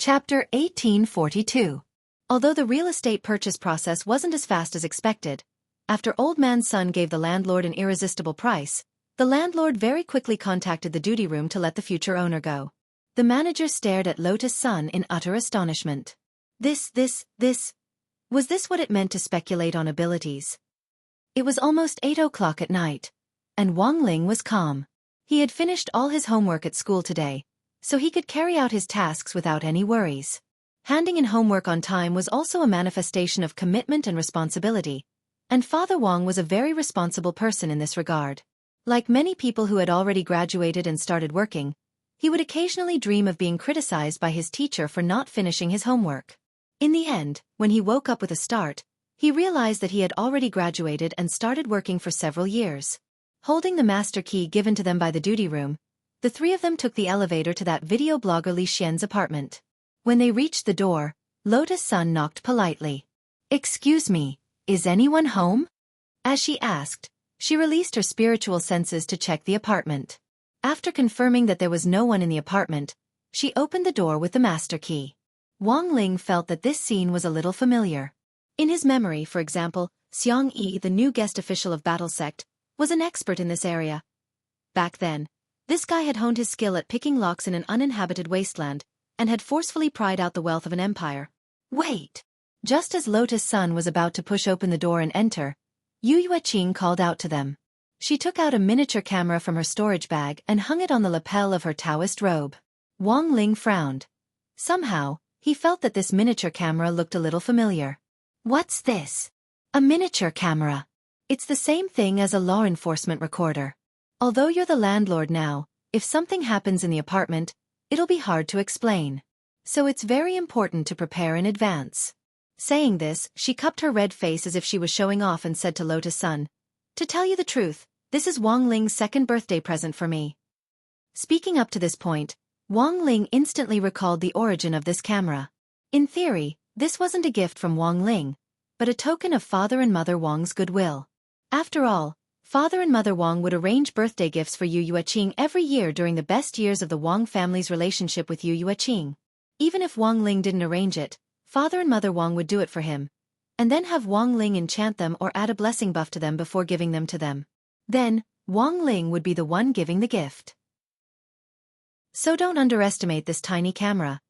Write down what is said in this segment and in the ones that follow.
Chapter 1842. Although the real estate purchase process wasn't as fast as expected, after Old Man's son gave the landlord an irresistible price, the landlord very quickly contacted the duty room to let the future owner go. The manager stared at Lotus' son in utter astonishment. Was this what it meant to speculate on abilities? It was almost 8 o'clock at night, and Wang Ling was calm. He had finished all his homework at school today, so he could carry out his tasks without any worries. Handing in homework on time was also a manifestation of commitment and responsibility, and Father Wang was a very responsible person in this regard. Like many people who had already graduated and started working, he would occasionally dream of being criticized by his teacher for not finishing his homework. In the end, when he woke up with a start, he realized that he had already graduated and started working for several years. Holding the master key given to them by the duty room, the three of them took the elevator to that video blogger Li Xian's apartment. When they reached the door, Lotus' son knocked politely. "Excuse me, is anyone home?" As she asked, she released her spiritual senses to check the apartment. After confirming that there was no one in the apartment, she opened the door with the master key. Wang Ling felt that this scene was a little familiar. In his memory, for example, Xiang Yi, the new guest official of Battle Sect, was an expert in this area. Back then, this guy had honed his skill at picking locks in an uninhabited wasteland, and had forcefully pried out the wealth of an empire. Wait! Just as Lotus' son was about to push open the door and enter, Yu Yueqing called out to them. She took out a miniature camera from her storage bag and hung it on the lapel of her Taoist robe. Wang Ling frowned. Somehow, he felt that this miniature camera looked a little familiar. What's this? A miniature camera. It's the same thing as a law enforcement recorder. Although you're the landlord now, if something happens in the apartment, it'll be hard to explain. So it's very important to prepare in advance. Saying this, she cupped her red face as if she was showing off and said to Lotus' son, "To tell you the truth, this is Wang Ling's second birthday present for me." Speaking up to this point, Wang Ling instantly recalled the origin of this camera. In theory, this wasn't a gift from Wang Ling, but a token of Father and Mother Wang's goodwill. After all, Father and Mother Wang would arrange birthday gifts for Yu Yueqing every year during the best years of the Wang family's relationship with Yu Yueqing. Even if Wang Ling didn't arrange it, Father and Mother Wang would do it for him, and then have Wang Ling enchant them or add a blessing buff to them before giving them to them. Then, Wang Ling would be the one giving the gift. So don't underestimate this tiny camera.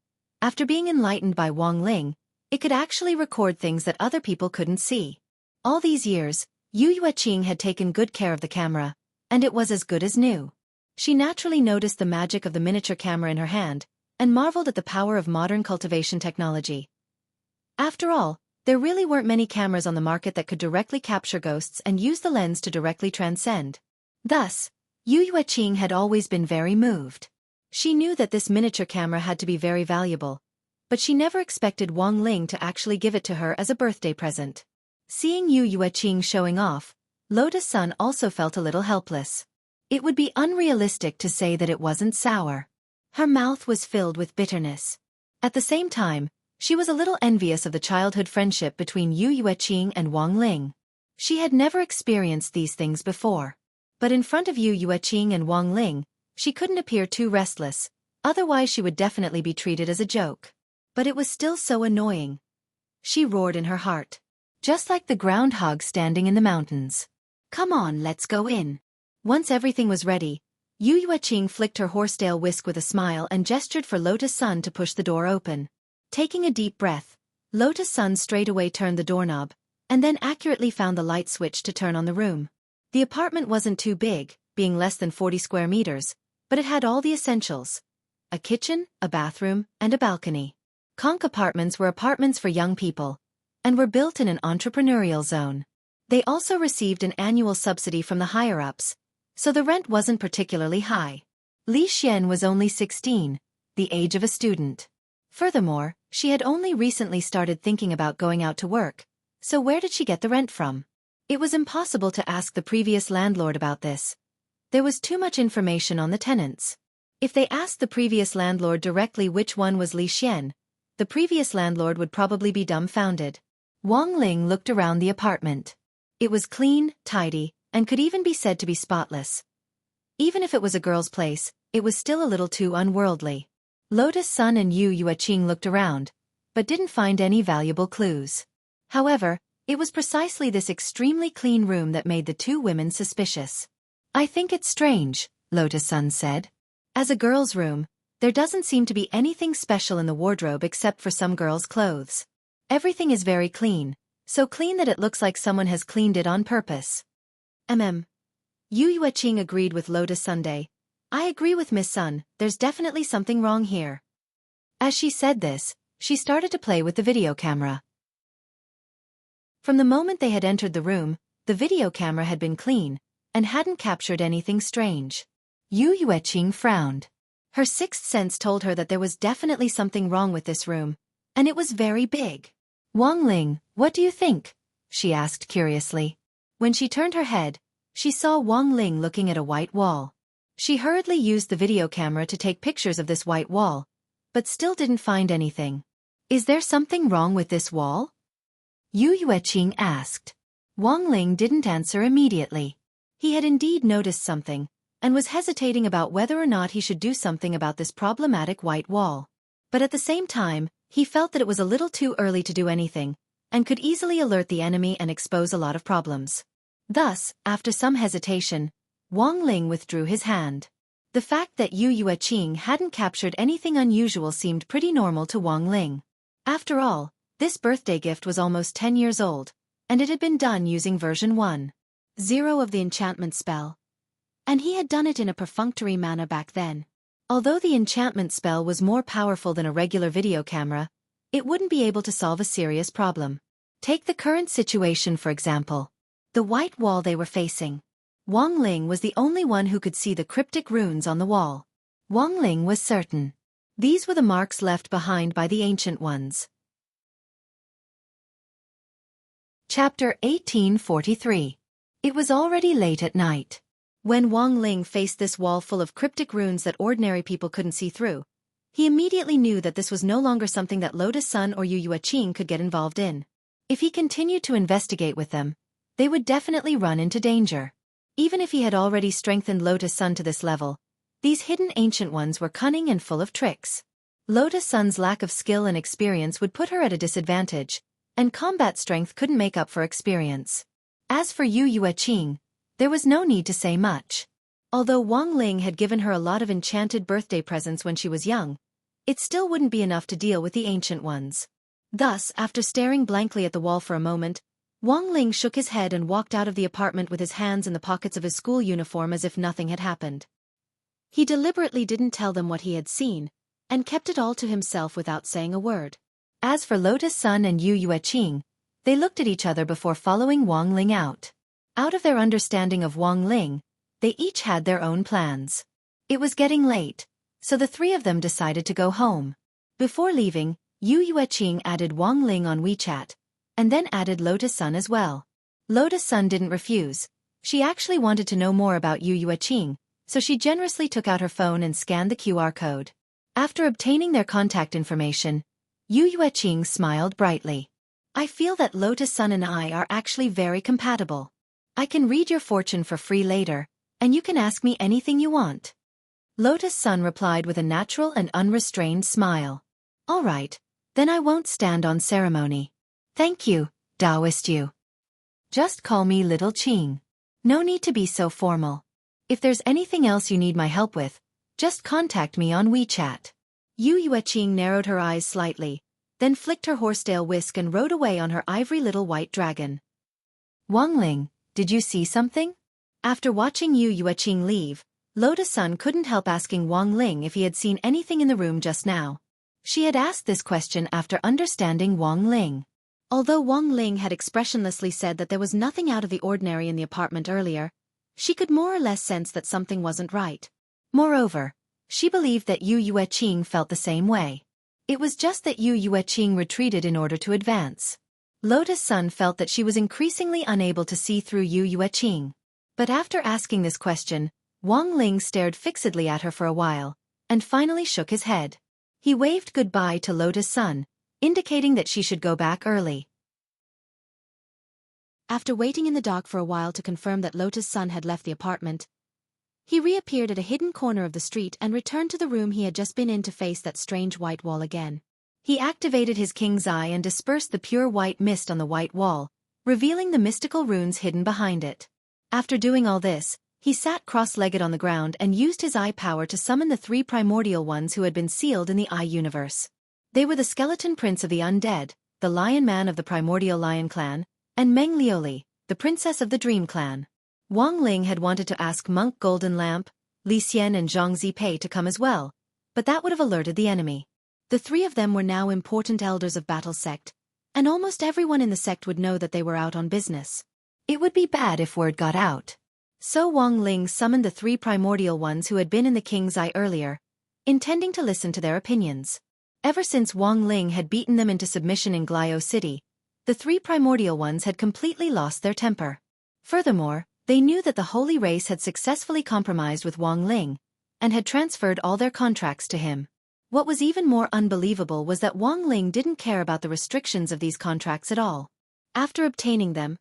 After being enlightened by Wang Ling, it could actually record things that other people couldn't see. All these years, Yu Yueqing had taken good care of the camera, and it was as good as new. She naturally noticed the magic of the miniature camera in her hand, and marveled at the power of modern cultivation technology. After all, there really weren't many cameras on the market that could directly capture ghosts and use the lens to directly transcend. Thus, Yu Yueqing had always been very moved. She knew that this miniature camera had to be very valuable, but she never expected Wang Ling to actually give it to her as a birthday present. Seeing Yu Yueqing showing off, Lotus' son also felt a little helpless. It would be unrealistic to say that it wasn't sour. Her mouth was filled with bitterness. At the same time, she was a little envious of the childhood friendship between Yu Yueqing and Wang Ling. She had never experienced these things before. But in front of Yu Yueqing and Wang Ling, she couldn't appear too restless, otherwise she would definitely be treated as a joke. But it was still so annoying. She roared in her heart. Just like the groundhog standing in the mountains. "Come on, let's go in." Once everything was ready, Yu Yueqing flicked her horsetail whisk with a smile and gestured for Lotus' son to push the door open. Taking a deep breath, Lotus' son straightaway turned the doorknob, and then accurately found the light switch to turn on the room. The apartment wasn't too big, being less than 40 square meters, but it had all the essentials: a kitchen, a bathroom, and a balcony. Conch apartments were apartments for young people, and were built in an entrepreneurial zone. They also received an annual subsidy from the higher-ups, so the rent wasn't particularly high. Li Xian was only 16, the age of a student. Furthermore, she had only recently started thinking about going out to work, so where did she get the rent from? It was impossible to ask the previous landlord about this. There was too much information on the tenants. If they asked the previous landlord directly which one was Li Xian, the previous landlord would probably be dumbfounded. Wang Ling looked around the apartment. It was clean, tidy, and could even be said to be spotless. Even if it was a girl's place, it was still a little too unworldly. Lotus Sun and Yu Yueqing looked around, but didn't find any valuable clues. However, it was precisely this extremely clean room that made the two women suspicious. I think it's strange, Lotus Sun said. As a girl's room, there doesn't seem to be anything special in the wardrobe except for some girls' clothes. Everything is very clean, so clean that it looks like someone has cleaned it on purpose. Yu Yueqing agreed with Lotus Sunday. I agree with Miss Sun, there's definitely something wrong here. As she said this, she started to play with the video camera. From the moment they had entered the room, the video camera had been clean, and hadn't captured anything strange. Yu Yueqing frowned. Her sixth sense told her that there was definitely something wrong with this room, and it was very big. Wang Ling, what do you think? She asked curiously. When she turned her head, she saw Wang Ling looking at a white wall. She hurriedly used the video camera to take pictures of this white wall, but still didn't find anything. Is there something wrong with this wall? Yu Yueqing asked. Wang Ling didn't answer immediately. He had indeed noticed something, and was hesitating about whether or not he should do something about this problematic white wall. But at the same time, he felt that it was a little too early to do anything, and could easily alert the enemy and expose a lot of problems. Thus, after some hesitation, Wang Ling withdrew his hand. The fact that Yu Yueqing hadn't captured anything unusual seemed pretty normal to Wang Ling. After all, this birthday gift was almost 10 years old, and it had been done using version 1.0 of the enchantment spell. And he had done it in a perfunctory manner back then. Although the enchantment spell was more powerful than a regular video camera, it wouldn't be able to solve a serious problem. Take the current situation for example. The white wall they were facing. Wang Ling was the only one who could see the cryptic runes on the wall. Wang Ling was certain. These were the marks left behind by the Ancient Ones. Chapter 1843. It was already late at night. When Wang Ling faced this wall full of cryptic runes that ordinary people couldn't see through, he immediately knew that this was no longer something that Lotus Sun or Yu Yueqing could get involved in. If he continued to investigate with them, they would definitely run into danger. Even if he had already strengthened Lotus Sun to this level, these hidden Ancient Ones were cunning and full of tricks. Lotus Sun's lack of skill and experience would put her at a disadvantage, and combat strength couldn't make up for experience. As for Yu Yueqing, there was no need to say much. Although Wang Ling had given her a lot of enchanted birthday presents when she was young, it still wouldn't be enough to deal with the Ancient Ones. Thus, after staring blankly at the wall for a moment, Wang Ling shook his head and walked out of the apartment with his hands in the pockets of his school uniform as if nothing had happened. He deliberately didn't tell them what he had seen, and kept it all to himself without saying a word. As for Lotus Sun and Yu Yueqing, they looked at each other before following Wang Ling out. Out of their understanding of Wang Ling, they each had their own plans. It was getting late, so the three of them decided to go home. Before leaving, Yu Yueqing added Wang Ling on WeChat, and then added Lotus Sun as well. Lotus Sun didn't refuse. She actually wanted to know more about Yu Yueqing, so she generously took out her phone and scanned the QR code. After obtaining their contact information, Yu Yueqing smiled brightly. I feel that Lotus Sun and I are actually very compatible. I can read your fortune for free later, and you can ask me anything you want. Lotus Sun replied with a natural and unrestrained smile. All right, then I won't stand on ceremony. Thank you, Taoist Yu. Just call me Little Qing. No need to be so formal. If there's anything else you need my help with, just contact me on WeChat. Yu Yueqing narrowed her eyes slightly, then flicked her horsetail whisk and rode away on her ivory little white dragon. Wang Ling, did you see something? After watching Yu Yueqing leave, Lotus Sun couldn't help asking Wang Ling if he had seen anything in the room just now. She had asked this question after understanding Wang Ling. Although Wang Ling had expressionlessly said that there was nothing out of the ordinary in the apartment earlier, she could more or less sense that something wasn't right. Moreover, she believed that Yu Yueqing felt the same way. It was just that Yu Yueqing retreated in order to advance. Lotus Sun felt that she was increasingly unable to see through Yu Yueqing. But after asking this question, Wang Ling stared fixedly at her for a while, and finally shook his head. He waved goodbye to Lotus Sun, indicating that she should go back early. After waiting in the dark for a while to confirm that Lotus Sun had left the apartment, He reappeared at a hidden corner of the street and returned to the room he had just been in to face that strange white wall again. He activated his king's eye and dispersed the pure white mist on the white wall, revealing the mystical runes hidden behind it. After doing all this, he sat cross-legged on the ground and used his eye power to summon the 3 primordial ones who had been sealed in the Eye universe. They were the Skeleton Prince of the Undead, the Lion Man of the Primordial Lion Clan, and Meng Liuli, the Princess of the Dream Clan. Wang Ling had wanted to ask Monk Golden Lamp, Li Xian and Zhang Zipei to come as well, but that would have alerted the enemy. The 3 of them were now important elders of Battle Sect, and almost everyone in the sect would know that they were out on business. It would be bad if word got out. So Wang Ling summoned the 3 primordial ones who had been in the King's Eye earlier, intending to listen to their opinions. Ever since Wang Ling had beaten them into submission in Glio City, the 3 primordial ones had completely lost their temper. Furthermore, they knew that the Holy Race had successfully compromised with Wang Ling, and had transferred all their contracts to him. What was even more unbelievable was that Wang Ling didn't care about the restrictions of these contracts at all. After obtaining them,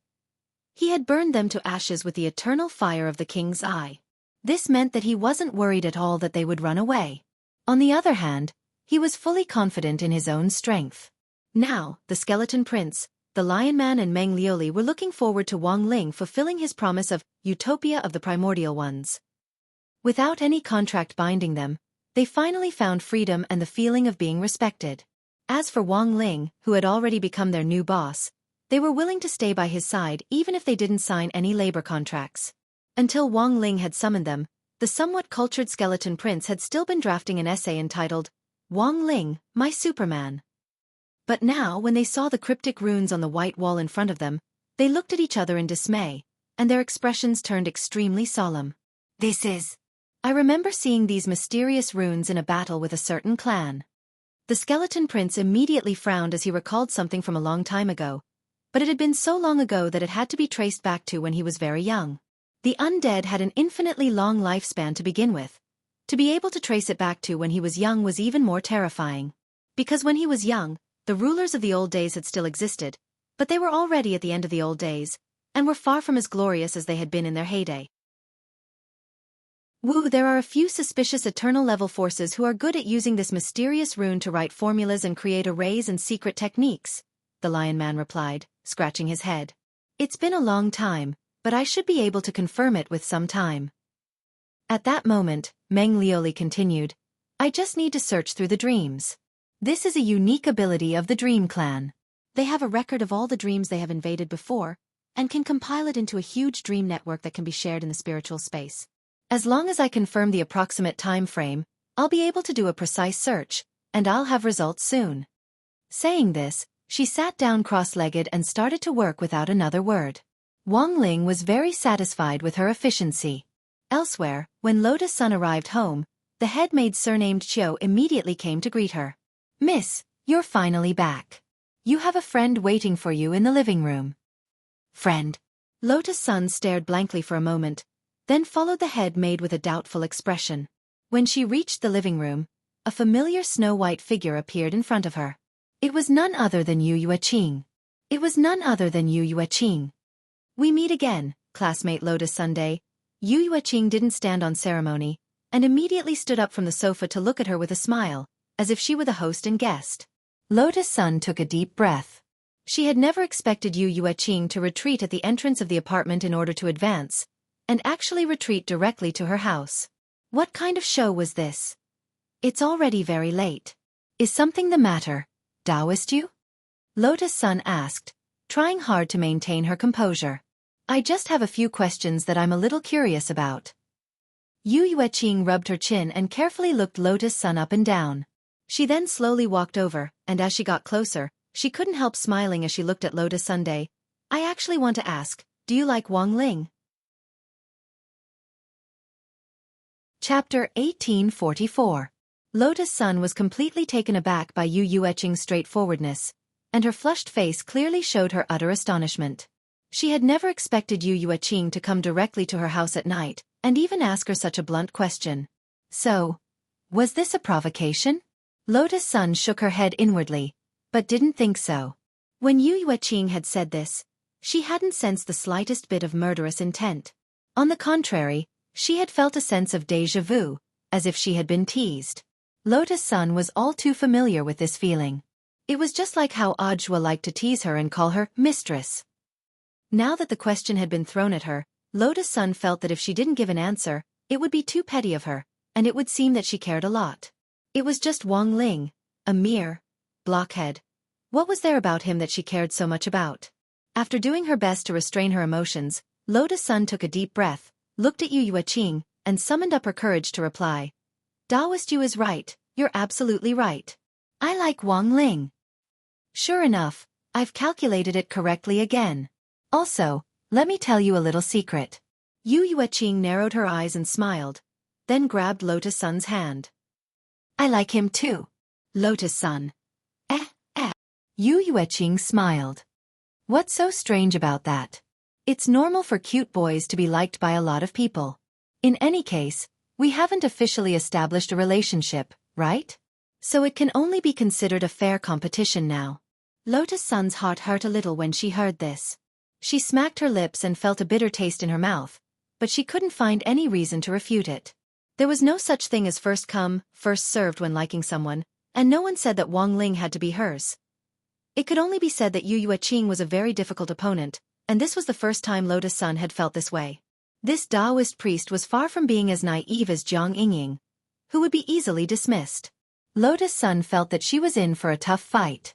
he had burned them to ashes with the eternal fire of the King's Eye. This meant that he wasn't worried at all that they would run away. On the other hand, he was fully confident in his own strength. Now, the Skeleton Prince, the Lion Man and Meng Liuli were looking forward to Wang Ling fulfilling his promise of Utopia of the Primordial Ones. Without any contract binding them, they finally found freedom and the feeling of being respected. As for Wang Ling, who had already become their new boss, they were willing to stay by his side even if they didn't sign any labor contracts. Until Wang Ling had summoned them, the somewhat cultured Skeleton Prince had still been drafting an essay entitled, Wang Ling, My Superman. But now, when they saw the cryptic runes on the white wall in front of them, they looked at each other in dismay, and their expressions turned extremely solemn. I remember seeing these mysterious runes in a battle with a certain clan. The Skeleton Prince immediately frowned as he recalled something from a long time ago, but it had been so long ago that it had to be traced back to when he was very young. The undead had an infinitely long lifespan to begin with. To be able to trace it back to when he was young was even more terrifying. Because when he was young, the rulers of the old days had still existed, but they were already at the end of the old days, and were far from as glorious as they had been in their heyday. There are a few suspicious eternal-level forces who are good at using this mysterious rune to write formulas and create arrays and secret techniques, the Lion Man replied, scratching his head. It's been a long time, but I should be able to confirm it with some time. At that moment, Meng Liuli continued, I just need to search through the dreams. This is a unique ability of the Dream Clan. They have a record of all the dreams they have invaded before, and can compile it into a huge dream network that can be shared in the spiritual space. As long as I confirm the approximate time frame, I'll be able to do a precise search, and I'll have results soon. Saying this, she sat down cross-legged and started to work without another word. Wang Ling was very satisfied with her efficiency. Elsewhere, when Lotus Sun arrived home, the head maid surnamed Qiu immediately came to greet her. Miss, you're finally back. You have a friend waiting for you in the living room. Friend? Lotus Sun stared blankly for a moment, then followed the head maid with a doubtful expression. When she reached the living room, a familiar snow-white figure appeared in front of her. It was none other than Yu Yueqing. We meet again, classmate Lotus Sunday. Yu Yueqing didn't stand on ceremony, and immediately stood up from the sofa to look at her with a smile, as if she were the host and guest. Lotus Sun took a deep breath. She had never expected Yu Yueqing to retreat at the entrance of the apartment in order to advance, and actually retreat directly to her house. What kind of show was this? It's already very late. Is something the matter, Taoist Yu? Lotus Sun asked, trying hard to maintain her composure. I just have a few questions that I'm a little curious about. Yu Yueqing rubbed her chin and carefully looked Lotus Sun up and down. She then slowly walked over, and as she got closer, she couldn't help smiling as she looked at Lotus Sunday. I actually want to ask, do you like Wang Ling? Chapter 1844. Lotus Sun was completely taken aback by Yu Yueqing's straightforwardness, and her flushed face clearly showed her utter astonishment. She had never expected Yu Yueqing to come directly to her house at night, and even ask her such a blunt question. So, was this a provocation? Lotus Sun shook her head inwardly, but didn't think so. When Yu Yueqing had said this, she hadn't sensed the slightest bit of murderous intent. On the contrary, She had felt a sense of déjà vu, as if she had been teased. Lotus Sun was all too familiar with this feeling. It was just like how Audiobook liked to tease her and call her mistress. Now that the question had been thrown at her, Lotus Sun felt that if she didn't give an answer, it would be too petty of her, and it would seem that she cared a lot. It was just Wang Ling, a mere blockhead. What was there about him that she cared so much about? After doing her best to restrain her emotions, Lotus Sun took a deep breath, looked at Yu Yueqing, and summoned up her courage to reply. Daoist Yu is right, you're absolutely right. I like Wang Ling. Sure enough, I've calculated it correctly again. Also, let me tell you a little secret. Yu Yueqing narrowed her eyes and smiled, then grabbed Lotus Sun's hand. I like him too. Lotus Sun. Yu Yueqing smiled. What's so strange about that? It's normal for cute boys to be liked by a lot of people. In any case, we haven't officially established a relationship, right? So it can only be considered a fair competition now. Lotus Sun's heart hurt a little when she heard this. She smacked her lips and felt a bitter taste in her mouth, but she couldn't find any reason to refute it. There was no such thing as first come, first served when liking someone, and no one said that Wang Ling had to be hers. It could only be said that Yu Yueqing was a very difficult opponent, and this was the first time Lotus Sun had felt this way. This Taoist priest was far from being as naive as Jiang Yingying, who would be easily dismissed. Lotus Sun felt that she was in for a tough fight.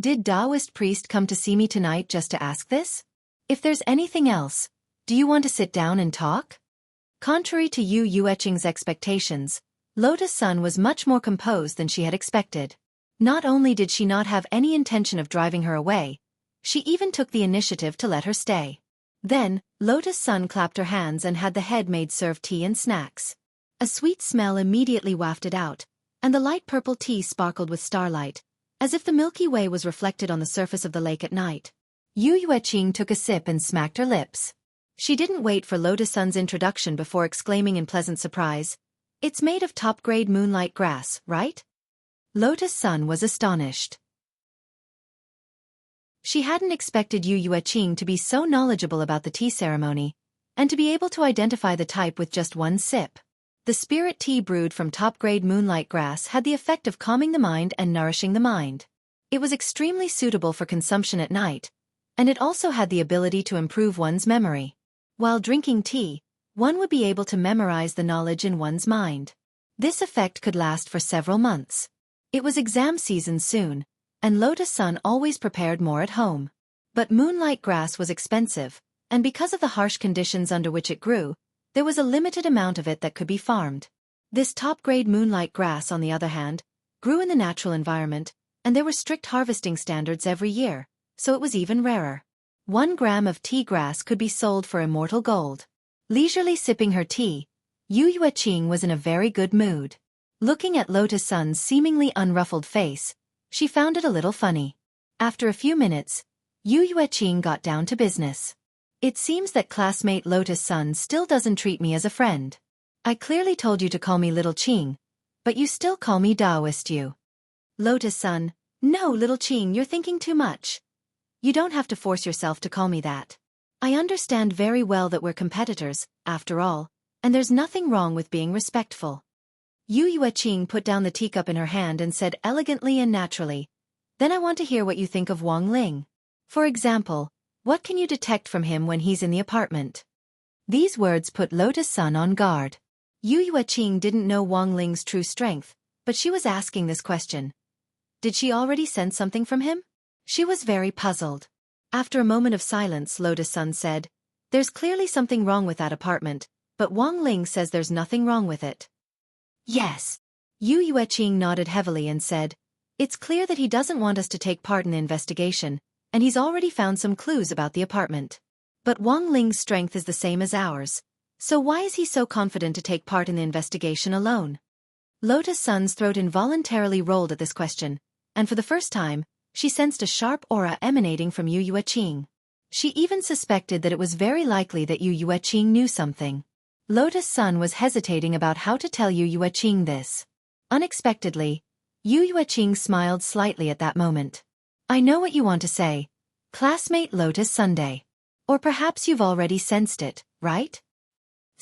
Did Taoist priest come to see me tonight just to ask this? If there's anything else, do you want to sit down and talk? Contrary to Yu Yueqing's expectations, Lotus Sun was much more composed than she had expected. Not only did she not have any intention of driving her away, she even took the initiative to let her stay. Then, Lotus Sun clapped her hands and had the head maid serve tea and snacks. A sweet smell immediately wafted out, and the light purple tea sparkled with starlight, as if the Milky Way was reflected on the surface of the lake at night. Yu Yueqing took a sip and smacked her lips. She didn't wait for Lotus Sun's introduction before exclaiming in pleasant surprise, "It's made of top-grade moonlight grass, right?" Lotus Sun was astonished. She hadn't expected Yu Yueqing to be so knowledgeable about the tea ceremony, and to be able to identify the type with just one sip. The spirit tea brewed from top-grade moonlight grass had the effect of calming the mind and nourishing the mind. It was extremely suitable for consumption at night, and it also had the ability to improve one's memory. While drinking tea, one would be able to memorize the knowledge in one's mind. This effect could last for several months. It was exam season soon, and Lotus Sun always prepared more at home. But moonlight grass was expensive, and because of the harsh conditions under which it grew, there was a limited amount of it that could be farmed. This top-grade moonlight grass, on the other hand, grew in the natural environment, and there were strict harvesting standards every year, so it was even rarer. 1 gram of tea grass could be sold for immortal gold. Leisurely sipping her tea, Yu Yueqing was in a very good mood. Looking at Lotus Sun's seemingly unruffled face, she found it a little funny. After a few minutes, Yu Yueqing got down to business. It seems that classmate Lotus Sun still doesn't treat me as a friend. I clearly told you to call me Little Qing, but you still call me Taoist Yu. Lotus Sun, no, Little Qing, you're thinking too much. You don't have to force yourself to call me that. I understand very well that we're competitors, after all, and there's nothing wrong with being respectful. Yu Yueqing put down the teacup in her hand and said elegantly and naturally, "Then I want to hear what you think of Wang Ling. For example, what can you detect from him when he's in the apartment?" These words put Lotus Sun on guard. Yu Yueqing didn't know Wang Ling's true strength, but she was asking this question. Did she already sense something from him? She was very puzzled. After a moment of silence, Lotus Sun said, "There's clearly something wrong with that apartment, but Wang Ling says there's nothing wrong with it." Yes. Yu Yueqing nodded heavily and said, "It's clear that he doesn't want us to take part in the investigation, and he's already found some clues about the apartment. But Wang Ling's strength is the same as ours, so why is he so confident to take part in the investigation alone?" Lotus Sun's throat involuntarily rolled at this question, and for the first time, she sensed a sharp aura emanating from Yu Yueqing. She even suspected that it was very likely that Yu Yueqing knew something. Lotus Sun was hesitating about how to tell Yu Yueqing this. Unexpectedly, Yu Yueqing smiled slightly at that moment. "I know what you want to say, classmate Lotus Sunday. Or perhaps you've already sensed it, right?"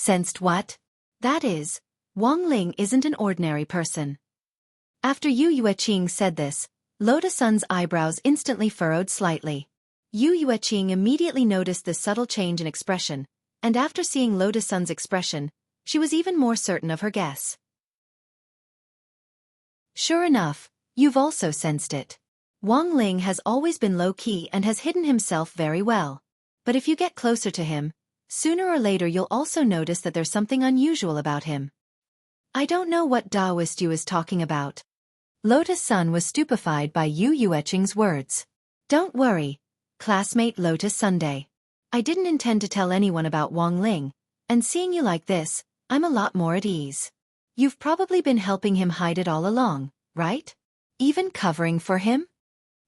Sensed what? That is, Wang Ling isn't an ordinary person. After Yu Yueqing said this, Lotus Sun's eyebrows instantly furrowed slightly. Yu Yueqing immediately noticed this subtle change in expression, and after seeing Lotus Sun's expression, she was even more certain of her guess. Sure enough, you've also sensed it. Wang Ling has always been low-key and has hidden himself very well. But if you get closer to him, sooner or later you'll also notice that there's something unusual about him. I don't know what Taoist you is talking about. Lotus Sun was stupefied by Yu Yueqing's words. Don't worry, classmate Lotus Sunday. I didn't intend to tell anyone about Wang Ling, and seeing you like this, I'm a lot more at ease. You've probably been helping him hide it all along, right? Even covering for him?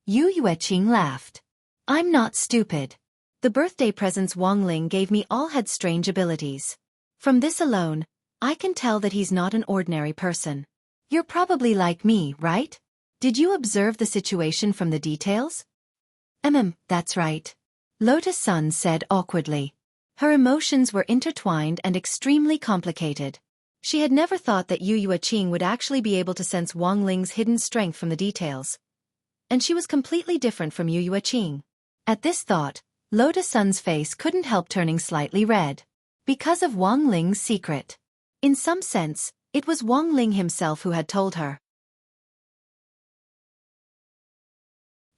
Yu Yueqing laughed. I'm not stupid. The birthday presents Wang Ling gave me all had strange abilities. From this alone, I can tell that he's not an ordinary person. You're probably like me, right? Did you observe the situation from the details? That's right. Lotus Sun said awkwardly. Her emotions were intertwined and extremely complicated. She had never thought that Yu Yueqing would actually be able to sense Wang Ling's hidden strength from the details. And she was completely different from Yu Yueqing. At this thought, Lotus Sun's face couldn't help turning slightly red. Because of Wang Ling's secret. In some sense, it was Wang Ling himself who had told her.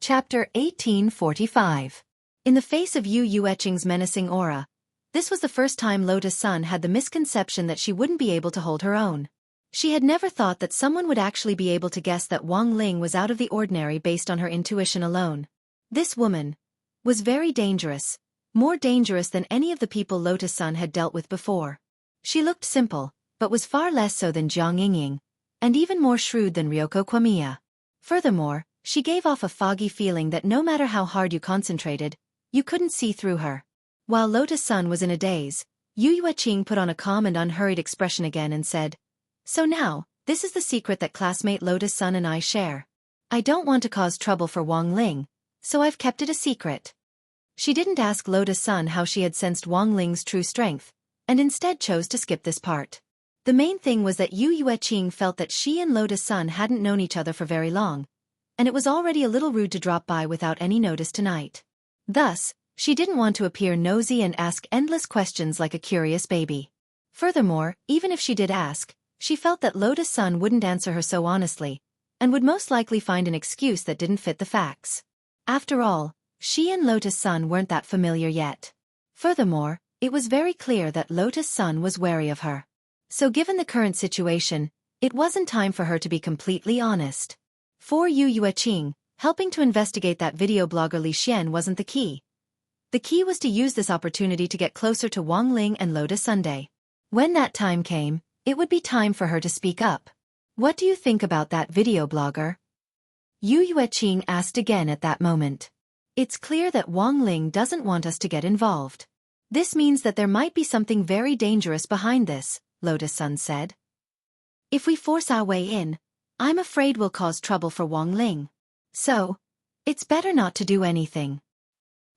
Chapter 1845. In the face of Yu Yueqing's menacing aura, this was the first time Lotus Sun had the misconception that she wouldn't be able to hold her own. She had never thought that someone would actually be able to guess that Wang Ling was out of the ordinary based on her intuition alone. This woman was very dangerous, more dangerous than any of the people Lotus Sun had dealt with before. She looked simple, but was far less so than Jiang Yingying, and even more shrewd than Ryoko Kwamiya. Furthermore, she gave off a foggy feeling that no matter how hard you concentrated, you couldn't see through her. While Lotus Sun was in a daze, Yu Yueqing put on a calm and unhurried expression again and said, So now, this is the secret that classmate Lotus Sun and I share. I don't want to cause trouble for Wang Ling, so I've kept it a secret. She didn't ask Lotus Sun how she had sensed Wang Ling's true strength, and instead chose to skip this part. The main thing was that Yu Yueqing felt that she and Lotus Sun hadn't known each other for very long, and it was already a little rude to drop by without any notice tonight. Thus, she didn't want to appear nosy and ask endless questions like a curious baby. Furthermore, even if she did ask, she felt that Lotus Sun wouldn't answer her so honestly, and would most likely find an excuse that didn't fit the facts. After all, she and Lotus Sun weren't that familiar yet. Furthermore, it was very clear that Lotus Sun was wary of her. So given the current situation, it wasn't time for her to be completely honest. For Yu Yueqing, helping to investigate that video blogger Li Xian wasn't the key. The key was to use this opportunity to get closer to Wang Ling and Lotus Sunday. When that time came, it would be time for her to speak up. What do you think about that video blogger? Yu Yueqing asked again at that moment. It's clear that Wang Ling doesn't want us to get involved. This means that there might be something very dangerous behind this, Lotus Sun said. If we force our way in, I'm afraid we'll cause trouble for Wang Ling. So, it's better not to do anything.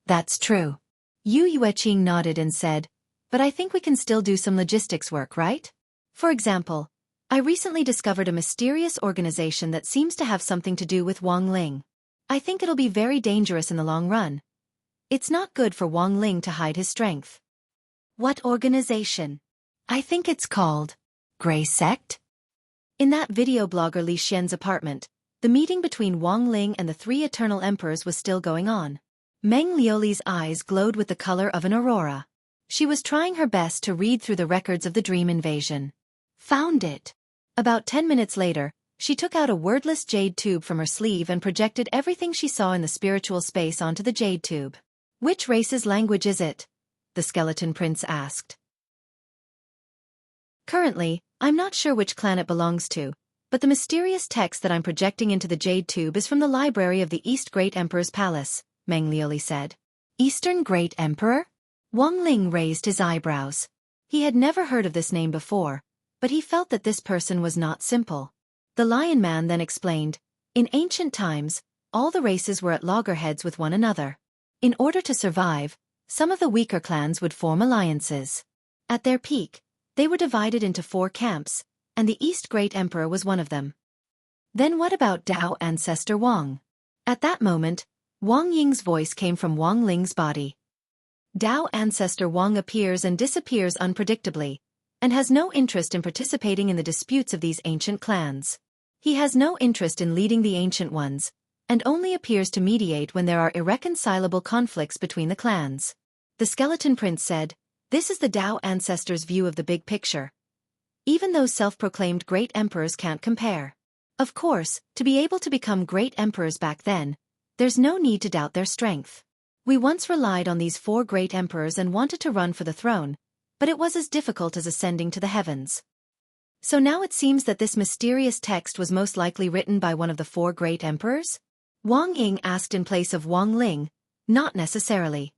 That's true. Yu Yueqing nodded and said, but I think we can still do some logistics work, right? For example, I recently discovered a mysterious organization that seems to have something to do with Wang Ling. I think it'll be very dangerous in the long run. It's not good for Wang Ling to hide his strength. What organization? I think it's called Grey Sect? In that video blogger Li Xian's apartment, the meeting between Wang Ling and the three Eternal Emperors was still going on. Meng Liuli's eyes glowed with the color of an aurora. She was trying her best to read through the records of the dream invasion. Found it. About 10 minutes later, she took out a wordless jade tube from her sleeve and projected everything she saw in the spiritual space onto the jade tube. Which race's language is it? The skeleton prince asked. Currently, I'm not sure which clan it belongs to, but the mysterious text that I'm projecting into the jade tube is from the library of the East Great Emperor's palace, Meng Liuli said. Eastern Great Emperor? Wang Ling raised his eyebrows. He had never heard of this name before, but he felt that this person was not simple. The Lion Man then explained, in ancient times, all the races were at loggerheads with one another. In order to survive, some of the weaker clans would form alliances. At their peak, They were divided into 4 camps, and the East Great Emperor was one of them. Then what about Tao ancestor Wang? At that moment, Wang Ying's voice came from Wang Ling's body. Tao ancestor Wang appears and disappears unpredictably, and has no interest in participating in the disputes of these ancient clans. He has no interest in leading the ancient ones, and only appears to mediate when there are irreconcilable conflicts between the clans. The Skeleton Prince said, "This is the Tao ancestors' view of the big picture. Even those self-proclaimed great emperors can't compare. Of course, to be able to become great emperors back then, there's no need to doubt their strength. We once relied on these 4 great emperors and wanted to run for the throne, but it was as difficult as ascending to the heavens. So now it seems that this mysterious text was most likely written by one of the 4 great emperors?" Wang Ying asked in place of Wang Ling. "Not necessarily."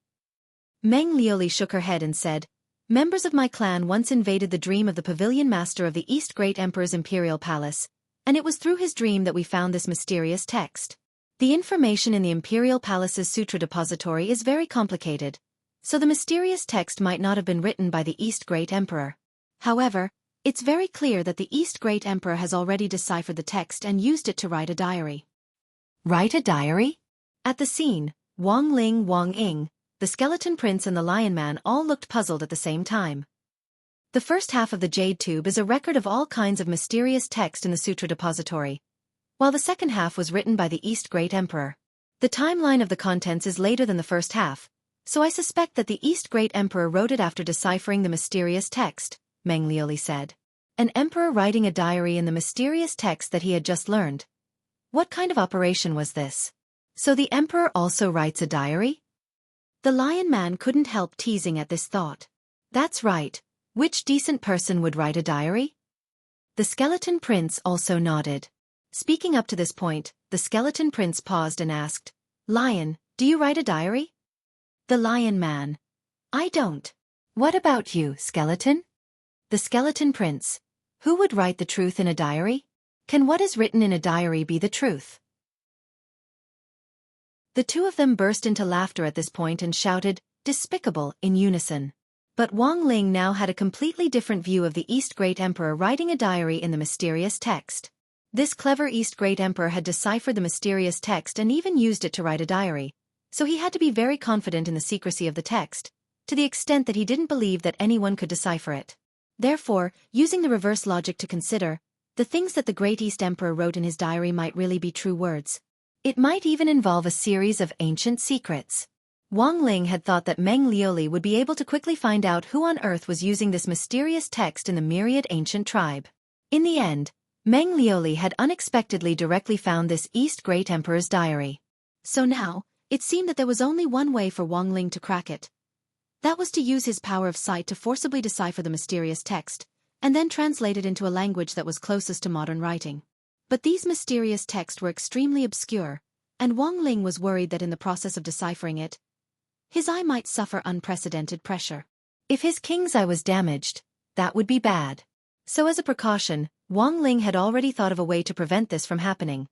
Meng Liuli shook her head and said, "Members of my clan once invaded the dream of the pavilion master of the East Great Emperor's imperial palace, and it was through his dream that we found this mysterious text. The information in the imperial palace's sutra depository is very complicated, so the mysterious text might not have been written by the East Great Emperor. However, it's very clear that the East Great Emperor has already deciphered the text and used it to write a diary." Write a diary? At the scene, Wang Ling, Wang Ying, the Skeleton Prince and the Lion Man all looked puzzled at the same time. The first half of the Jade Tube is a record of all kinds of mysterious text in the Sutra Depository, while the second half was written by the East Great Emperor. The timeline of the contents is later than the first half, so I suspect that the East Great Emperor wrote it after deciphering the mysterious text, Meng Liuli said. An emperor writing a diary in the mysterious text that he had just learned. What kind of operation was this? So the emperor also writes a diary? The Lion Man couldn't help teasing at this thought. That's right. Which decent person would write a diary? The Skeleton Prince also nodded. Speaking up to this point, the Skeleton Prince paused and asked, "Lion, do you write a diary?" The Lion Man. "I don't. What about you, Skeleton?" The Skeleton Prince. "Who would write the truth in a diary? Can what is written in a diary be the truth?" The 2 of them burst into laughter at this point and shouted, "Despicable," in unison. But Wang Ling now had a completely different view of the East Great Emperor writing a diary in the mysterious text. This clever East Great Emperor had deciphered the mysterious text and even used it to write a diary, so he had to be very confident in the secrecy of the text, to the extent that he didn't believe that anyone could decipher it. Therefore, using the reverse logic to consider, the things that the Great East Emperor wrote in his diary might really be true words. It might even involve a series of ancient secrets. Wang Ling had thought that Meng Liuli would be able to quickly find out who on earth was using this mysterious text in the myriad ancient tribe. In the end, Meng Liuli had unexpectedly directly found this East Great Emperor's diary. So now, it seemed that there was only one way for Wang Ling to crack it. That was to use his power of sight to forcibly decipher the mysterious text, and then translate it into a language that was closest to modern writing. But these mysterious texts were extremely obscure, and Wang Ling was worried that in the process of deciphering it, his eye might suffer unprecedented pressure. If his king's eye was damaged, that would be bad. So as a precaution, Wang Ling had already thought of a way to prevent this from happening.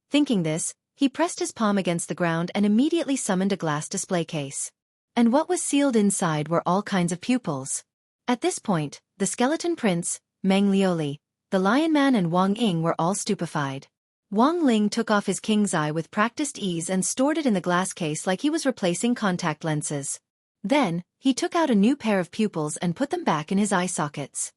Thinking this, he pressed his palm against the ground and immediately summoned a glass display case. And what was sealed inside were all kinds of pupils. At this point, the Skeleton Prince, Meng Liuli, the Lion Man and Wang Ying were all stupefied. Wang Ling took off his king's eye with practiced ease and stored it in the glass case like he was replacing contact lenses. Then, he took out a new pair of pupils and put them back in his eye sockets.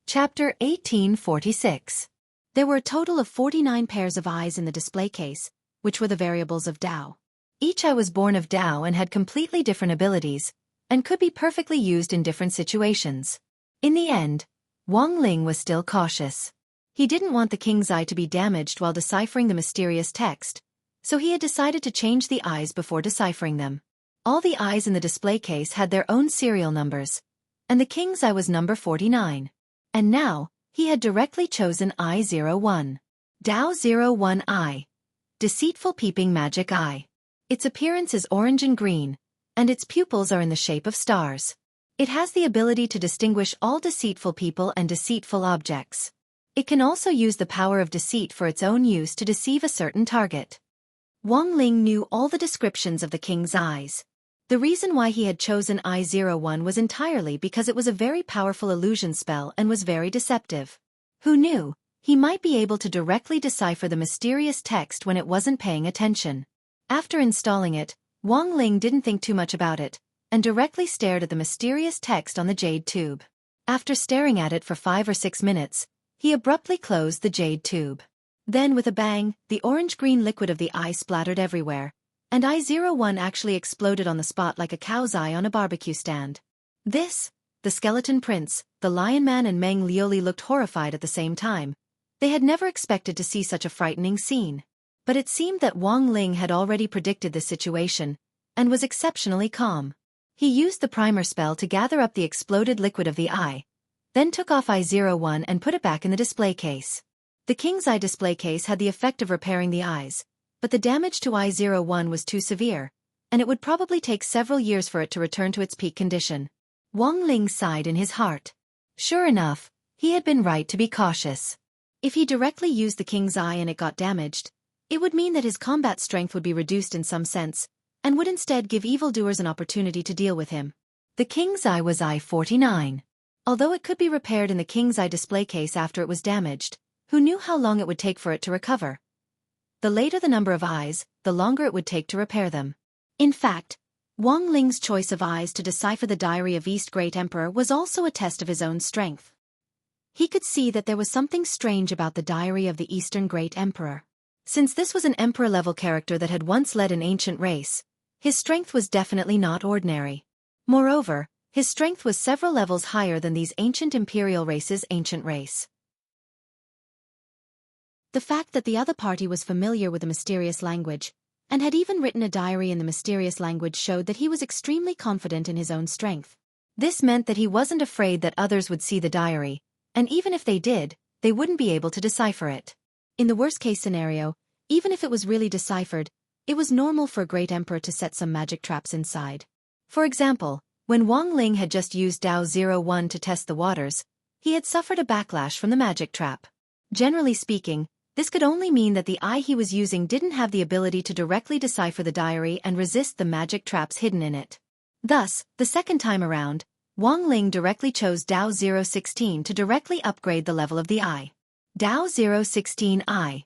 Chapter 1846. There were a total of 49 pairs of eyes in the display case, which were the variables of Tao. Each eye was born of Tao and had completely different abilities, and could be perfectly used in different situations. In the end, Wang Ling was still cautious. He didn't want the king's eye to be damaged while deciphering the mysterious text, so he had decided to change the eyes before deciphering them. All the eyes in the display case had their own serial numbers, and the king's eye was number 49. And now, he had directly chosen Eye 01. Tao 01 Eye. Deceitful Peeping Magic Eye. Its appearance is orange and green, and its pupils are in the shape of stars. It has the ability to distinguish all deceitful people and deceitful objects. It can also use the power of deceit for its own use to deceive a certain target. Wang Ling knew all the descriptions of the king's eyes. The reason why he had chosen I-01 was entirely because it was a very powerful illusion spell and was very deceptive. Who knew? He might be able to directly decipher the mysterious text when it wasn't paying attention. After installing it, Wang Ling didn't think too much about it, and directly stared at the mysterious text on the jade tube. After staring at it for 5 or 6 minutes, he abruptly closed the jade tube. Then with a bang, the orange-green liquid of the eye splattered everywhere, and I-01 actually exploded on the spot like a cow's eye on a barbecue stand. The Skeleton Prince, the Lion Man and Meng Lioli looked horrified at the same time. They had never expected to see such a frightening scene. But it seemed that Wang Ling had already predicted this situation, and was exceptionally calm. He used the primer spell to gather up the exploded liquid of the eye, then took off I-01 and put it back in the display case. The King's Eye display case had the effect of repairing the eyes, but the damage to I-01 was too severe, and it would probably take several years for it to return to its peak condition. Wang Ling sighed in his heart. Sure enough, he had been right to be cautious. If he directly used the King's Eye and it got damaged, it would mean that his combat strength would be reduced in some sense, and would instead give evildoers an opportunity to deal with him. The King's Eye was I-49. Although it could be repaired in the King's Eye display case after it was damaged, who knew how long it would take for it to recover? The later the number of eyes, the longer it would take to repair them. In fact, Wang Ling's choice of eyes to decipher the diary of East Great Emperor was also a test of his own strength. He could see that there was something strange about the diary of the Eastern Great Emperor. Since this was an emperor-level character that had once led an ancient race, his strength was definitely not ordinary. Moreover, his strength was several levels higher than these ancient imperial races' ancient race. The fact that the other party was familiar with the mysterious language, and had even written a diary in the mysterious language showed that he was extremely confident in his own strength. This meant that he wasn't afraid that others would see the diary, and even if they did, they wouldn't be able to decipher it. In the worst-case scenario, even if it was really deciphered, it was normal for a great emperor to set some magic traps inside. For example, when Wang Ling had just used Dao-01 to test the waters, he had suffered a backlash from the magic trap. Generally speaking, this could only mean that the eye he was using didn't have the ability to directly decipher the diary and resist the magic traps hidden in it. Thus, the second time around, Wang Ling directly chose Dao-016 to directly upgrade the level of the eye. Dao-016 Eye.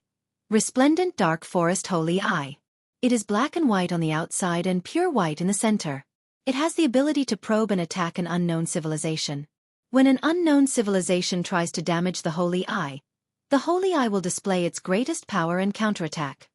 Resplendent Dark Forest Holy Eye. It is black and white on the outside and pure white in the center. It has the ability to probe and attack an unknown civilization. When an unknown civilization tries to damage the Holy Eye, the Holy Eye will display its greatest power and counterattack.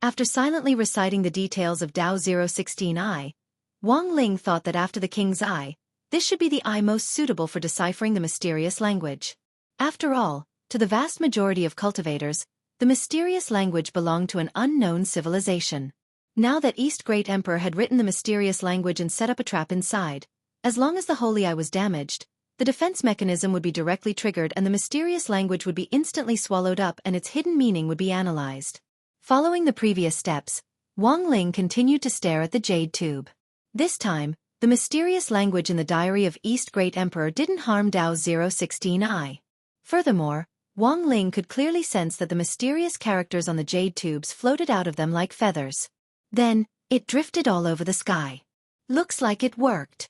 After silently reciting the details of Dao-016 Eye, Wang Ling thought that after the King's Eye, this should be the eye most suitable for deciphering the mysterious language. After all, to the vast majority of cultivators, the mysterious language belonged to an unknown civilization. Now that East Great Emperor had written the mysterious language and set up a trap inside, as long as the Holy Eye was damaged, the defense mechanism would be directly triggered and the mysterious language would be instantly swallowed up and its hidden meaning would be analyzed. Following the previous steps, Wang Ling continued to stare at the jade tube. This time, the mysterious language in the diary of East Great Emperor didn't harm Dao-016 Eye. Furthermore, Wang Ling could clearly sense that the mysterious characters on the jade tubes floated out of them like feathers. Then, it drifted all over the sky. Looks like it worked.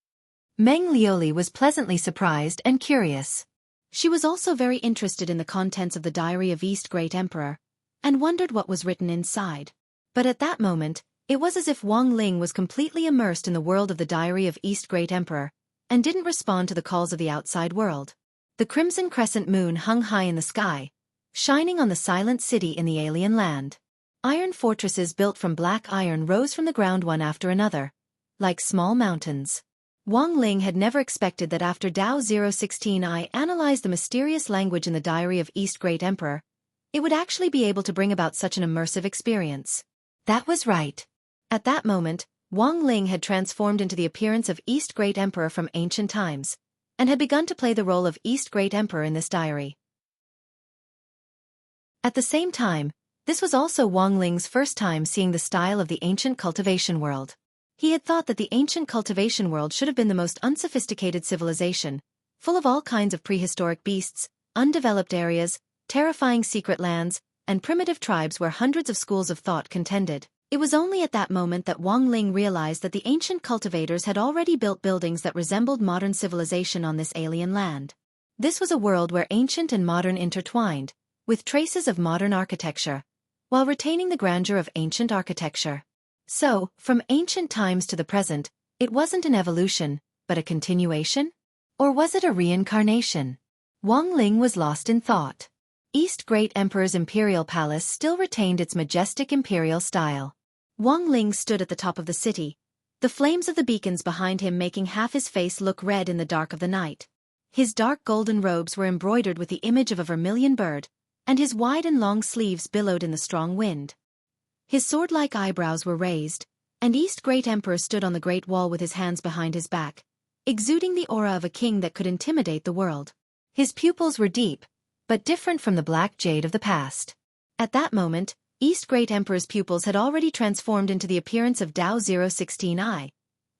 Meng Lioli was pleasantly surprised and curious. She was also very interested in the contents of the diary of East Great Emperor, and wondered what was written inside. But at that moment, it was as if Wang Ling was completely immersed in the world of the diary of East Great Emperor, and didn't respond to the calls of the outside world. The crimson crescent moon hung high in the sky, shining on the silent city in the alien land. Iron fortresses built from black iron rose from the ground one after another, like small mountains. Wang Ling had never expected that after Dao-016 Eye analyzed the mysterious language in the diary of East Great Emperor, it would actually be able to bring about such an immersive experience. That was right. At that moment, Wang Ling had transformed into the appearance of East Great Emperor from ancient times, and had begun to play the role of East Great Emperor in this diary. At the same time, this was also Wang Ling's first time seeing the style of the ancient cultivation world. He had thought that the ancient cultivation world should have been the most unsophisticated civilization, full of all kinds of prehistoric beasts, undeveloped areas, terrifying secret lands, and primitive tribes where hundreds of schools of thought contended. It was only at that moment that Wang Ling realized that the ancient cultivators had already built buildings that resembled modern civilization on this alien land. This was a world where ancient and modern intertwined, with traces of modern architecture, while retaining the grandeur of ancient architecture. So, from ancient times to the present, it wasn't an evolution, but a continuation? Or was it a reincarnation? Wang Ling was lost in thought. East Great Emperor's imperial palace still retained its majestic imperial style. Wang Ling stood at the top of the city, the flames of the beacons behind him making half his face look red in the dark of the night. His dark golden robes were embroidered with the image of a vermilion bird, and his wide and long sleeves billowed in the strong wind. His sword-like eyebrows were raised, and East Great Emperor stood on the great wall with his hands behind his back, exuding the aura of a king that could intimidate the world. His pupils were deep, but different from the black jade of the past. At that moment, East Great Emperor's pupils had already transformed into the appearance of Dao 016 eye,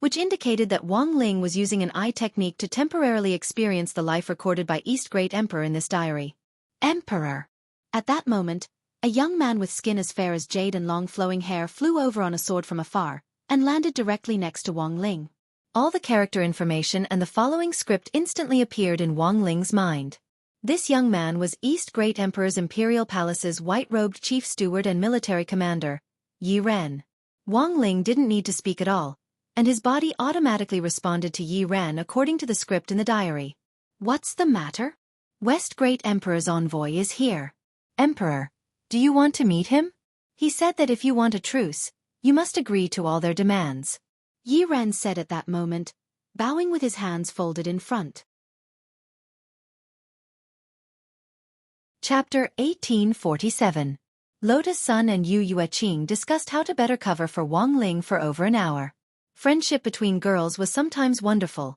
which indicated that Wang Ling was using an eye technique to temporarily experience the life recorded by East Great Emperor in this diary. Emperor! At that moment, a young man with skin as fair as jade and long flowing hair flew over on a sword from afar, and landed directly next to Wang Ling. All the character information and the following script instantly appeared in Wang Ling's mind. This young man was East Great Emperor's Imperial Palace's white-robed chief steward and military commander, Yi Ren. Wang Ling didn't need to speak at all, and his body automatically responded to Yi Ren according to the script in the diary. What's the matter? West Great Emperor's envoy is here. Emperor, do you want to meet him? He said that if you want a truce, you must agree to all their demands. Yi Ren said at that moment, bowing with his hands folded in front. Chapter 1847. Lotus Sun and Yu Yueqing discussed how to better cover for Wang Ling for over an hour. Friendship between girls was sometimes wonderful.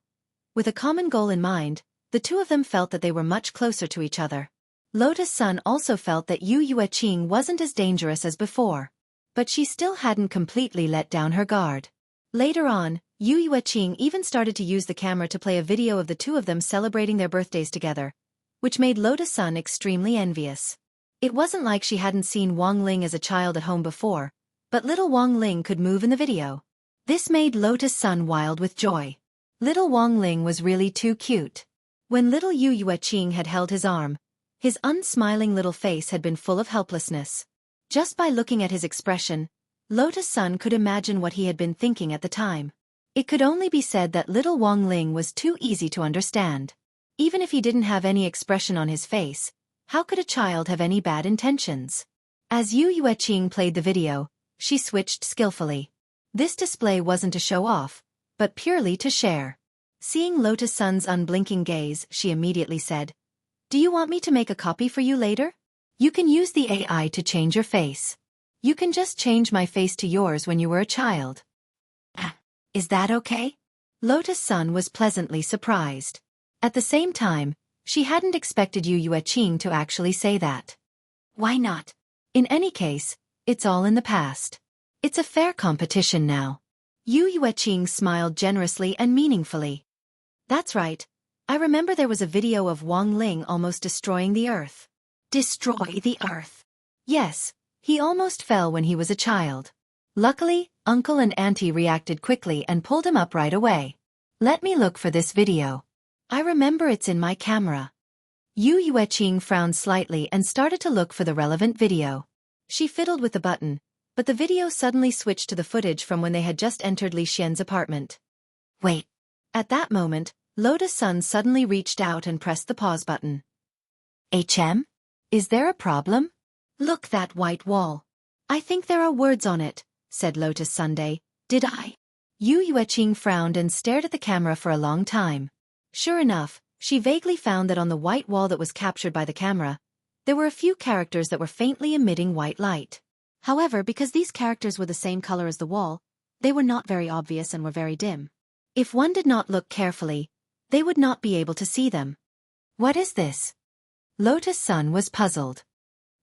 With a common goal in mind, the two of them felt that they were much closer to each other. Lotus Sun also felt that Yu Yueqing wasn't as dangerous as before. But she still hadn't completely let down her guard. Later on, Yu Yueqing even started to use the camera to play a video of the two of them celebrating their birthdays together, which made Lotus Sun extremely envious. It wasn't like she hadn't seen Wang Ling as a child at home before, but little Wang Ling could move in the video. This made Lotus Sun wild with joy. Little Wang Ling was really too cute. When little Yu Yueqing had held his arm, his unsmiling little face had been full of helplessness. Just by looking at his expression, Lotus Sun could imagine what he had been thinking at the time. It could only be said that little Wang Ling was too easy to understand. Even if he didn't have any expression on his face, how could a child have any bad intentions? As Yu Yueqing played the video, she switched skillfully. This display wasn't to show off, but purely to share. Seeing Lotus Sun's unblinking gaze, she immediately said, "Do you want me to make a copy for you later? You can use the AI to change your face. You can just change my face to yours when you were a child." Is that okay? Lotus Sun was pleasantly surprised. At the same time, she hadn't expected Yu Yueqing to actually say that. Why not? In any case, it's all in the past. It's a fair competition now. Yu Yueqing smiled generously and meaningfully. That's right. I remember there was a video of Wang Ling almost destroying the earth. Destroy the earth? Yes, he almost fell when he was a child. Luckily, Uncle and Auntie reacted quickly and pulled him up right away. Let me look for this video. I remember it's in my camera. Yu Yueqing frowned slightly and started to look for the relevant video. She fiddled with the button, but the video suddenly switched to the footage from when they had just entered Li Xian's apartment. Wait. At that moment, Lotus Sun suddenly reached out and pressed the pause button. HM? Is there a problem? Look, that white wall. I think there are words on it, said Lotus Sunday. Did I? Yu Yueqing frowned and stared at the camera for a long time. Sure enough, she vaguely found that on the white wall that was captured by the camera, there were a few characters that were faintly emitting white light. However, because these characters were the same color as the wall, they were not very obvious and were very dim. If one did not look carefully, they would not be able to see them. What is this? Lotus Sun was puzzled.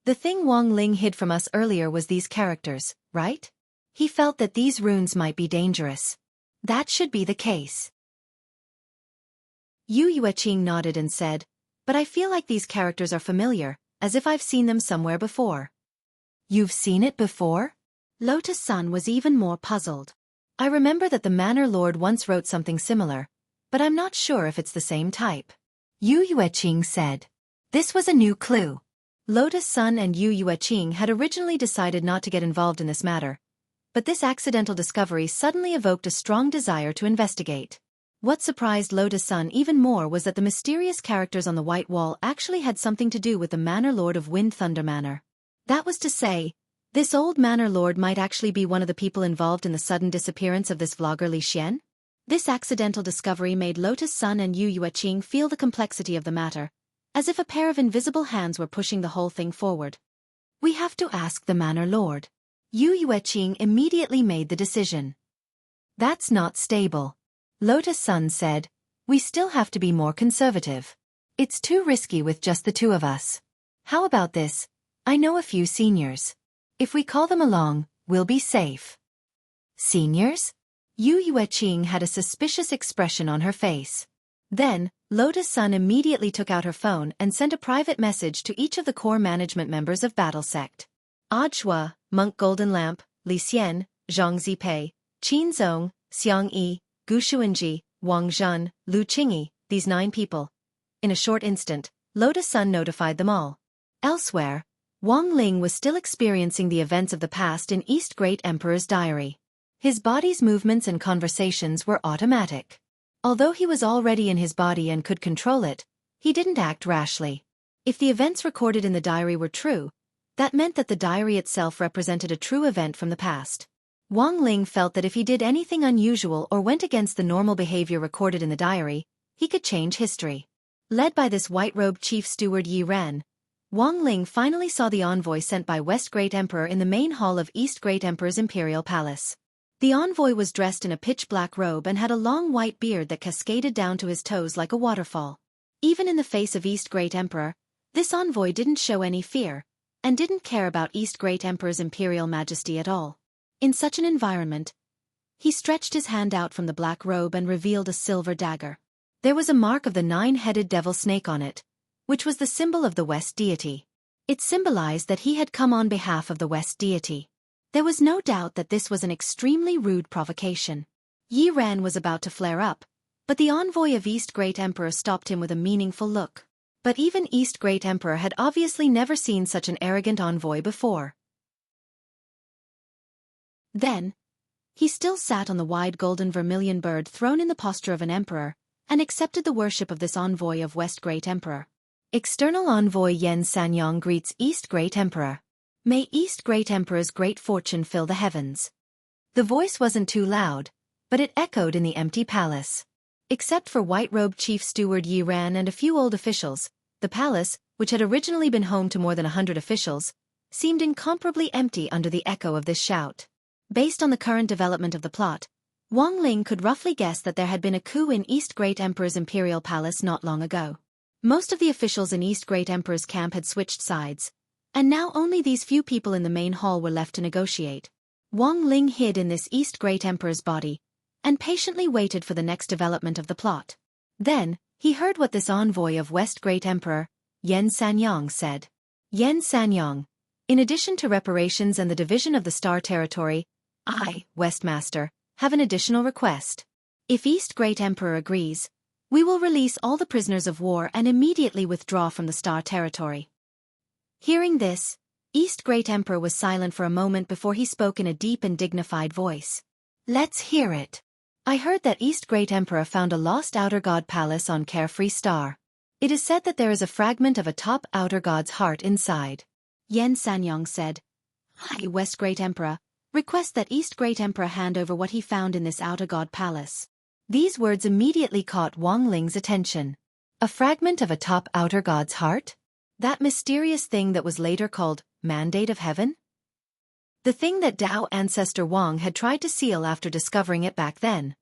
The thing Wang Ling hid from us earlier was these characters, right? He felt that these runes might be dangerous. That should be the case. Yu Yueqing nodded and said, but I feel like these characters are familiar, as if I've seen them somewhere before. You've seen it before? Lotus Sun was even more puzzled. I remember that the Manor Lord once wrote something similar, but I'm not sure if it's the same type. Yu Yueqing said. This was a new clue. Lotus Sun and Yu Yueqing had originally decided not to get involved in this matter, but this accidental discovery suddenly evoked a strong desire to investigate. What surprised Lotus Sun even more was that the mysterious characters on the White Wall actually had something to do with the Manor Lord of Wind Thunder Manor. That was to say, this old Manor Lord might actually be one of the people involved in the sudden disappearance of this vlogger Li Xian. This accidental discovery made Lotus Sun and Yu Yueqing feel the complexity of the matter, as if a pair of invisible hands were pushing the whole thing forward. We have to ask the Manor Lord. Yu Yueqing immediately made the decision. That's not stable. Lotus Sun said, we still have to be more conservative. It's too risky with just the two of us. How about this? I know a few seniors. If we call them along, we'll be safe. Seniors? Yu Yueqing had a suspicious expression on her face. Then, Lotus Sun immediately took out her phone and sent a private message to each of the core management members of Battle Sect. Shua, Monk Golden Lamp, Li Xian, Zhang Zipei, Qin Zong, Xiang Yi, Gu Xuanji, Wang Zhen, Lu Qingyi, these 9 people. In a short instant, Lotus Sun notified them all. Elsewhere, Wang Ling was still experiencing the events of the past in East Great Emperor's diary. His body's movements and conversations were automatic. Although he was already in his body and could control it, he didn't act rashly. If the events recorded in the diary were true, that meant that the diary itself represented a true event from the past. Wang Ling felt that if he did anything unusual or went against the normal behavior recorded in the diary, he could change history. Led by this white-robed chief steward Yi Ran, Wang Ling finally saw the envoy sent by West Great Emperor in the main hall of East Great Emperor's imperial palace. The envoy was dressed in a pitch-black robe and had a long white beard that cascaded down to his toes like a waterfall. Even in the face of East Great Emperor, this envoy didn't show any fear, and didn't care about East Great Emperor's imperial majesty at all. In such an environment, he stretched his hand out from the black robe and revealed a silver dagger. There was a mark of the 9-headed devil snake on it, which was the symbol of the West deity. It symbolized that he had come on behalf of the West deity. There was no doubt that this was an extremely rude provocation. Yi Ran was about to flare up, but the envoy of East Great Emperor stopped him with a meaningful look. But even East Great Emperor had obviously never seen such an arrogant envoy before. Then, he still sat on the wide golden vermilion bird throne in the posture of an emperor, and accepted the worship of this envoy of West Great Emperor. External Envoy Yen Sanyong greets East Great Emperor. May East Great Emperor's great fortune fill the heavens. The voice wasn't too loud, but it echoed in the empty palace. Except for white-robed Chief Steward Yi Ran and a few old officials, the palace, which had originally been home to more than 100 officials, seemed incomparably empty under the echo of this shout. Based on the current development of the plot, Wang Ling could roughly guess that there had been a coup in East Great Emperor's imperial palace not long ago. Most of the officials in East Great Emperor's camp had switched sides, and now only these few people in the main hall were left to negotiate. Wang Ling hid in this East Great Emperor's body, and patiently waited for the next development of the plot. Then, he heard what this envoy of West Great Emperor, Yen Sanyong, said. Yen Sanyong, in addition to reparations and the division of the Star Territory, I, Westmaster, have an additional request. If East Great Emperor agrees, we will release all the prisoners of war and immediately withdraw from the Star Territory. Hearing this, East Great Emperor was silent for a moment before he spoke in a deep and dignified voice. Let's hear it. I heard that East Great Emperor found a lost Outer God palace on Carefree Star. It is said that there is a fragment of a top Outer God's heart inside. Yen Sanyong said, I, West Great Emperor, request that East Great Emperor hand over what he found in this Outer God palace. These words immediately caught Wang Ling's attention. A fragment of a top Outer God's heart? That mysterious thing that was later called Mandate of Heaven? The thing that Dao ancestor Wang had tried to seal after discovering it back then.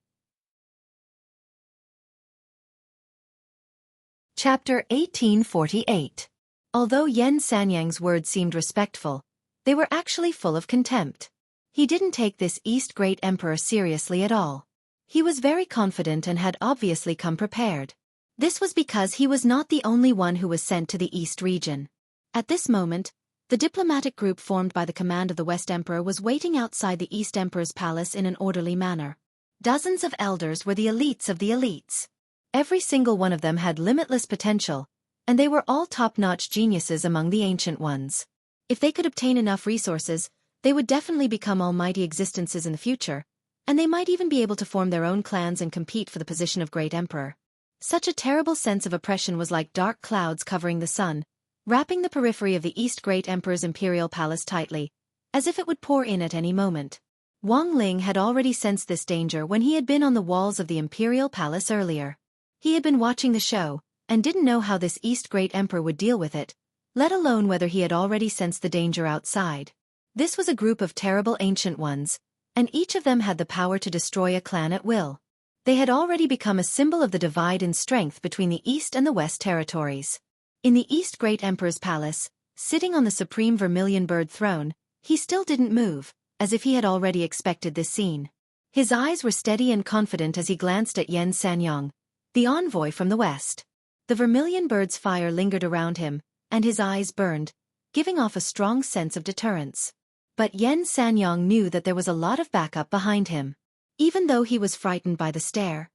Chapter 1848. Although Yen Sanyang's words seemed respectful, they were actually full of contempt. He didn't take this East Great Emperor seriously at all. He was very confident and had obviously come prepared. This was because he was not the only one who was sent to the East region. At this moment, The diplomatic group formed by the command of the West Emperor was waiting outside the East Emperor's palace in an orderly manner. Dozens of elders were the elites of the elites. Every single one of them had limitless potential, and they were all top-notch geniuses among the ancient ones. If they could obtain enough resources, they would definitely become almighty existences in the future, and they might even be able to form their own clans and compete for the position of Great Emperor. Such a terrible sense of oppression was like dark clouds covering the sun, wrapping the periphery of the East Great Emperor's imperial palace tightly, as if it would pour in at any moment. Wang Ling had already sensed this danger when he had been on the walls of the imperial palace earlier. He had been watching the show, and didn't know how this East Great Emperor would deal with it, let alone whether he had already sensed the danger outside. This was a group of terrible ancient ones, and each of them had the power to destroy a clan at will. They had already become a symbol of the divide in strength between the East and the West territories. In the East Great Emperor's palace, sitting on the supreme vermilion bird throne, he still didn't move, as if he had already expected this scene. His eyes were steady and confident as he glanced at Yen Sanyong, the envoy from the West. The vermilion bird's fire lingered around him, and his eyes burned, giving off a strong sense of deterrence. But Yen Sanyong knew that there was a lot of backup behind him. Even though he was frightened by the stare,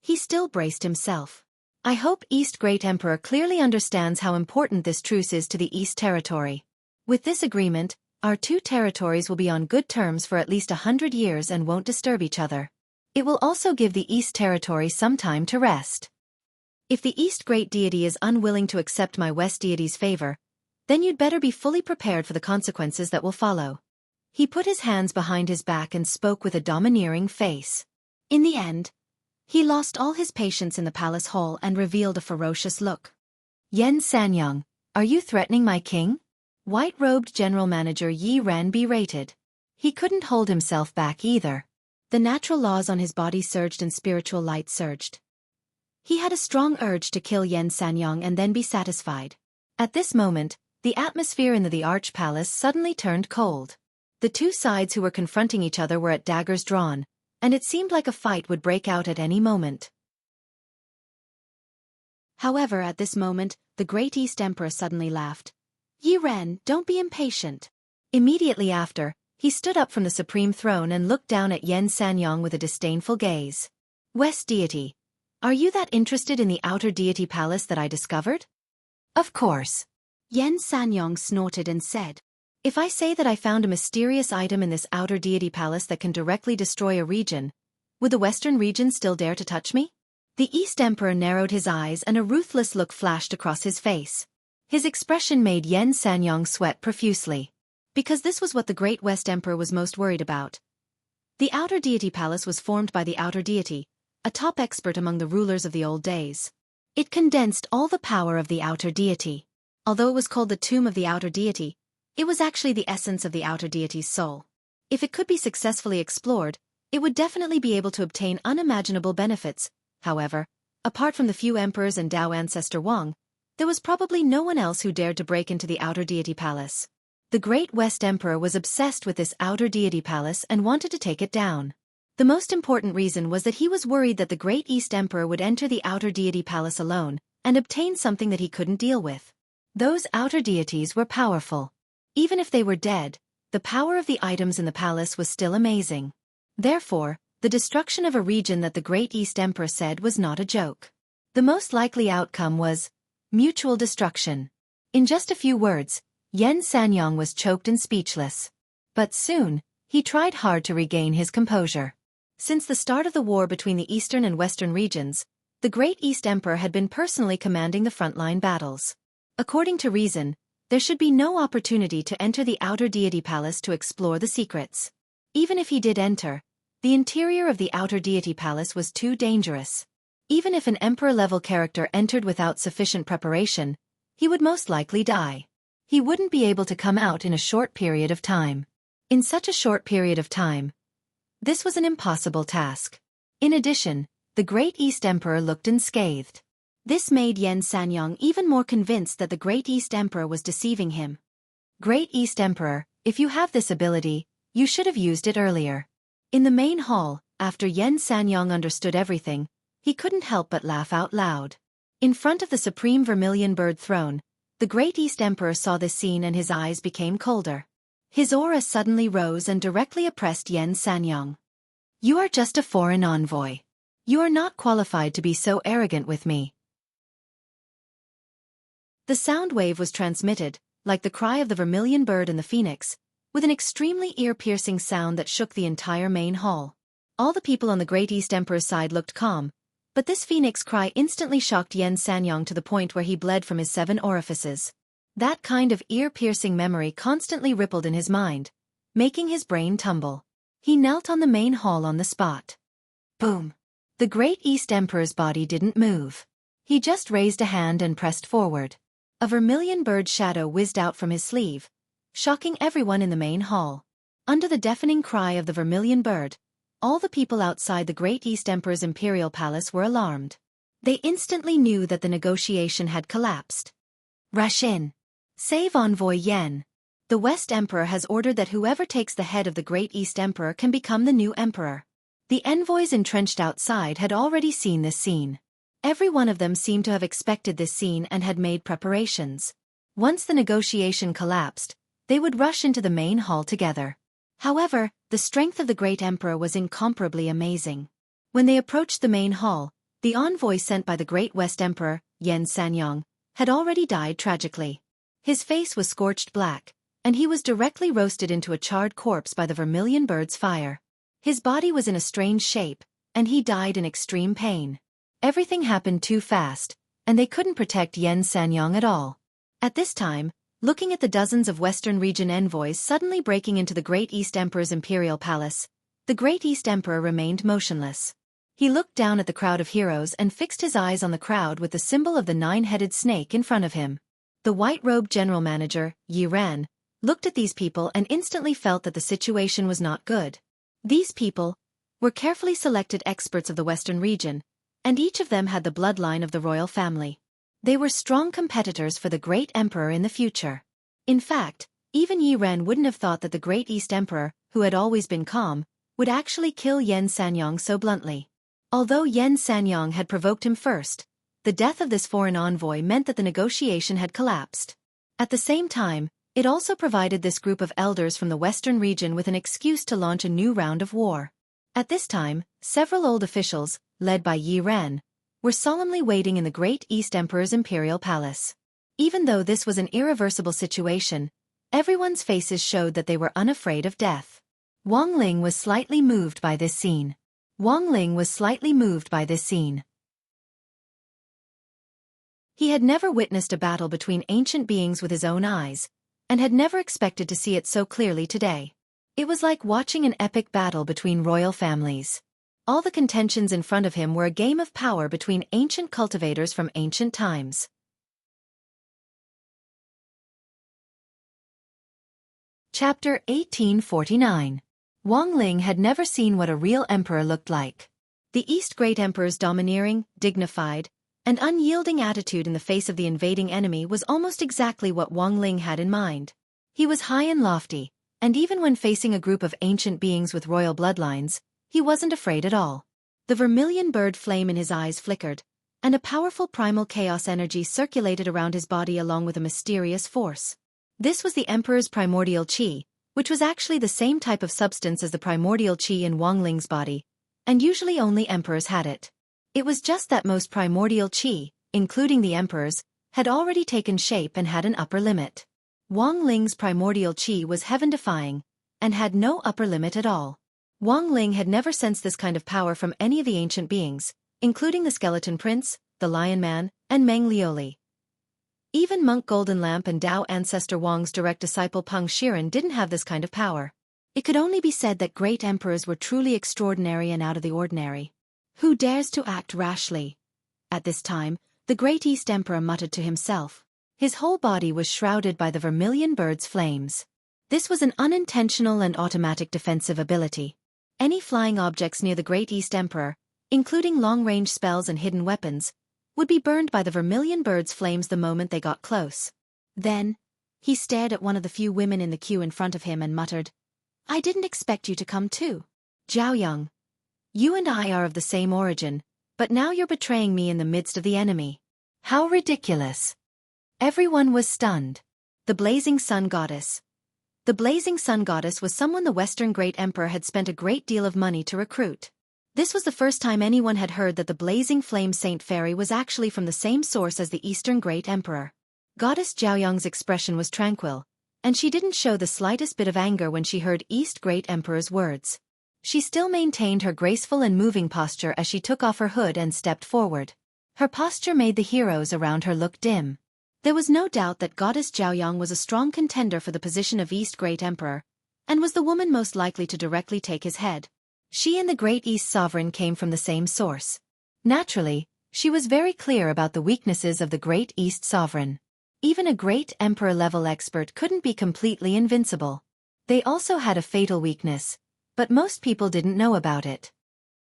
he still braced himself. I hope East Great Emperor clearly understands how important this truce is to the East Territory. With this agreement, our two territories will be on good terms for at least 100 years and won't disturb each other. It will also give the East Territory some time to rest. If the East Great Deity is unwilling to accept my West Deity's favor, then you'd better be fully prepared for the consequences that will follow. He put his hands behind his back and spoke with a domineering face. In the end, he lost all his patience in the palace hall and revealed a ferocious look. Yen Sanyong, are you threatening my king? White-robed general manager Yi Ren berated. He couldn't hold himself back either. The natural laws on his body surged and spiritual light surged. He had a strong urge to kill Yen Sanyong and then be satisfied. At this moment, the atmosphere in the Arch Palace suddenly turned cold. The two sides who were confronting each other were at daggers drawn, and it seemed like a fight would break out at any moment. However, at this moment, the Great East Emperor suddenly laughed. Yi Ren, don't be impatient. Immediately after, he stood up from the supreme throne and looked down at Yen Sanyong with a disdainful gaze. West Deity, are you that interested in the Outer Deity Palace that I discovered? Of course. Yen Sanyong snorted and said, if I say that I found a mysterious item in this Outer Deity Palace that can directly destroy a region, would the Western region still dare to touch me? The East Emperor narrowed his eyes and a ruthless look flashed across his face. His expression made Yen Sanyong sweat profusely. Because this was what the Great West Emperor was most worried about. The Outer Deity Palace was formed by the Outer Deity, a top expert among the rulers of the old days. It condensed all the power of the Outer Deity. Although it was called the Tomb of the Outer Deity, it was actually the essence of the Outer Deity's soul. If it could be successfully explored, it would definitely be able to obtain unimaginable benefits. However, apart from the few emperors and Tao ancestor Wang, there was probably no one else who dared to break into the Outer Deity Palace. The Great West Emperor was obsessed with this Outer Deity Palace and wanted to take it down. The most important reason was that he was worried that the Great East Emperor would enter the Outer Deity Palace alone and obtain something that he couldn't deal with. Those outer deities were powerful. Even if they were dead, the power of the items in the palace was still amazing. Therefore, the destruction of a region that the Great East Emperor said was not a joke. The most likely outcome was mutual destruction. In just a few words, Yen Sanyong was choked and speechless. But soon, he tried hard to regain his composure. Since the start of the war between the eastern and western regions, the Great East Emperor had been personally commanding the frontline battles. According to reason, there should be no opportunity to enter the Outer Deity Palace to explore the secrets. Even if he did enter, the interior of the Outer Deity Palace was too dangerous. Even if an emperor-level character entered without sufficient preparation, he would most likely die. He wouldn't be able to come out in a short period of time. In such a short period of time, this was an impossible task. In addition, the Great East Emperor looked unscathed. This made Yen Sanyong even more convinced that the Great East Emperor was deceiving him. Great East Emperor, if you have this ability, you should have used it earlier. In the main hall, after Yen Sanyong understood everything, he couldn't help but laugh out loud. In front of the supreme vermilion bird throne, The Great East Emperor saw this scene and his eyes became colder. His aura suddenly rose and directly oppressed Yen Sanyong. You are just a foreign envoy. You are not qualified to be so arrogant with me. The sound wave was transmitted, like the cry of the vermilion bird and the phoenix, with an extremely ear-piercing sound that shook the entire main hall. All the people on the Great East Emperor's side looked calm, but this phoenix cry instantly shocked Yen Sanyong to the point where he bled from his 7 orifices. That kind of ear-piercing memory constantly rippled in his mind, making his brain tumble. He knelt on the main hall on the spot. Boom! The Great East Emperor's body didn't move. He just raised a hand and pressed forward. A vermilion bird shadow whizzed out from his sleeve, shocking everyone in the main hall. Under the deafening cry of the vermilion bird, all the people outside the Great East Emperor's imperial palace were alarmed. They instantly knew that the negotiation had collapsed. Rush in. Save Envoy Yen. The West Emperor has ordered that whoever takes the head of the Great East Emperor can become the new emperor. The envoys entrenched outside had already seen this scene. Every one of them seemed to have expected this scene and had made preparations. Once the negotiation collapsed, they would rush into the main hall together. However, the strength of the Great Emperor was incomparably amazing. When they approached the main hall, the envoy sent by the Great West Emperor, Yen Sanyong, had already died tragically. His face was scorched black, and he was directly roasted into a charred corpse by the vermilion bird's fire. His body was in a strange shape, and he died in extreme pain. Everything happened too fast, and they couldn't protect Yen Sanyong at all. At this time, looking at the dozens of Western region envoys suddenly breaking into the Great East Emperor's imperial palace, the Great East Emperor remained motionless. He looked down at the crowd of heroes and fixed his eyes on the crowd with the symbol of the 9-headed snake in front of him. The white-robed general manager, Yi Ren, looked at these people and instantly felt that the situation was not good. These people were carefully selected experts of the Western region, and each of them had the bloodline of the royal family. They were strong competitors for the Great Emperor in the future. In fact, even Yi Ren wouldn't have thought that the Great East Emperor, who had always been calm, would actually kill Yen Sanyong so bluntly. Although Yen Sanyong had provoked him first, the death of this foreign envoy meant that the negotiation had collapsed. At the same time, it also provided this group of elders from the Western region with an excuse to launch a new round of war. At this time, several old officials, led by Yi Ren, were solemnly waiting in the Great East Emperor's imperial palace. Even though this was an irreversible situation, everyone's faces showed that they were unafraid of death. Wang Ling was slightly moved by this scene. He had never witnessed a battle between ancient beings with his own eyes, and had never expected to see it so clearly today. It was like watching an epic battle between royal families. All the contentions in front of him were a game of power between ancient cultivators from ancient times. Chapter 1849. Wang Ling had never seen what a real emperor looked like. The East Great Emperor's domineering, dignified, and unyielding attitude in the face of the invading enemy was almost exactly what Wang Ling had in mind. He was high and lofty, and even when facing a group of ancient beings with royal bloodlines, he wasn't afraid at all. The vermilion bird flame in his eyes flickered, and a powerful primal chaos energy circulated around his body along with a mysterious force. This was the Emperor's primordial qi, which was actually the same type of substance as the primordial qi in Wang Ling's body, and usually only emperors had it. It was just that most primordial qi, including the emperor's, had already taken shape and had an upper limit. Wang Ling's primordial qi was heaven-defying, and had no upper limit at all. Wang Ling had never sensed this kind of power from any of the ancient beings, including the Skeleton Prince, the Lion Man, and Meng Lioli. Even Monk Golden Lamp and Tao ancestor Wang's direct disciple Peng Shiren didn't have this kind of power. It could only be said that great emperors were truly extraordinary and out of the ordinary. Who dares to act rashly? At this time, the Great East Emperor muttered to himself. His whole body was shrouded by the vermilion bird's flames. This was an unintentional and automatic defensive ability. Any flying objects near the Great East Emperor, including long-range spells and hidden weapons, would be burned by the vermilion bird's flames the moment they got close. Then, he stared at one of the few women in the queue in front of him and muttered, "I didn't expect you to come too. Zhaoyang, you and I are of the same origin, but now you're betraying me in the midst of the enemy. How ridiculous." Everyone was stunned. The Blazing Sun Goddess. The Blazing Sun Goddess was someone the Western Great Emperor had spent a great deal of money to recruit. This was the first time anyone had heard that the Blazing Flame Saint Fairy was actually from the same source as the Eastern Great Emperor. Goddess Jiaoyang's expression was tranquil, and she didn't show the slightest bit of anger when she heard East Great Emperor's words. She still maintained her graceful and moving posture as she took off her hood and stepped forward. Her posture made the heroes around her look dim. There was no doubt that Goddess Jiaoyang was a strong contender for the position of East Great Emperor, and was the woman most likely to directly take his head. She and the Great East Sovereign came from the same source. Naturally, she was very clear about the weaknesses of the Great East Sovereign. Even a great emperor-level expert couldn't be completely invincible. They also had a fatal weakness, but most people didn't know about it.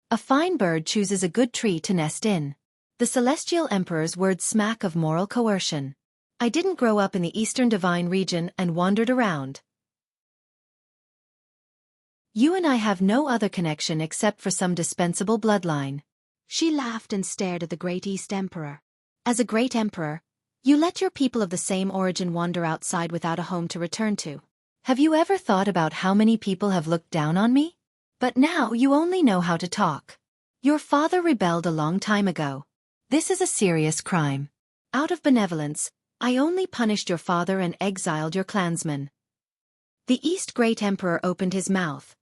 A fine bird chooses a good tree to nest in. The Celestial Emperor's words smack of moral coercion. I didn't grow up in the Eastern Divine region and wandered around. You and I have no other connection except for some dispensable bloodline. She laughed and stared at the Great East Emperor. As a great emperor, you let your people of the same origin wander outside without a home to return to. Have you ever thought about how many people have looked down on me? But now you only know how to talk. Your father rebelled a long time ago. This is a serious crime. Out of benevolence, I only punished your father and exiled your clansmen. The East Great Emperor opened his mouth,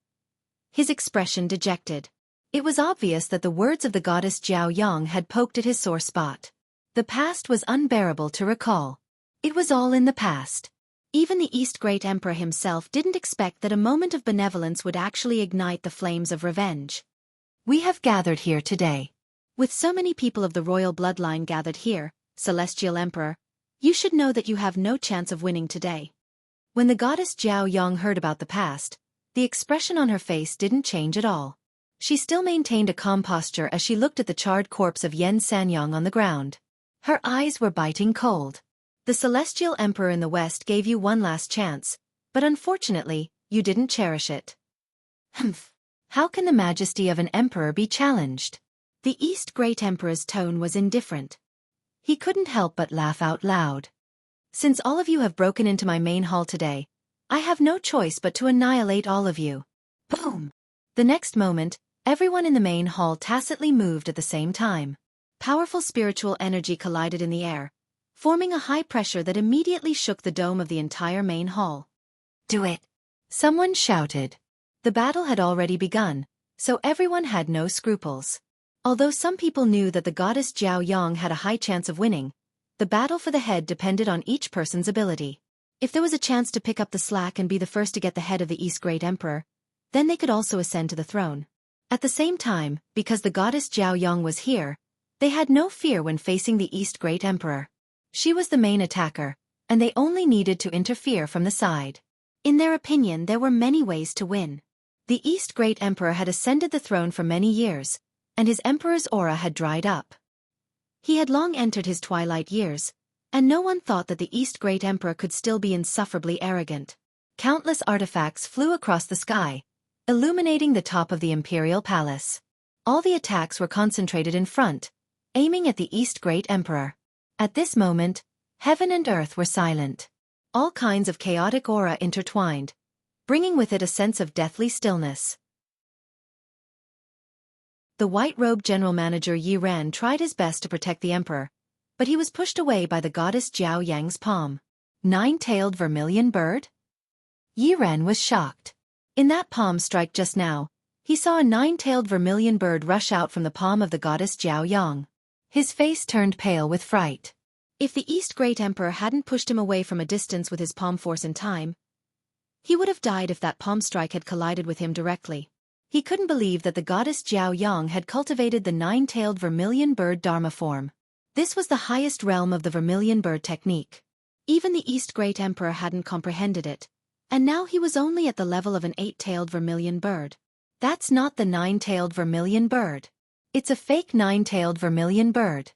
his expression dejected. It was obvious that the words of the goddess Jiaoyang had poked at his sore spot. The past was unbearable to recall. It was all in the past. Even the East Great Emperor himself didn't expect that a moment of benevolence would actually ignite the flames of revenge. We have gathered here today. With so many people of the royal bloodline gathered here, Celestial Emperor, you should know that you have no chance of winning today. When the goddess Jiaoyang heard about the past, the expression on her face didn't change at all. She still maintained a calm posture as she looked at the charred corpse of Yen Sanyang on the ground. Her eyes were biting cold. The Celestial Emperor in the West gave you one last chance, but unfortunately, you didn't cherish it. Humph! How can the majesty of an emperor be challenged? The East Great Emperor's tone was indifferent. He couldn't help but laugh out loud. Since all of you have broken into my main hall today, I have no choice but to annihilate all of you. Boom! The next moment, everyone in the main hall tacitly moved at the same time. Powerful spiritual energy collided in the air, forming a high pressure that immediately shook the dome of the entire main hall. Do it! Someone shouted. The battle had already begun, so everyone had no scruples. Although some people knew that the goddess Jiaoyang had a high chance of winning, the battle for the head depended on each person's ability. If there was a chance to pick up the slack and be the first to get the head of the East Great Emperor, then they could also ascend to the throne. At the same time, because the goddess Jiaoyang was here, they had no fear when facing the East Great Emperor. She was the main attacker, and they only needed to interfere from the side. In their opinion, there were many ways to win. The East Great Emperor had ascended the throne for many years, and his emperor's aura had dried up. He had long entered his twilight years, and no one thought that the East Great Emperor could still be insufferably arrogant. Countless artifacts flew across the sky, illuminating the top of the imperial palace. All the attacks were concentrated in front, aiming at the East Great Emperor. At this moment, heaven and earth were silent. All kinds of chaotic aura intertwined, bringing with it a sense of deathly stillness. The white-robed general manager Yi Ran tried his best to protect the emperor, but he was pushed away by the goddess Jiaoyang's palm. Nine-tailed vermilion bird? Yi Ran was shocked. In that palm strike just now, he saw a nine-tailed vermilion bird rush out from the palm of the goddess Jiaoyang. His face turned pale with fright. If the East Great Emperor hadn't pushed him away from a distance with his palm force in time, he would have died if that palm strike had collided with him directly. He couldn't believe that the goddess Jiaoyang had cultivated the nine-tailed vermilion bird Dharma form. This was the highest realm of the vermilion bird technique. Even the East Great Emperor hadn't comprehended it, and now he was only at the level of an eight-tailed vermilion bird. That's not the nine-tailed vermilion bird. It's a fake nine-tailed vermilion bird.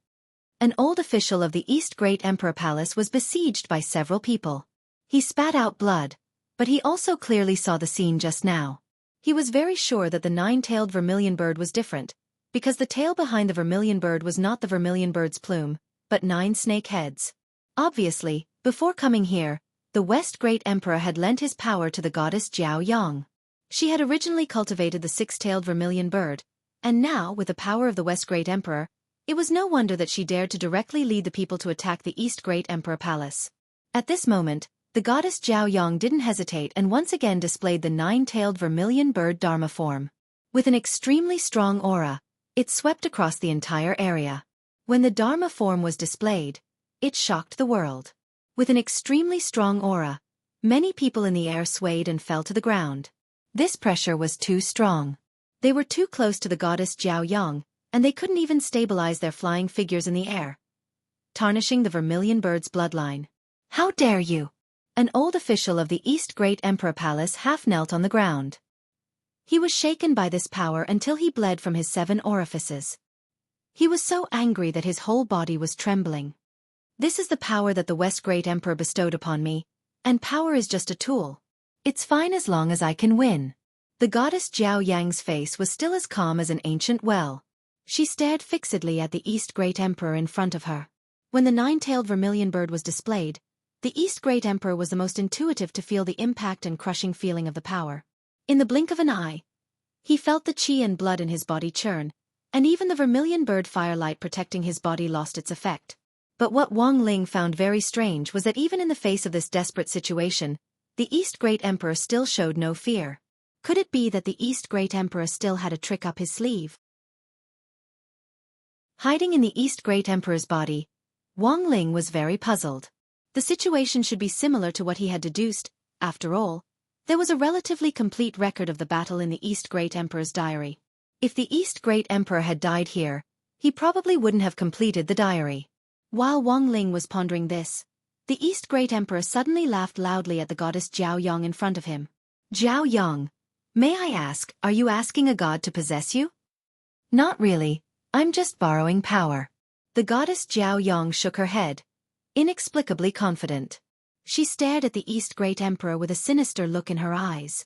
An old official of the East Great Emperor Palace was besieged by several people. He spat out blood, but he also clearly saw the scene just now. He was very sure that the nine-tailed vermilion bird was different, because the tail behind the vermilion bird was not the vermilion bird's plume, but 9 snake heads. Obviously, before coming here, the West Great Emperor had lent his power to the goddess Jiao Yang. She had originally cultivated the six-tailed vermilion bird, and now, with the power of the West Great Emperor, it was no wonder that she dared to directly lead the people to attack the East Great Emperor Palace. At this moment, the goddess Jiao Yang didn't hesitate and once again displayed the nine-tailed vermilion bird Dharma form. With an extremely strong aura, it swept across the entire area. When the Dharma form was displayed, it shocked the world. With an extremely strong aura, many people in the air swayed and fell to the ground. This pressure was too strong. They were too close to the goddess Jiao Yang, and they couldn't even stabilize their flying figures in the air, tarnishing the vermilion bird's bloodline. How dare you! An old official of the East Great Emperor Palace half knelt on the ground. He was shaken by this power until he bled from his 7 orifices. He was so angry that his whole body was trembling. This is the power that the West Great Emperor bestowed upon me, and power is just a tool. It's fine as long as I can win. The goddess Jiao Yang's face was still as calm as an ancient well. She stared fixedly at the East Great Emperor in front of her. When the 9-tailed vermilion bird was displayed, the East Great Emperor was the most intuitive to feel the impact and crushing feeling of the power. In the blink of an eye, he felt the qi and blood in his body churn, and even the vermilion bird firelight protecting his body lost its effect. But what Wang Ling found very strange was that even in the face of this desperate situation, the East Great Emperor still showed no fear. Could it be that the East Great Emperor still had a trick up his sleeve? Hiding in the East Great Emperor's body, Wang Ling was very puzzled. The situation should be similar to what he had deduced. After all, there was a relatively complete record of the battle in the East Great Emperor's diary. If the East Great Emperor had died here, he probably wouldn't have completed the diary. While Wang Ling was pondering this, the East Great Emperor suddenly laughed loudly at the goddess Jiao Yang in front of him. Jiao Yang, may I ask, are you asking a god to possess you? Not really, I'm just borrowing power. The goddess Jiao Yang shook her head, inexplicably confident. She stared at the East Great Emperor with a sinister look in her eyes.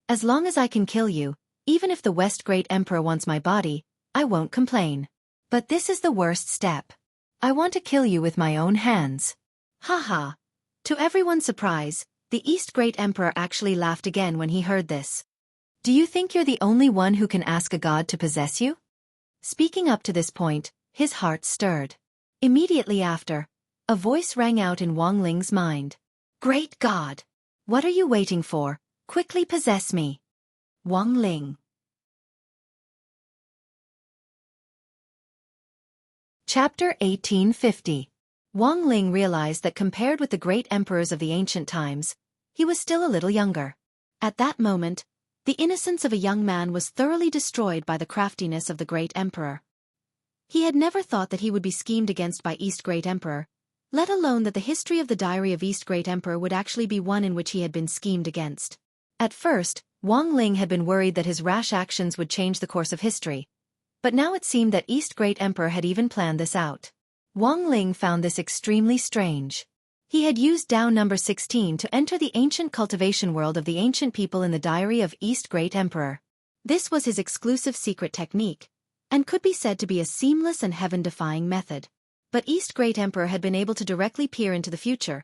As long as I can kill you, even if the West Great Emperor wants my body, I won't complain. But this is the worst step. I want to kill you with my own hands. Haha. To everyone's surprise, the East Great Emperor actually laughed again when he heard this. Do you think you're the only one who can ask a god to possess you? Speaking up to this point, his heart stirred. Immediately after, a voice rang out in Wang Ling's mind. Great God! What are you waiting for? Quickly possess me. Wang Ling. Chapter 1850. Wang Ling realized that compared with the great emperors of the ancient times, he was still a little younger. At that moment, the innocence of a young man was thoroughly destroyed by the craftiness of the great emperor. He had never thought that he would be schemed against by East Great Emperor, let alone that the history of the diary of East Great Emperor would actually be one in which he had been schemed against. At first, Wang Ling had been worried that his rash actions would change the course of history, but now it seemed that East Great Emperor had even planned this out. Wang Ling found this extremely strange. He had used Dao number 16 to enter the ancient cultivation world of the ancient people in the diary of East Great Emperor. This was his exclusive secret technique, and could be said to be a seamless and heaven-defying method. But East Great Emperor had been able to directly peer into the future.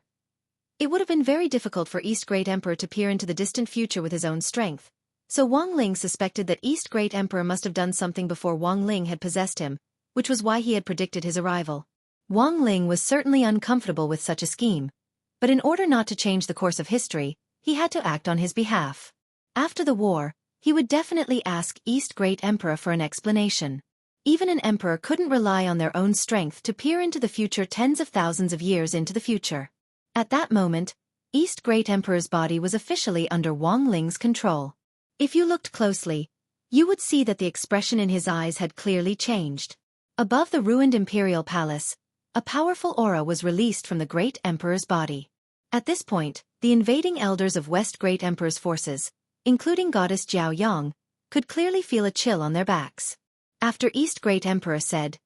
It would have been very difficult for East Great Emperor to peer into the distant future with his own strength, so Wang Ling suspected that East Great Emperor must have done something before Wang Ling had possessed him, which was why he had predicted his arrival. Wang Ling was certainly uncomfortable with such a scheme, but in order not to change the course of history, he had to act on his behalf. After the war, he would definitely ask East Great Emperor for an explanation. Even an emperor couldn't rely on their own strength to peer into the future tens of thousands of years into the future. At that moment, East Great Emperor's body was officially under Wang Ling's control. If you looked closely, you would see that the expression in his eyes had clearly changed. Above the ruined imperial palace, a powerful aura was released from the Great Emperor's body. At this point, the invading elders of West Great Emperor's forces, including goddess Jiao Yang, could clearly feel a chill on their backs. After East Great Emperor said,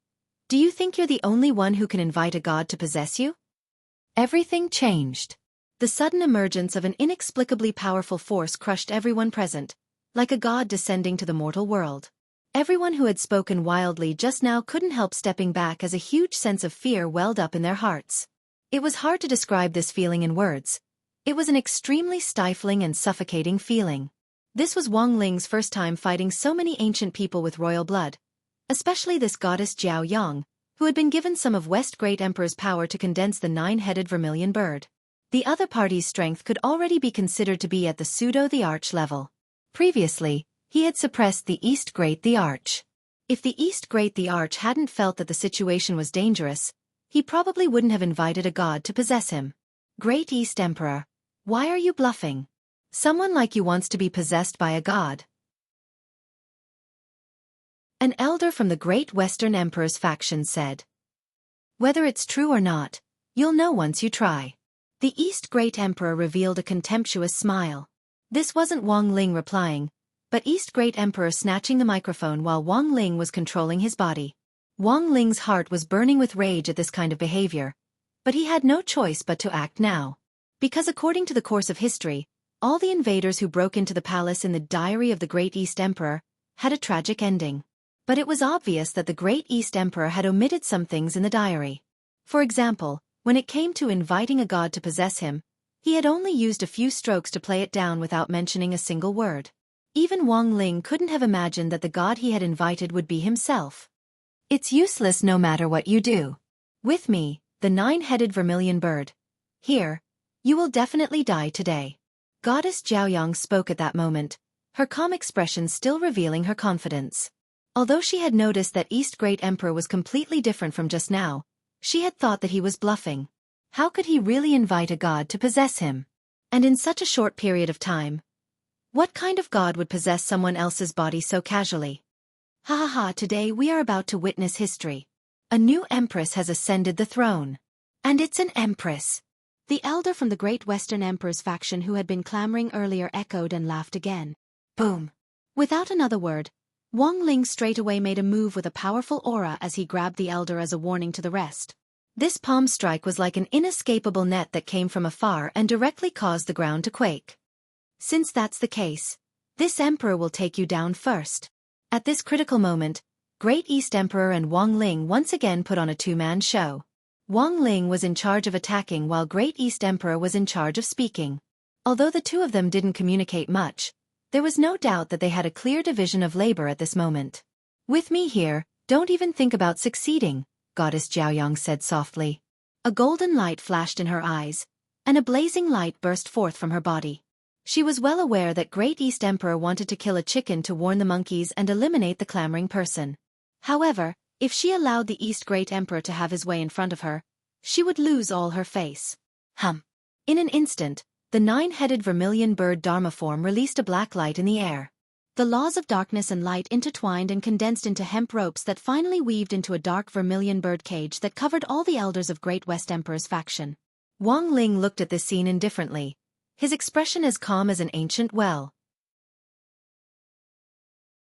"Do you think you're the only one who can invite a god to possess you?" Everything changed. The sudden emergence of an inexplicably powerful force crushed everyone present, like a god descending to the mortal world. Everyone who had spoken wildly just now couldn't help stepping back as a huge sense of fear welled up in their hearts. It was hard to describe this feeling in words. It was an extremely stifling and suffocating feeling. This was Wang Ling's first time fighting so many ancient people with royal blood, especially this goddess Jiao Yang, who had been given some of West Great Emperor's power to condense the nine-headed vermilion bird. The other party's strength could already be considered to be at the pseudo-the Arch level. Previously, he had suppressed the East Great the Arch. If the East Great the Arch hadn't felt that the situation was dangerous, he probably wouldn't have invited a god to possess him. Great East Emperor, why are you bluffing? Someone like you wants to be possessed by a god. An elder from the Great Western Emperor's faction said. Whether it's true or not, you'll know once you try. The East Great Emperor revealed a contemptuous smile. This wasn't Wang Ling replying, but East Great Emperor snatching the microphone while Wang Ling was controlling his body. Wang Ling's heart was burning with rage at this kind of behavior, but he had no choice but to act now. Because according to the course of history, all the invaders who broke into the palace in the diary of the Great East Emperor had a tragic ending. But it was obvious that the Great East Emperor had omitted some things in the diary. For example, when it came to inviting a god to possess him, he had only used a few strokes to play it down without mentioning a single word. Even Wang Ling couldn't have imagined that the god he had invited would be himself. It's useless no matter what you do. With me, the nine-headed vermilion bird. Here, you will definitely die today. Goddess Jiaoyang spoke at that moment, her calm expression still revealing her confidence. Although she had noticed that East Great Emperor was completely different from just now, she had thought that he was bluffing. How could he really invite a god to possess him? And in such a short period of time? What kind of god would possess someone else's body so casually? Ha ha ha, today we are about to witness history. A new empress has ascended the throne. And it's an empress. The elder from the Great Western Emperor's faction who had been clamoring earlier echoed and laughed again. Boom. Without another word, Wang Ling straightaway made a move with a powerful aura as he grabbed the elder as a warning to the rest. This palm strike was like an inescapable net that came from afar and directly caused the ground to quake. Since that's the case, this emperor will take you down first. At this critical moment, Great East Emperor and Wang Ling once again put on a two-man show. Wang Ling was in charge of attacking while Great East Emperor was in charge of speaking. Although the two of them didn't communicate much, there was no doubt that they had a clear division of labor at this moment. With me here, don't even think about succeeding, Goddess Jiaoyang said softly. A golden light flashed in her eyes, and a blazing light burst forth from her body. She was well aware that Great East Emperor wanted to kill a chicken to warn the monkeys and eliminate the clamoring person. However, if she allowed the East Great Emperor to have his way in front of her, she would lose all her face. In an instant, the nine-headed vermilion bird Dharma form released a black light in the air. The laws of darkness and light intertwined and condensed into hemp ropes that finally weaved into a dark vermilion bird cage that covered all the elders of Great West Emperor's faction. Wang Ling looked at this scene indifferently, his expression as calm as an ancient well.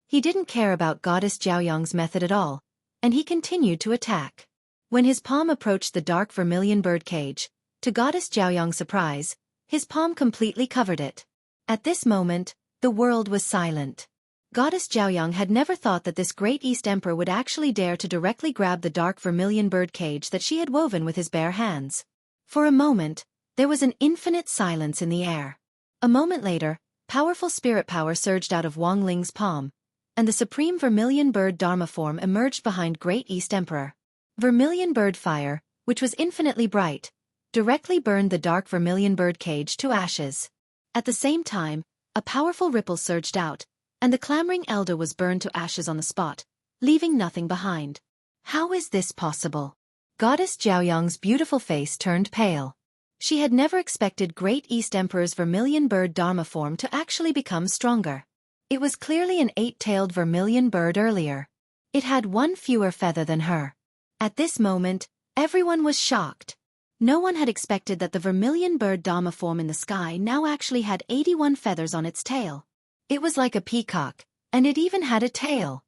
He didn't care about Goddess Jiaoyang's method at all, and he continued to attack. When his palm approached the dark vermilion bird cage, to Goddess Jiaoyang's surprise, his palm completely covered it. At this moment, the world was silent. Goddess Jiaoyang had never thought that this Great East Emperor would actually dare to directly grab the dark vermilion bird cage that she had woven with his bare hands. For a moment, there was an infinite silence in the air. A moment later, powerful spirit power surged out of Wang Ling's palm, and the supreme vermilion bird Dharma form emerged behind Great East Emperor. Vermilion bird fire, which was infinitely bright, directly burned the dark vermilion bird cage to ashes. At the same time, a powerful ripple surged out, and the clamoring elder was burned to ashes on the spot, leaving nothing behind. How is this possible? Goddess Jiaoyang's beautiful face turned pale. She had never expected Great East Emperor's vermilion bird Dharma form to actually become stronger. It was clearly an 8-tailed vermilion bird earlier. It had one fewer feather than her. At this moment, everyone was shocked. No one had expected that the vermilion bird Dharma form in the sky now actually had 81 feathers on its tail. It was like a peacock, and it even had a tail.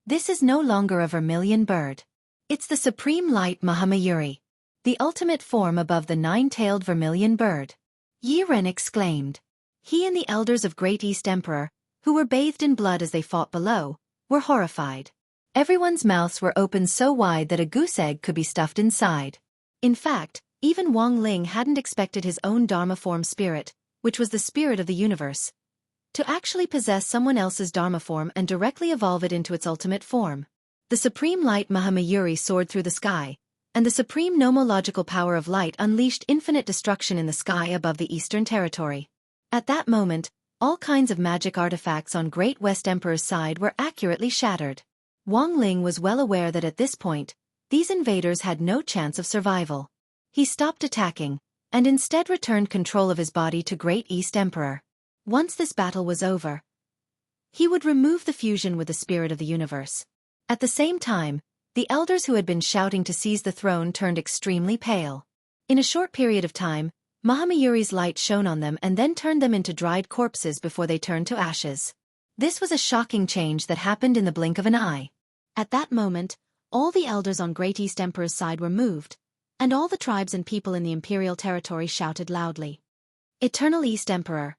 This is no longer a vermilion bird. It's the Supreme Light Mahamayuri, the ultimate form above the 9-tailed vermilion bird. Yi Ren exclaimed. He and the elders of Great East Emperor, who were bathed in blood as they fought below, were horrified. Everyone's mouths were opened so wide that a goose egg could be stuffed inside. In fact, Even Wang Ling hadn't expected his own Dharma form spirit, which was the spirit of the universe, to actually possess someone else's Dharma form and directly evolve it into its ultimate form. The supreme light Mahamayuri soared through the sky, and the supreme nomological power of light unleashed infinite destruction in the sky above the Eastern Territory. At that moment, all kinds of magic artifacts on Great West Emperor's side were accurately shattered. Wang Ling was well aware that at this point, these invaders had no chance of survival. He stopped attacking, and instead returned control of his body to Great East Emperor. Once this battle was over, he would remove the fusion with the spirit of the universe. At the same time, the elders who had been shouting to seize the throne turned extremely pale. In a short period of time, Mahamayuri's light shone on them and then turned them into dried corpses before they turned to ashes. This was a shocking change that happened in the blink of an eye. At that moment, all the elders on Great East Emperor's side were moved, and all the tribes and people in the imperial territory shouted loudly. Eternal East Emperor.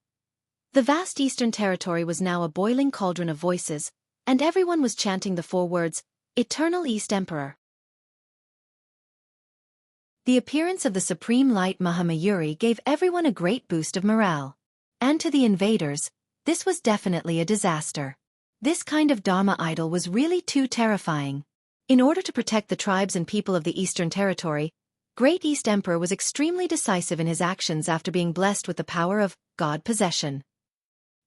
The vast Eastern Territory was now a boiling cauldron of voices, and everyone was chanting the 4 words, Eternal East Emperor. The appearance of the Supreme Light Mahamayuri gave everyone a great boost of morale. And to the invaders, this was definitely a disaster. This kind of Dharma idol was really too terrifying. In order to protect the tribes and people of the Eastern Territory, Great East Emperor was extremely decisive in his actions after being blessed with the power of God possession.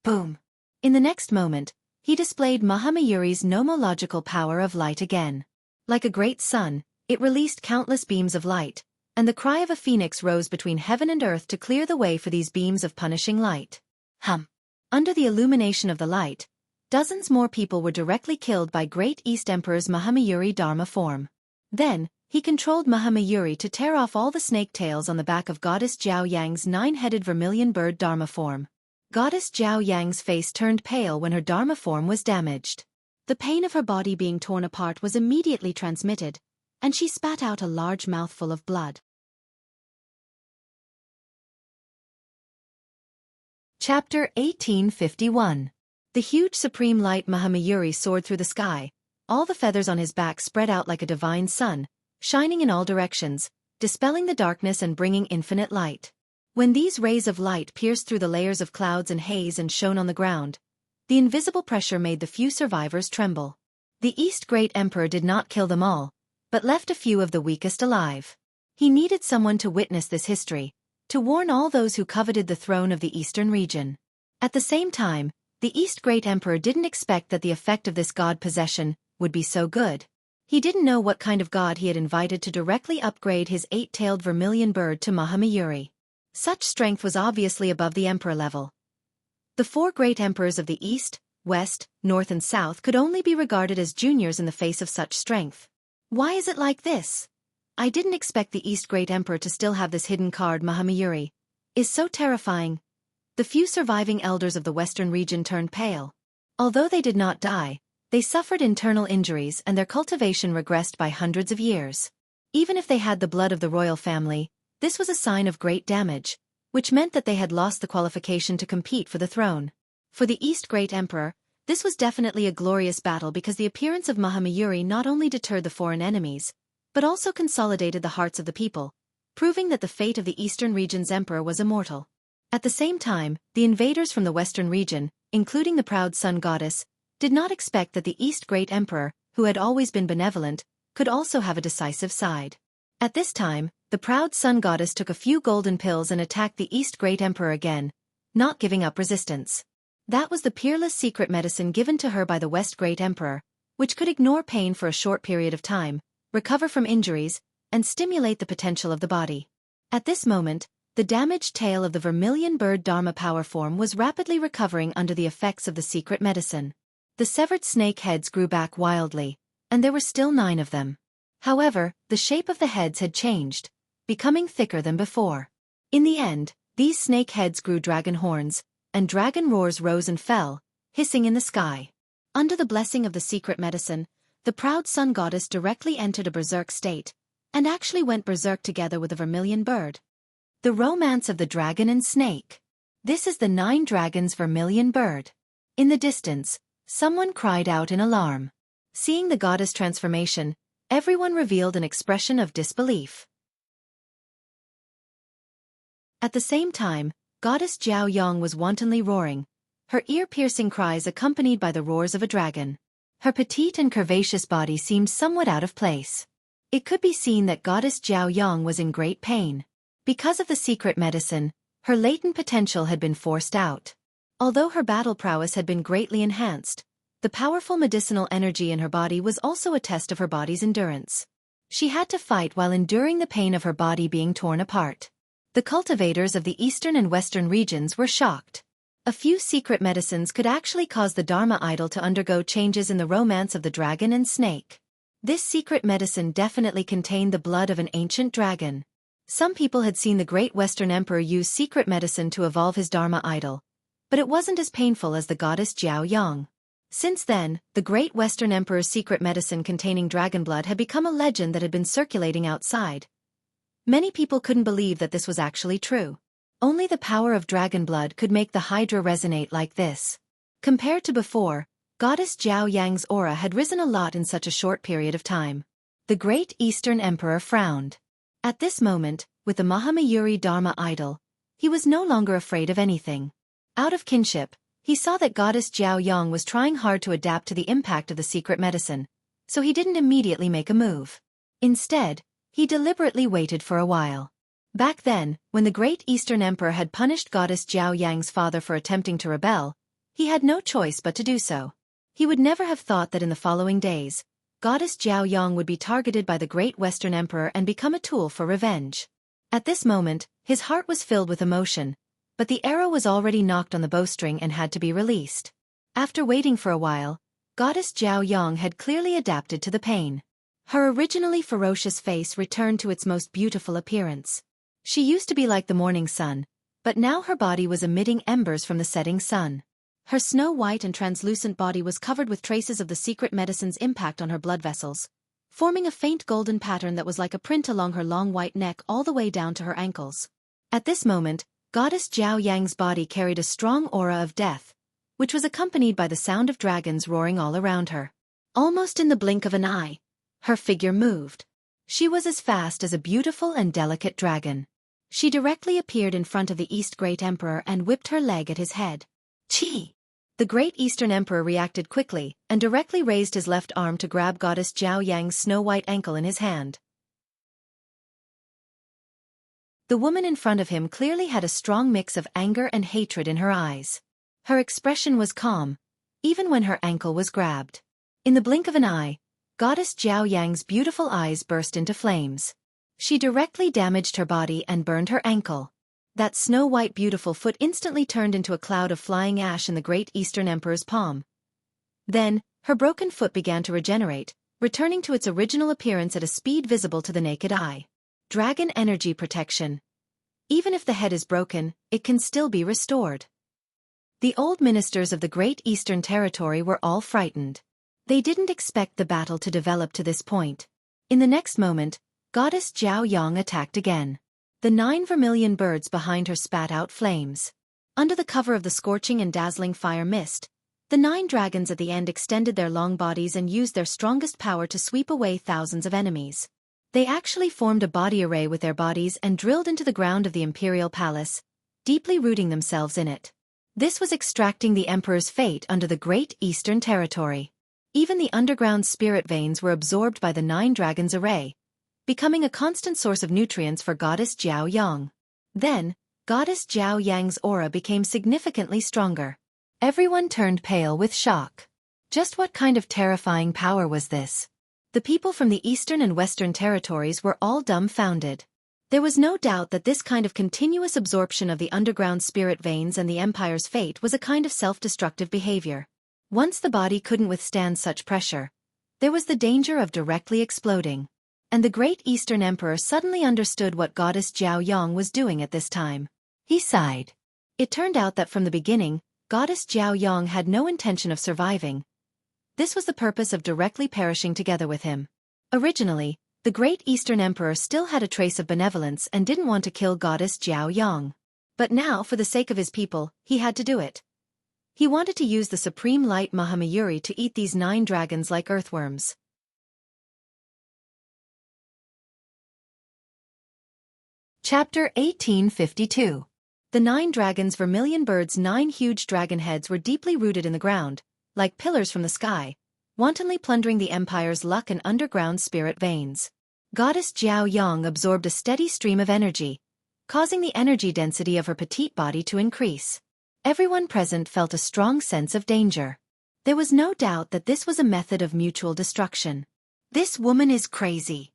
Boom! In the next moment, he displayed Mahamayuri's nomological power of light again. Like a great sun, it released countless beams of light, and the cry of a phoenix rose between heaven and earth to clear the way for these beams of punishing light. Under the illumination of the light, dozens more people were directly killed by Great East Emperor's Mahamayuri Dharma form. Then, he controlled Mahamayuri to tear off all the snake tails on the back of Goddess Jiao Yang's 9-headed vermilion bird Dharma form. Goddess Jiao Yang's face turned pale when her Dharma form was damaged. The pain of her body being torn apart was immediately transmitted, and she spat out a large mouthful of blood. Chapter 1851. The huge supreme light Mahamayuri soared through the sky, all the feathers on his back spread out like a divine sun, shining in all directions, dispelling the darkness and bringing infinite light. When these rays of light pierced through the layers of clouds and haze and shone on the ground, the invisible pressure made the few survivors tremble. The East Great Emperor did not kill them all, but left a few of the weakest alive. He needed someone to witness this history, to warn all those who coveted the throne of the Eastern region. At the same time, the East Great Emperor didn't expect that the effect of this god possession would be so good. He didn't know what kind of god he had invited to directly upgrade his 8-tailed vermilion bird to Mahamayuri. Such strength was obviously above the emperor level. The 4 great emperors of the East, West, North and South could only be regarded as juniors in the face of such strength. Why is it like this? I didn't expect the East Great Emperor to still have this hidden card Mahamayuri. Is so terrifying. The few surviving elders of the Western region turned pale. Although they did not die, they suffered internal injuries and their cultivation regressed by hundreds of years. Even if they had the blood of the royal family, this was a sign of great damage, which meant that they had lost the qualification to compete for the throne. For the East Great Emperor, this was definitely a glorious battle because the appearance of Mahamayuri not only deterred the foreign enemies, but also consolidated the hearts of the people, proving that the fate of the Eastern region's emperor was immortal. At the same time, the invaders from the Western region, including the proud sun goddess, did not expect that the East Great Emperor, who had always been benevolent, could also have a decisive side. At this time, the proud sun goddess took a few golden pills and attacked the East Great Emperor again, not giving up resistance. That was the peerless secret medicine given to her by the West Great Emperor, which could ignore pain for a short period of time, recover from injuries, and stimulate the potential of the body. At this moment, the damaged tail of the vermilion bird Dharma power form was rapidly recovering under the effects of the secret medicine. The severed snake heads grew back wildly, and there were still 9 of them. However, the shape of the heads had changed, becoming thicker than before. In the end, these snake heads grew dragon horns, and dragon roars rose and fell, hissing in the sky. Under the blessing of the secret medicine, the proud sun goddess directly entered a berserk state, and actually went berserk together with the vermilion bird. The romance of the dragon and snake. This is the 9 dragons vermilion bird. In the distance, someone cried out in alarm. Seeing the goddess transformation, everyone revealed an expression of disbelief. At the same time, Goddess Jiao Yang was wantonly roaring, her ear-piercing cries accompanied by the roars of a dragon. Her petite and curvaceous body seemed somewhat out of place. It could be seen that Goddess Jiao Yang was in great pain. Because of the secret medicine, her latent potential had been forced out. Although her battle prowess had been greatly enhanced, the powerful medicinal energy in her body was also a test of her body's endurance. She had to fight while enduring the pain of her body being torn apart. The cultivators of the eastern and western regions were shocked. A few secret medicines could actually cause the Dharma idol to undergo changes in the romance of the dragon and snake. This secret medicine definitely contained the blood of an ancient dragon. Some people had seen the great Western Emperor use secret medicine to evolve his Dharma idol, but it wasn't as painful as the goddess Jiao Yang. Since then, the great Western Emperor's secret medicine containing dragon blood had become a legend that had been circulating outside. Many people couldn't believe that this was actually true. Only the power of dragon blood could make the Hydra resonate like this. Compared to before, Goddess Jiao Yang's aura had risen a lot in such a short period of time. The great Eastern Emperor frowned. At this moment, with the Mahamayuri Dharma idol, he was no longer afraid of anything. Out of kinship, he saw that Goddess Jiao Yang was trying hard to adapt to the impact of the secret medicine, so he didn't immediately make a move. Instead, he deliberately waited for a while. Back then, when the great Eastern Emperor had punished Goddess Jiao Yang's father for attempting to rebel, he had no choice but to do so. He would never have thought that in the following days, Goddess Jiao Yang would be targeted by the great Western Emperor and become a tool for revenge. At this moment, his heart was filled with emotion, but the arrow was already knocked on the bowstring and had to be released. After waiting for a while, Goddess Jiao Yang had clearly adapted to the pain. Her originally ferocious face returned to its most beautiful appearance. She used to be like the morning sun, but now her body was emitting embers from the setting sun. Her snow-white and translucent body was covered with traces of the secret medicine's impact on her blood vessels, forming a faint golden pattern that was like a print along her long white neck all the way down to her ankles. At this moment, Goddess Jiao Yang's body carried a strong aura of death, which was accompanied by the sound of dragons roaring all around her. Almost in the blink of an eye, her figure moved. She was as fast as a beautiful and delicate dragon. She directly appeared in front of the East Great Emperor and whipped her leg at his head. Chi! The great Eastern Emperor reacted quickly and directly raised his left arm to grab Goddess Jiao Yang's snow-white ankle in his hand. The woman in front of him clearly had a strong mix of anger and hatred in her eyes. Her expression was calm, even when her ankle was grabbed. In the blink of an eye, Goddess Jiao Yang's beautiful eyes burst into flames. She directly damaged her body and burned her ankle. That snow-white beautiful foot instantly turned into a cloud of flying ash in the great Eastern Emperor's palm. Then, her broken foot began to regenerate, returning to its original appearance at a speed visible to the naked eye. Dragon energy protection. Even if the head is broken, it can still be restored. The old ministers of the Great Eastern Territory were all frightened. They didn't expect the battle to develop to this point. In the next moment, Goddess Jiao Yang attacked again. The 9 vermilion birds behind her spat out flames. Under the cover of the scorching and dazzling fire mist, the 9 dragons at the end extended their long bodies and used their strongest power to sweep away thousands of enemies. They actually formed a body array with their bodies and drilled into the ground of the imperial palace, deeply rooting themselves in it. This was extracting the emperor's fate under the Great Eastern Territory. Even the underground spirit veins were absorbed by the 9 dragons' array, becoming a constant source of nutrients for Goddess Jiao Yang. Then, Goddess Jiao Yang's aura became significantly stronger. Everyone turned pale with shock. Just what kind of terrifying power was this? The people from the Eastern and Western territories were all dumbfounded. There was no doubt that this kind of continuous absorption of the underground spirit veins and the empire's fate was a kind of self-destructive behavior. Once the body couldn't withstand such pressure, there was the danger of directly exploding. And the great Eastern Emperor suddenly understood what Goddess Jiao Yang was doing at this time. He sighed. It turned out that from the beginning, Goddess Jiao Yang had no intention of surviving. This was the purpose of directly perishing together with him. Originally, the great Eastern Emperor still had a trace of benevolence and didn't want to kill Goddess Jiao Yang. But now, for the sake of his people, he had to do it. He wanted to use the supreme light Mahamayuri to eat these 9 dragons like earthworms. Chapter 1852. The 9 dragons vermilion birds. 9 huge dragon heads were deeply rooted in the ground, like pillars from the sky, wantonly plundering the empire's luck and underground spirit veins. Goddess Jiao Yang absorbed a steady stream of energy, causing the energy density of her petite body to increase. Everyone present felt a strong sense of danger. There was no doubt that this was a method of mutual destruction. This woman is crazy.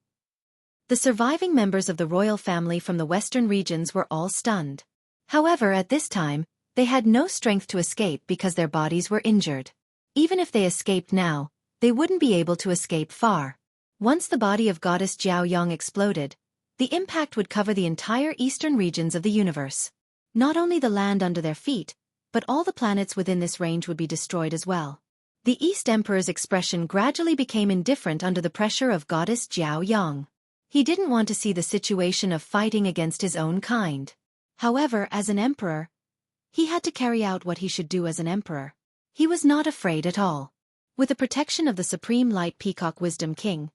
The surviving members of the royal family from the western regions were all stunned. However, at this time, they had no strength to escape because their bodies were injured. Even if they escaped now, they wouldn't be able to escape far. Once the body of Goddess Jiao Yang exploded, the impact would cover the entire eastern regions of the universe. Not only the land under their feet, but all the planets within this range would be destroyed as well. The East Emperor's expression gradually became indifferent under the pressure of Goddess Jiao Yang. He didn't want to see the situation of fighting against his own kind. However, as an emperor, he had to carry out what he should do as an emperor. He was not afraid at all. With the protection of the Supreme Light Peacock Wisdom King,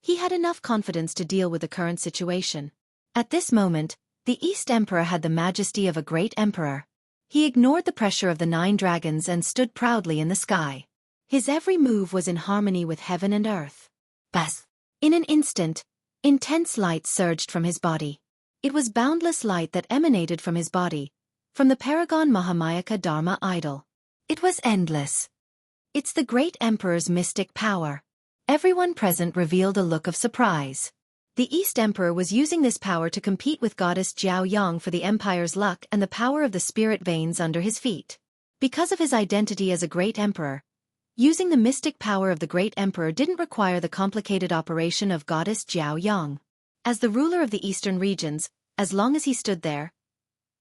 he had enough confidence to deal with the current situation. At this moment, the East Emperor had the majesty of a great emperor. He ignored the pressure of the 9 dragons and stood proudly in the sky. His every move was in harmony with heaven and earth. Bas! In an instant, intense light surged from his body. It was boundless light that emanated from his body, from the Paragon Mahamayaka Dharma idol. It was endless. It's the great emperor's mystic power. Everyone present revealed a look of surprise. The East Emperor was using this power to compete with Goddess Jiao Yang for the empire's luck and the power of the spirit veins under his feet. Because of his identity as a great emperor, using the mystic power of the great emperor didn't require the complicated operation of Goddess Jiao Yang. As the ruler of the eastern regions, as long as he stood there,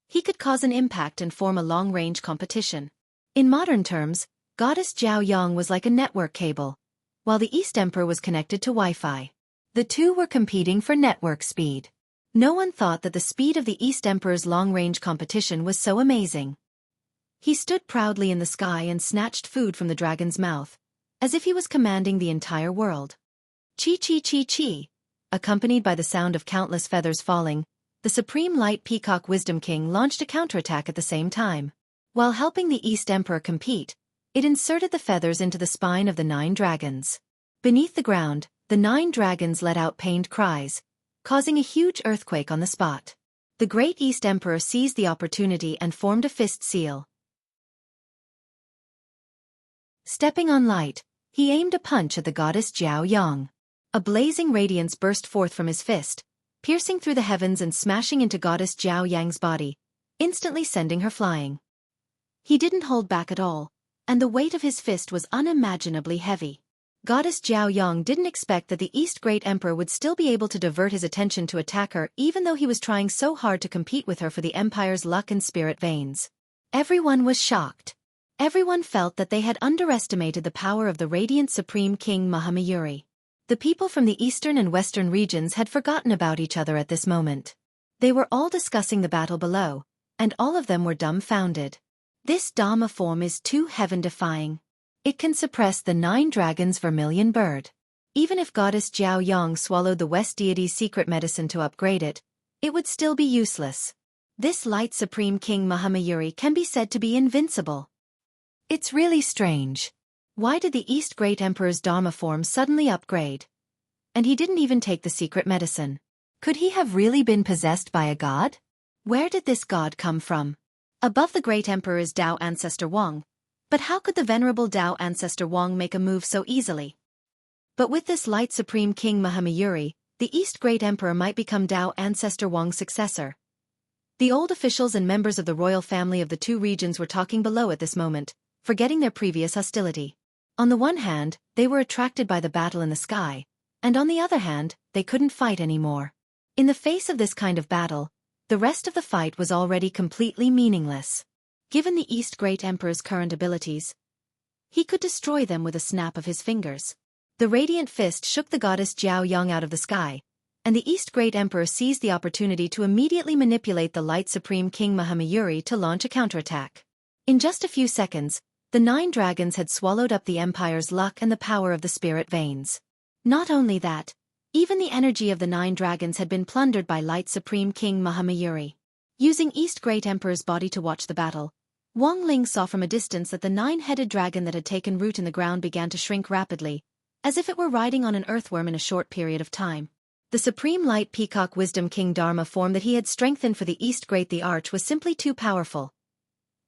he could cause an impact and form a long-range competition. In modern terms, Goddess Jiao Yang was like a network cable, while the East Emperor was connected to Wi-Fi. The two were competing for network speed. No one thought that the speed of the East Emperor's long-range competition was so amazing. He stood proudly in the sky and snatched food from the dragon's mouth, as if he was commanding the entire world. Chi-chi-chi-chi. Accompanied by the sound of countless feathers falling, the Supreme Light Peacock Wisdom King launched a counterattack at the same time. While helping the East Emperor compete, it inserted the feathers into the spine of the 9 dragons. Beneath the ground, the 9 dragons let out pained cries, causing a huge earthquake on the spot. The great East Emperor seized the opportunity and formed a fist seal. Stepping on light, he aimed a punch at the Goddess Jiao Yang. A blazing radiance burst forth from his fist, piercing through the heavens and smashing into Goddess Jiao Yang's body, instantly sending her flying. He didn't hold back at all, and the weight of his fist was unimaginably heavy. Goddess Jiao Yang didn't expect that the East Great Emperor would still be able to divert his attention to attack her even though he was trying so hard to compete with her for the empire's luck and spirit veins. Everyone was shocked. Everyone felt that they had underestimated the power of the radiant Supreme King Mahamayuri. The people from the eastern and western regions had forgotten about each other at this moment. They were all discussing the battle below, and all of them were dumbfounded. This Dharma form is too heaven-defying. It can suppress the 9 dragons' vermilion bird. Even if Goddess Jiao Yang swallowed the West deity's secret medicine to upgrade it, it would still be useless. This light Supreme King Mahamayuri can be said to be invincible. It's really strange. Why did the East Great Emperor's Dharma form suddenly upgrade? And he didn't even take the secret medicine. Could he have really been possessed by a god? Where did this god come from? Above the Great Emperor is Tao Ancestor Wang. But how could the venerable Tao Ancestor Wang make a move so easily? But with this light Supreme King Mahamayuri, the East Great Emperor might become Tao Ancestor Wang's successor. The old officials and members of the royal family of the 2 regions were talking below at this moment, forgetting their previous hostility. On the one hand, they were attracted by the battle in the sky, and on the other hand, they couldn't fight anymore. In the face of this kind of battle, the rest of the fight was already completely meaningless. Given the East Great Emperor's current abilities, he could destroy them with a snap of his fingers. The radiant fist shook the Goddess Jiao Yang out of the sky, and the East Great Emperor seized the opportunity to immediately manipulate the light Supreme King Mahamayuri to launch a counterattack. In just a few seconds, the 9 dragons had swallowed up the empire's luck and the power of the spirit veins. Not only that, Even the energy of the 9 dragons had been plundered by Light Supreme King Mahamayuri. Using East Great Emperor's body to watch the battle, Wang Ling saw from a distance that the 9-headed dragon that had taken root in the ground began to shrink rapidly, as if it were riding on an earthworm in a short period of time. The Supreme Light Peacock Wisdom King Dharma form that he had strengthened for the East Great the Arch was simply too powerful.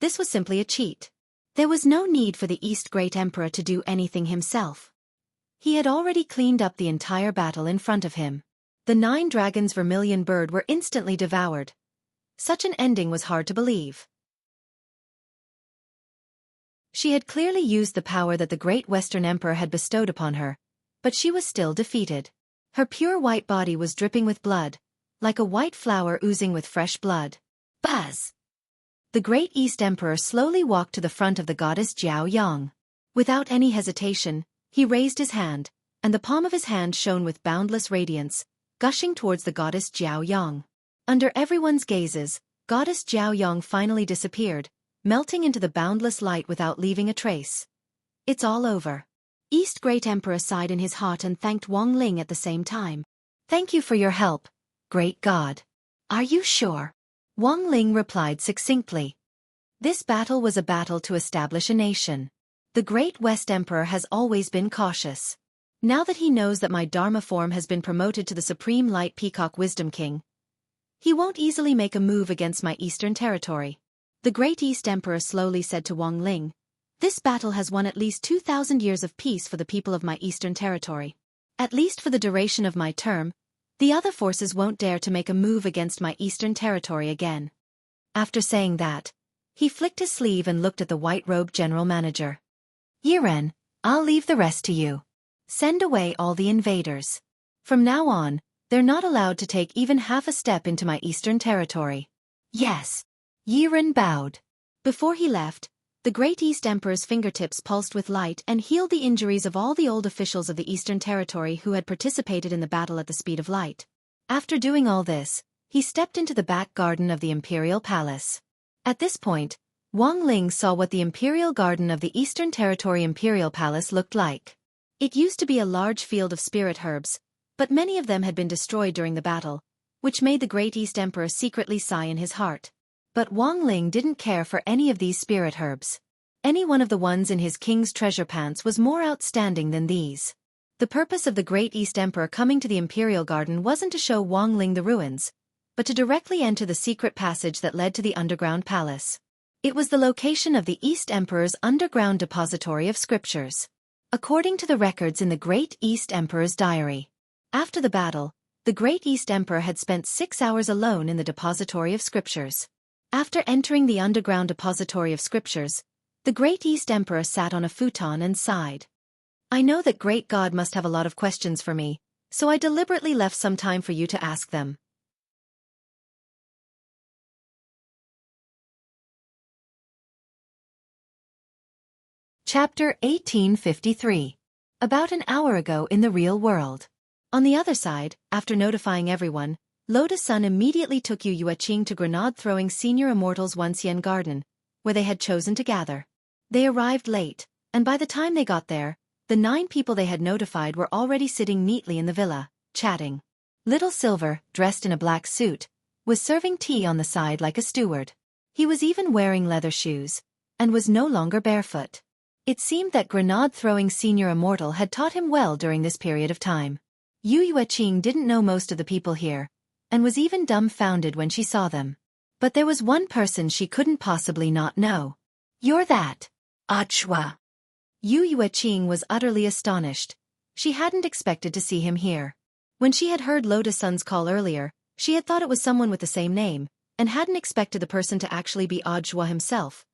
This was simply a cheat. There was no need for the East Great Emperor to do anything himself. He had already cleaned up the entire battle in front of him. The 9 dragons' vermilion bird were instantly devoured. Such an ending was hard to believe. She had clearly used the power that the Great Western Emperor had bestowed upon her, but she was still defeated. Her pure white body was dripping with blood, like a white flower oozing with fresh blood. Buzz! The Great East Emperor slowly walked to the front of the goddess Jiao Yang. Without any hesitation, he raised his hand, and the palm of his hand shone with boundless radiance, gushing towards the goddess Jiao Yang. Under everyone's gazes, goddess Jiao Yang finally disappeared, melting into the boundless light without leaving a trace. It's all over. East Great Emperor sighed in his heart and thanked Wang Ling at the same time. Thank you for your help, great god. Are you sure? Wang Ling replied succinctly. This battle was a battle to establish a nation. The Great West Emperor has always been cautious. Now that he knows that my Dharma form has been promoted to the Supreme Light Peacock Wisdom King, he won't easily make a move against my eastern territory. The Great East Emperor slowly said to Wang Ling, this battle has won at least 2,000 years of peace for the people of my eastern territory. At least for the duration of my term, the other forces won't dare to make a move against my eastern territory again. After saying that, he flicked his sleeve and looked at the white-robed general manager. Yiren, I'll leave the rest to you. Send away all the invaders. From now on, they're not allowed to take even half a step into my eastern territory. Yes. Yiren bowed. Before he left, the Great East Emperor's fingertips pulsed with light and healed the injuries of all the old officials of the Eastern Territory who had participated in the battle at the speed of light. After doing all this, he stepped into the back garden of the Imperial Palace. At this point, Wang Ling saw what the Imperial Garden of the Eastern Territory Imperial Palace looked like. It used to be a large field of spirit herbs, but many of them had been destroyed during the battle, which made the Great East Emperor secretly sigh in his heart. But Wang Ling didn't care for any of these spirit herbs. Any one of the ones in his king's treasure pants was more outstanding than these. The purpose of the Great East Emperor coming to the Imperial Garden wasn't to show Wang Ling the ruins, but to directly enter the secret passage that led to the underground palace. It was the location of the East Emperor's underground depository of scriptures. According to the records in the Great East Emperor's diary, after the battle, the Great East Emperor had spent 6 hours alone in the depository of scriptures. After entering the underground depository of scriptures, the Great East Emperor sat on a futon and sighed. I know that Great God must have a lot of questions for me, so I deliberately left some time for you to ask them. Chapter 1853. About an hour ago in the real world. On the other side, after notifying everyone, Lotus Sun immediately took Yu Yueching to grenade-throwing senior immortals Wuxian Garden, where they had chosen to gather. They arrived late, and by the time they got there, the 9 people they had notified were already sitting neatly in the villa, chatting. Little Silver, dressed in a black suit, was serving tea on the side like a steward. He was even wearing leather shoes, and was no longer barefoot. It seemed that grenade-throwing senior immortal had taught him well during this period of time. Yu Yueching didn't know most of the people here, and was even dumbfounded when she saw them. But there was one person she couldn't possibly not know. You're that. Achua. Yu Yueching was utterly astonished. She hadn't expected to see him here. When she had heard Lotus Sun's call earlier, she had thought it was someone with the same name, and hadn't expected the person to actually be Achua himself,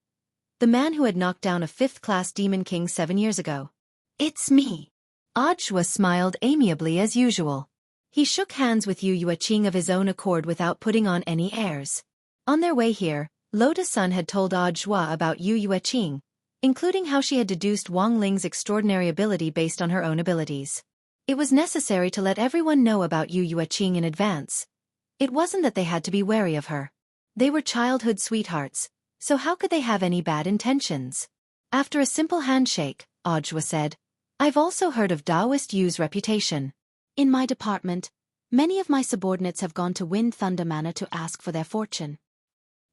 the man who had knocked down a 5th-class Demon King 7 years ago. It's me. Achua smiled amiably as usual. He shook hands with Yu Yueching of his own accord without putting on any airs. On their way here, Lotus Sun had told Ajua about Yu Yueching, including how she had deduced Wang Ling's extraordinary ability based on her own abilities. It was necessary to let everyone know about Yu Yueching in advance. It wasn't that they had to be wary of her. They were childhood sweethearts, so how could they have any bad intentions? After a simple handshake, Ajua said, I've also heard of Taoist Yu's reputation. In my department, many of my subordinates have gone to Wind Thunder Manor to ask for their fortune.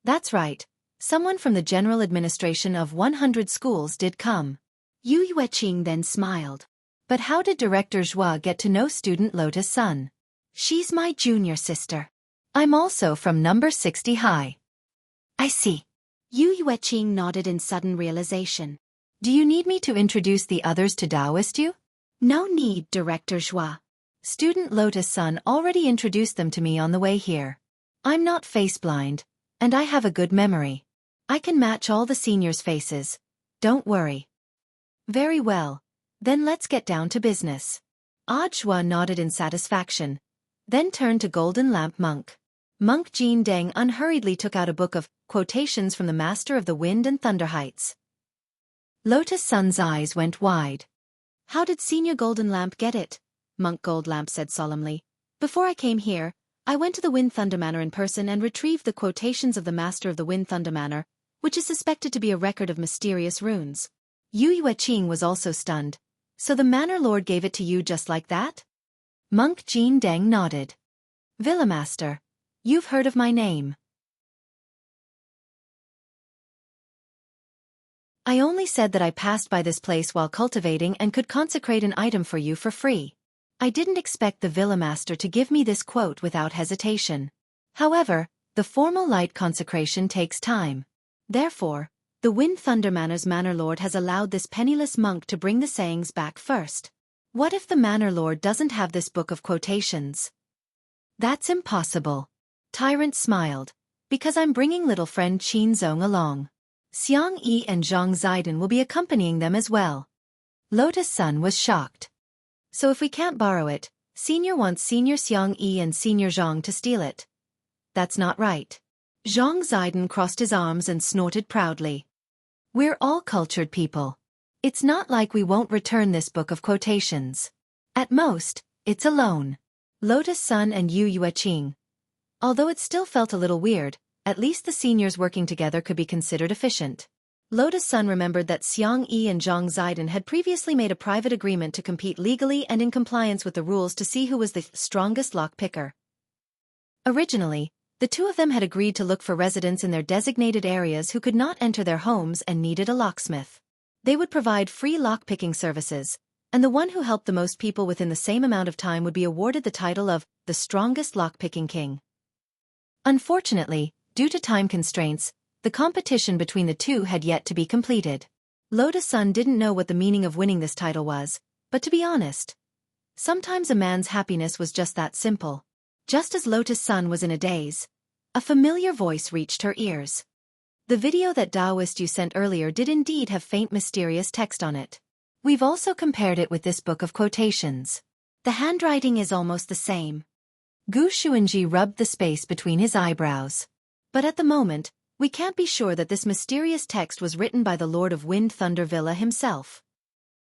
That's right. Someone from the general administration of 100 schools did come. Yu Yueqing then smiled. But how did Director Zhua get to know student Lotus Sun? She's my junior sister. I'm also from number 60 high. I see. Yu Yueqing nodded in sudden realization. Do you need me to introduce the others to Taoist you? No need, Director Zhua. Student Lotus Sun already introduced them to me on the way here. I'm not face-blind, and I have a good memory. I can match all the seniors' faces. Don't worry. Very well. Then let's get down to business. Zhua nodded in satisfaction, then turned to Golden Lamp Monk. Monk Jin Deng unhurriedly took out a book of quotations from the Master of the Wind and Thunder Heights. Lotus Sun's eyes went wide. How did Senior Golden Lamp get it? Monk Gold Lamp said solemnly. Before I came here, I went to the Wind Thunder Manor in person and retrieved the quotations of the Master of the Wind Thunder Manor, which is suspected to be a record of mysterious runes. Yu Yueqing was also stunned. So the Manor Lord gave it to you just like that? Monk Jin Deng nodded. Villa Master, you've heard of my name. I only said that I passed by this place while cultivating and could consecrate an item for you for free. I didn't expect the Villa Master to give me this quote without hesitation. However, the formal light consecration takes time. Therefore, the Wind Thunder Manor's Manor Lord has allowed this penniless monk to bring the sayings back first. What if the Manor Lord doesn't have this book of quotations? That's impossible. Tyrant smiled. Because I'm bringing little friend Qin Zong along. Xiang Yi and Zhang Ziden will be accompanying them as well. Lotus Sun was shocked. So if we can't borrow it, Senior wants Senior Xiang Yi and Senior Zhang to steal it. That's not right. Zhang Ziden crossed his arms and snorted proudly. We're all cultured people. It's not like we won't return this book of quotations. At most, it's a loan. Lotus Sun and Yu Yueqing. Although it still felt a little weird, at least the seniors working together could be considered efficient. Lotus Sun remembered that Xiang Yi and Zhang Ziden had previously made a private agreement to compete legally and in compliance with the rules to see who was the strongest lockpicker. Originally, the two of them had agreed to look for residents in their designated areas who could not enter their homes and needed a locksmith. They would provide free lockpicking services, and the one who helped the most people within the same amount of time would be awarded the title of the strongest lockpicking king. Unfortunately, due to time constraints, the competition between the two had yet to be completed. Lotus Sun didn't know what the meaning of winning this title was, but to be honest, sometimes a man's happiness was just that simple. Just as Lotus Sun was in a daze, a familiar voice reached her ears. The video that Taoist you sent earlier did indeed have faint mysterious text on it. We've also compared it with this book of quotations. The handwriting is almost the same. Gu Xuanji rubbed the space between his eyebrows. But at the moment, we can't be sure that this mysterious text was written by the Lord of Wind Thunder Villa himself.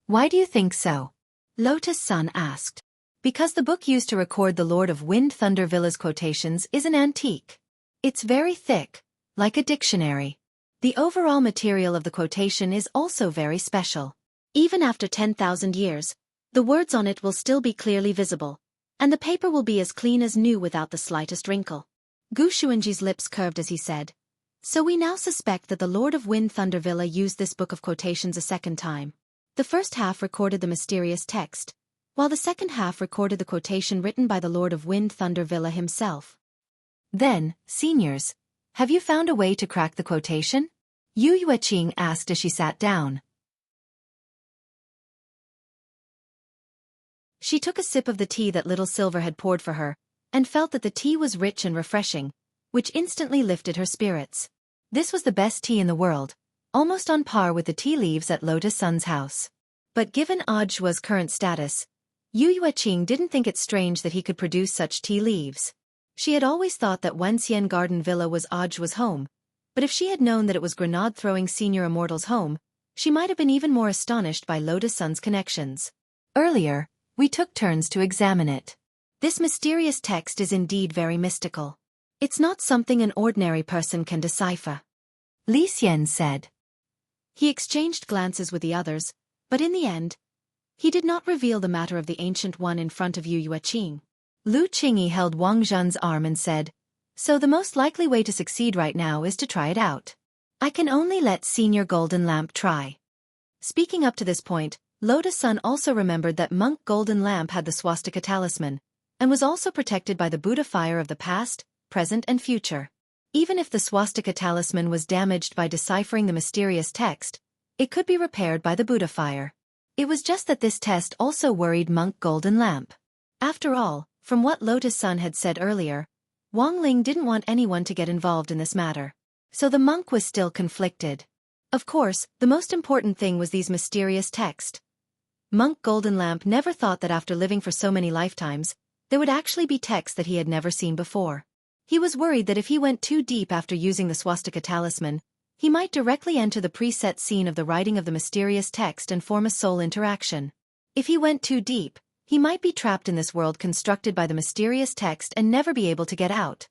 Why do you think so? Lotus Sun asked. Because the book used to record the Lord of Wind Thunder Villa's quotations is an antique. It's very thick, like a dictionary. The overall material of the quotation is also very special. Even after 10,000 years, the words on it will still be clearly visible, and the paper will be as clean as new without the slightest wrinkle. Gu Xuanji's lips curved as he said, So we now suspect that the Lord of Wind Thunder Villa used this book of quotations a second time. The first half recorded the mysterious text, while the second half recorded the quotation written by the Lord of Wind Thunder Villa himself. Then, seniors, have you found a way to crack the quotation? Yu Yueqing asked as she sat down. She took a sip of the tea that Little Silver had poured for her, and felt that the tea was rich and refreshing, which instantly lifted her spirits. This was the best tea in the world, almost on par with the tea leaves at Lotus Sun's house. But given Zhua's current status, Yu Yueqing didn't think it strange that he could produce such tea leaves. She had always thought that Wenxian Garden Villa was Zhua's home, but if she had known that it was grenade-throwing Senior Immortal's home, she might have been even more astonished by Lotus Sun's connections. Earlier, we took turns to examine it. This mysterious text is indeed very mystical. It's not something an ordinary person can decipher. Li Xian said. He exchanged glances with the others, but in the end, He did not reveal the matter of the Ancient One in front of Yu Yueqing. Lu Qingyi held Wang Zhen's arm and said, "So the most likely way to succeed right now is to try it out. I can only let Senior Golden Lamp try." Speaking up to this point, Lotus Sun also remembered that Monk Golden Lamp had the swastika talisman, and was also protected by the Buddha fire of the past, present and future. Even if the swastika talisman was damaged by deciphering the mysterious text, it could be repaired by the Buddha fire. It was just that this test also worried Monk Golden Lamp. After all, from what Lotus Sun had said earlier, Wang Ling didn't want anyone to get involved in this matter. So the monk was still conflicted. Of course, the most important thing was these mysterious texts. Monk Golden Lamp never thought that after living for so many lifetimes, there would actually be texts that he had never seen before. He was worried that if he went too deep after using the swastika talisman, he might directly enter the preset scene of the writing of the mysterious text and form a soul interaction. If he went too deep, he might be trapped in this world constructed by the mysterious text and never be able to get out.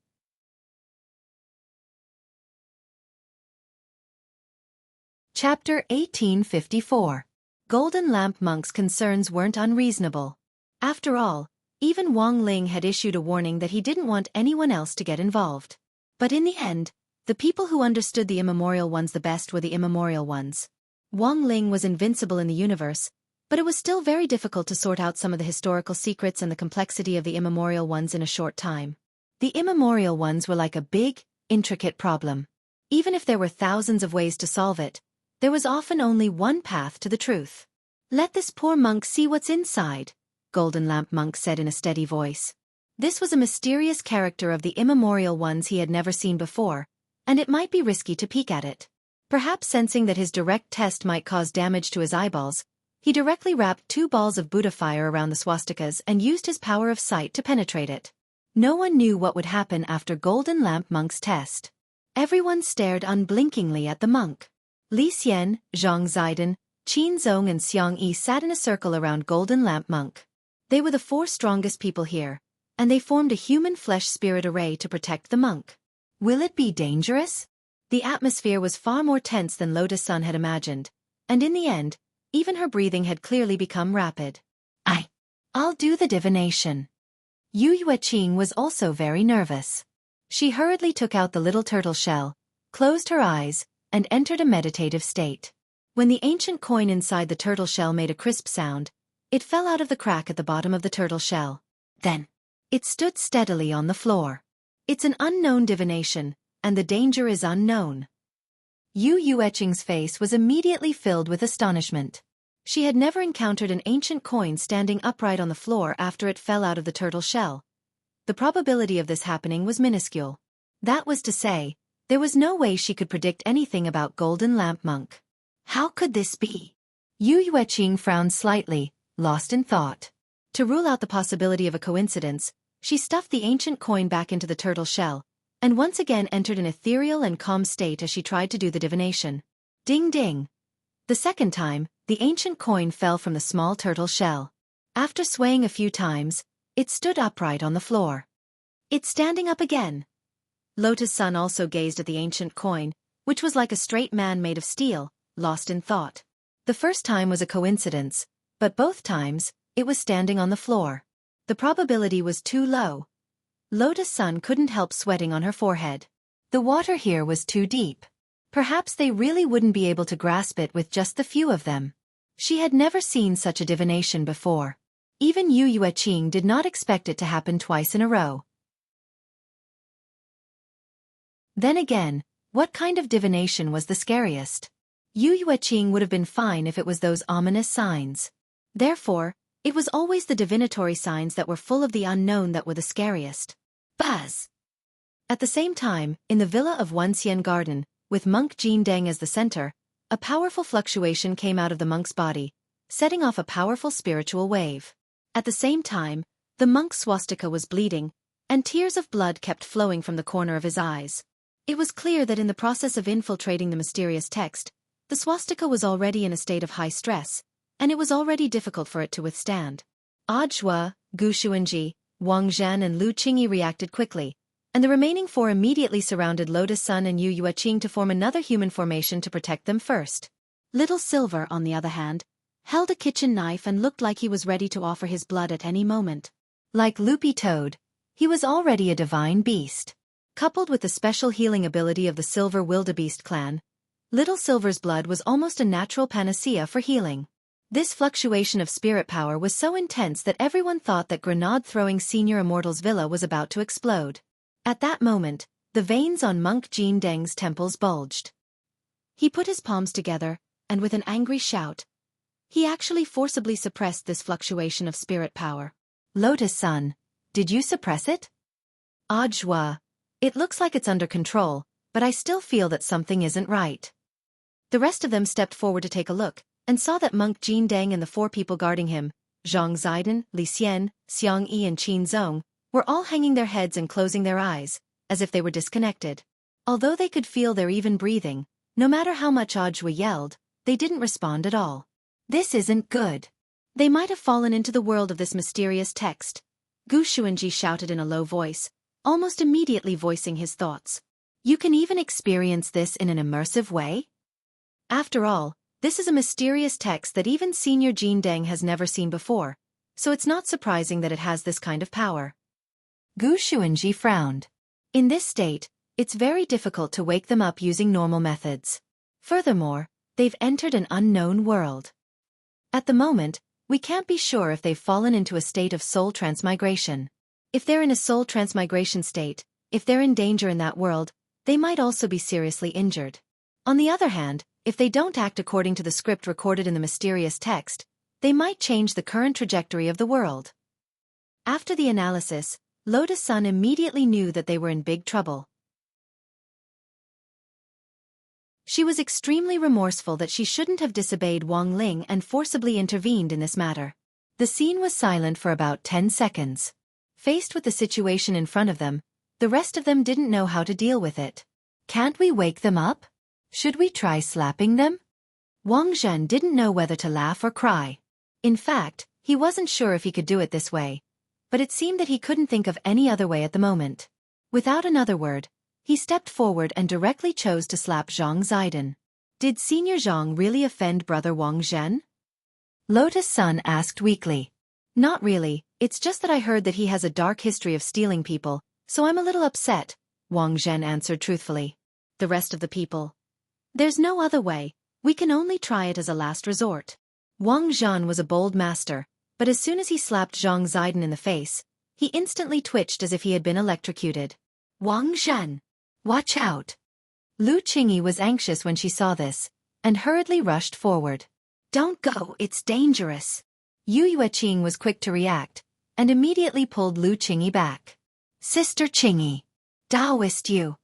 Chapter 1854. Golden Lamp Monk's concerns weren't unreasonable. After all, even Wang Ling had issued a warning that he didn't want anyone else to get involved. But in the end, the people who understood the immemorial ones the best were the immemorial ones. Wang Ling was invincible in the universe, but it was still very difficult to sort out some of the historical secrets and the complexity of the immemorial ones in a short time. The immemorial ones were like a big, intricate problem. Even if there were thousands of ways to solve it, there was often only one path to the truth. "Let this poor monk see what's inside," Golden Lamp Monk said in a steady voice. This was a mysterious character of the immemorial ones he had never seen before, and it might be risky to peek at it. Perhaps sensing that his direct test might cause damage to his eyeballs, he directly wrapped 2 balls of Buddha fire around the swastikas and used his power of sight to penetrate it. No one knew what would happen after Golden Lamp Monk's test. Everyone stared unblinkingly at the monk. Li Xian, Zhang Ziden, Qin Zong and Xiang Yi sat in a circle around Golden Lamp Monk. They were the 4 strongest people here, and they formed a human flesh-spirit array to protect the monk. Will it be dangerous? The atmosphere was far more tense than Lotus Sun had imagined, and in the end, even her breathing had clearly become rapid. I'll do the divination." Yu Yueqing was also very nervous. She hurriedly took out the little turtle shell, closed her eyes, and entered a meditative state. When the ancient coin inside the turtle shell made a crisp sound, it fell out of the crack at the bottom of the turtle shell. Then, it stood steadily on the floor. It's an unknown divination, and the danger is unknown. Yu Yueqing's face was immediately filled with astonishment. She had never encountered an ancient coin standing upright on the floor after it fell out of the turtle shell. The probability of this happening was minuscule. That was to say, there was no way she could predict anything about Golden Lamp Monk. How could this be? Yu Yueqing frowned slightly, lost in thought. To rule out the possibility of a coincidence, she stuffed the ancient coin back into the turtle shell, and once again entered an ethereal and calm state as she tried to do the divination. Ding ding! The second time, the ancient coin fell from the small turtle shell. After swaying a few times, it stood upright on the floor. "It's standing up again." Lotus Sun also gazed at the ancient coin, which was like a straight man made of steel, lost in thought. The first time was a coincidence, but both times, it was standing on the floor. The probability was too low. Lotus Sun couldn't help sweating on her forehead. The water here was too deep. Perhaps they really wouldn't be able to grasp it with just the few of them. She had never seen such a divination before. Even Yu Yueqing did not expect it to happen twice in a row. Then again, what kind of divination was the scariest? Yu Yueqing would have been fine if it was those ominous signs. Therefore, it was always the divinatory signs that were full of the unknown that were the scariest. Buzz! At the same time, in the villa of Wuxian Garden, with monk Jin Deng as the center, a powerful fluctuation came out of the monk's body, setting off a powerful spiritual wave. At the same time, the monk's swastika was bleeding, and tears of blood kept flowing from the corner of his eyes. It was clear that in the process of infiltrating the mysterious text, the swastika was already in a state of high stress, and it was already difficult for it to withstand. Ajua, Gu Xuanji, Wang Zhen and Lu Qingyi reacted quickly, and the remaining 4 immediately surrounded Lotus Sun and Yu Yueqing to form another human formation to protect them first. Little Silver, on the other hand, held a kitchen knife and looked like he was ready to offer his blood at any moment. Like Loopy Toad, he was already a divine beast. Coupled with the special healing ability of the Silver Wildebeest clan, Little Silver's blood was almost a natural panacea for healing. This fluctuation of spirit power was so intense that everyone thought that grenade-throwing Senior Immortal's villa was about to explode. At that moment, the veins on Monk Jin Deng's temples bulged. He put his palms together, and with an angry shout, he actually forcibly suppressed this fluctuation of spirit power. Lotus-san, did you suppress it? Ajwa, it looks like it's under control, but I still feel that something isn't right. The rest of them stepped forward to take a look, and saw that Monk Jin Deng and the 4 people guarding him, Zhang Zidon, Li Xian, Xiang Yi and Qin Zong, were all hanging their heads and closing their eyes, as if they were disconnected. Although they could feel their even breathing, no matter how much Ajwa yelled, they didn't respond at all. This isn't good. They might have fallen into the world of this mysterious text, Gu Xuanji shouted in a low voice, almost immediately voicing his thoughts. You can even experience this in an immersive way? After all, this is a mysterious text that even Senior Jin Deng has never seen before, so it's not surprising that it has this kind of power. Gu Xuanji frowned. In this state, it's very difficult to wake them up using normal methods. Furthermore, they've entered an unknown world. At the moment, we can't be sure if they've fallen into a state of soul transmigration. If they're in a soul transmigration state, if they're in danger in that world, they might also be seriously injured. On the other hand, if they don't act according to the script recorded in the mysterious text, they might change the current trajectory of the world. After the analysis, Lotus-san immediately knew that they were in big trouble. She was extremely remorseful that she shouldn't have disobeyed Wang Ling and forcibly intervened in this matter. The scene was silent for about 10 seconds. Faced with the situation in front of them, the rest of them didn't know how to deal with it. Can't we wake them up? Should we try slapping them? Wang Zhen didn't know whether to laugh or cry. In fact, he wasn't sure if he could do it this way, but it seemed that he couldn't think of any other way at the moment. Without another word, he stepped forward and directly chose to slap Zhang Zidon. Did Senior Zhang really offend Brother Wang Zhen? Lotus-san asked weakly. Not really, it's just that I heard that he has a dark history of stealing people, so I'm a little upset, Wang Zhen answered truthfully. The rest of the people. There's no other way, we can only try it as a last resort. Wang Zhen was a bold master, but as soon as he slapped Zhang Zidon in the face, he instantly twitched as if he had been electrocuted. Wang Zhen, watch out. Lu Qingyi was anxious when she saw this, and hurriedly rushed forward. Don't go, it's dangerous. Yu Yueqing was quick to react, and immediately pulled Lu Qingyi back. Sister Qingyi, Taoist you.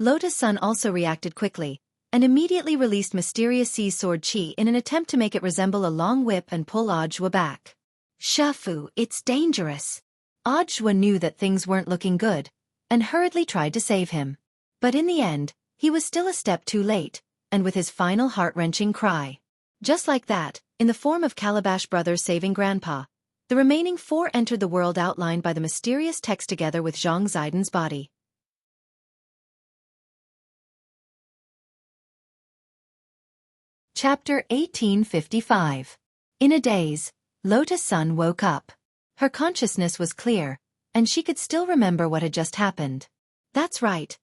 Lotus-san also reacted quickly, and immediately released Mysterious Sea Sword Qi in an attempt to make it resemble a long whip and pull Ajwa back. Shafu, it's dangerous. Ajwa knew that things weren't looking good, and hurriedly tried to save him. But in the end, he was still a step too late, and with his final heart-wrenching cry. Just like that, in the form of Calabash Brothers saving Grandpa, the remaining 4 entered the world outlined by the mysterious text together with Zhang Zidon's body. Chapter 1855. In a daze, Lotus-san woke up. Her consciousness was clear, and she could still remember what had just happened. That's right.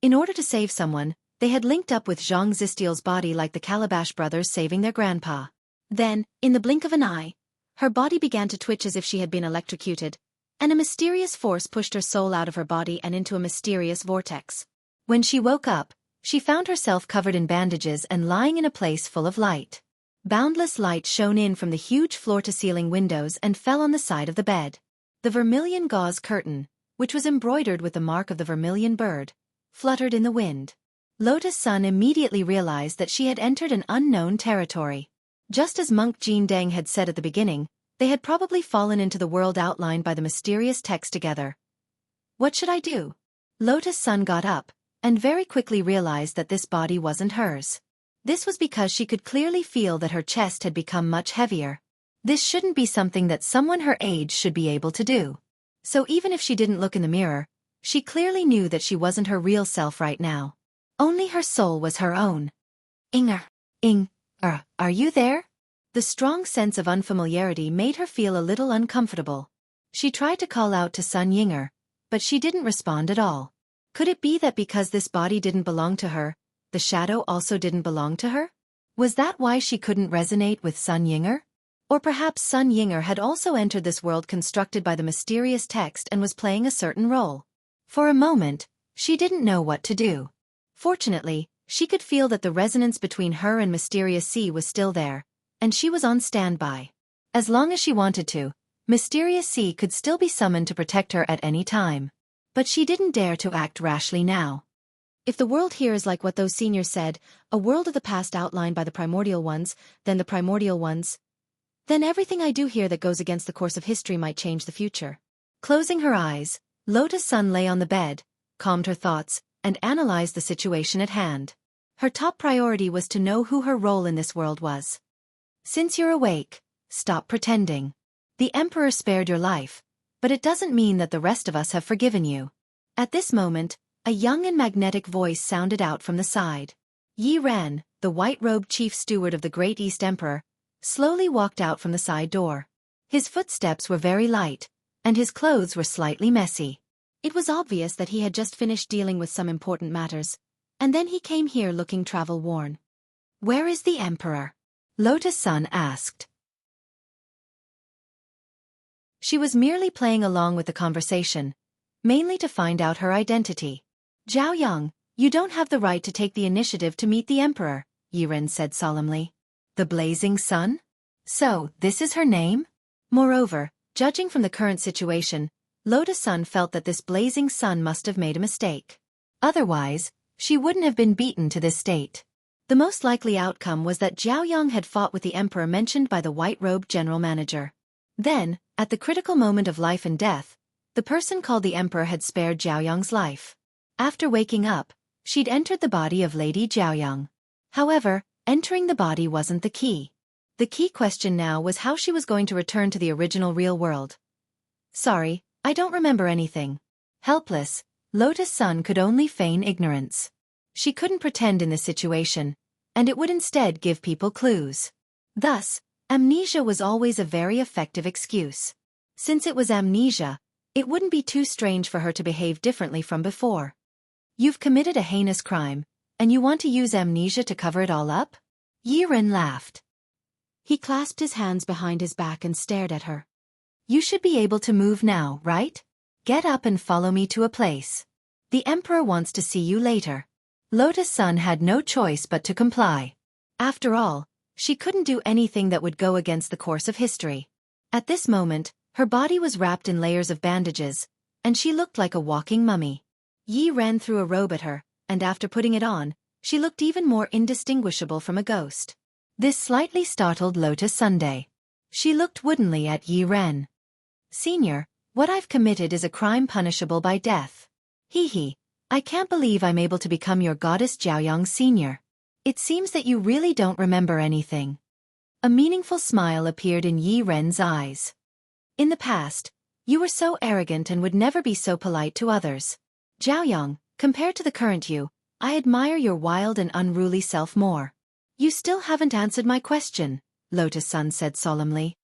In order to save someone, they had linked up with Zhang Zistil's body like the Calabash Brothers saving their grandpa. Then, in the blink of an eye, her body began to twitch as if she had been electrocuted, and a mysterious force pushed her soul out of her body and into a mysterious vortex. When she woke up, she found herself covered in bandages and lying in a place full of light. Boundless light shone in from the huge floor-to-ceiling windows and fell on the side of the bed. The vermilion gauze curtain, which was embroidered with the mark of the vermilion bird, fluttered in the wind. Lotus-san immediately realized that she had entered an unknown territory. Just as Monk Jin Deng had said at the beginning, they had probably fallen into the world outlined by the mysterious text together. What should I do? Lotus-san got up, and very quickly realized that this body wasn't hers. This was because she could clearly feel that her chest had become much heavier. This shouldn't be something that someone her age should be able to do. So even if she didn't look in the mirror, she clearly knew that she wasn't her real self right now. Only her soul was her own. Inger, are you there? The strong sense of unfamiliarity made her feel a little uncomfortable. She tried to call out to Sun Yinger, but she didn't respond at all. Could it be that because this body didn't belong to her, the shadow also didn't belong to her? Was that why she couldn't resonate with Sun Yinger? Or perhaps Sun Yinger had also entered this world constructed by the mysterious text and was playing a certain role. For a moment, she didn't know what to do. Fortunately, she could feel that the resonance between her and Mysterious Sea was still there, and she was on standby. As long as she wanted to, Mysterious Sea could still be summoned to protect her at any time. But she didn't dare to act rashly now. If the world here is like what those seniors said, a world of the past outlined by the primordial ones, then everything I do here that goes against the course of history might change the future. Closing her eyes, Lotus Sun lay on the bed, calmed her thoughts, and analyzed the situation at hand. Her top priority was to know who her role in this world was. Since you're awake, stop pretending. The Emperor spared your life, but it doesn't mean that the rest of us have forgiven you. At this moment, a young and magnetic voice sounded out from the side. Yi Ren, the white-robed chief steward of the Great East Emperor, slowly walked out from the side door. His footsteps were very light, and his clothes were slightly messy. It was obvious that he had just finished dealing with some important matters, and then he came here looking travel-worn. "Where is the Emperor?" Lotus Sun asked. She was merely playing along with the conversation, mainly to find out her identity. "Zhao Yang, you don't have the right to take the initiative to meet the Emperor," Yi Ren said solemnly. "The Blazing Sun? So, this is her name?" Moreover, judging from the current situation, Lotus Sun felt that this Blazing Sun must have made a mistake. Otherwise, she wouldn't have been beaten to this state. The most likely outcome was that Zhao Yang had fought with the Emperor mentioned by the white-robed general manager. Then, at the critical moment of life and death, the person called the Emperor had spared Zhao Yang's life. After waking up, she'd entered the body of Lady Zhao Yang. However, entering the body wasn't the key. The key question now was how she was going to return to the original real world. "Sorry, I don't remember anything." Helpless, Lotus Sun could only feign ignorance. She couldn't pretend in this situation, and it would instead give people clues. Thus, amnesia was always a very effective excuse. Since it was amnesia, it wouldn't be too strange for her to behave differently from before. "You've committed a heinous crime, and you want to use amnesia to cover it all up?" Yi Ren laughed. He clasped his hands behind his back and stared at her. "You should be able to move now, right? Get up and follow me to a place. The Emperor wants to see you later." Lotus Sun had no choice but to comply. After all, she couldn't do anything that would go against the course of history. At this moment, her body was wrapped in layers of bandages, and she looked like a walking mummy. Yi Ren threw a robe at her, and after putting it on, she looked even more indistinguishable from a ghost. This slightly startled Lotus Sunday. She looked woodenly at Yi Ren. "Senior, what I've committed is a crime punishable by death. Hee, I can't believe I'm able to become your goddess Zhao Yang Senior. It seems that you really don't remember anything." A meaningful smile appeared in Yi Ren's eyes. "In the past, you were so arrogant and would never be so polite to others. Zhao Yang, compared to the current you, I admire your wild and unruly self more." "You still haven't answered my question," Lotus Sun said solemnly.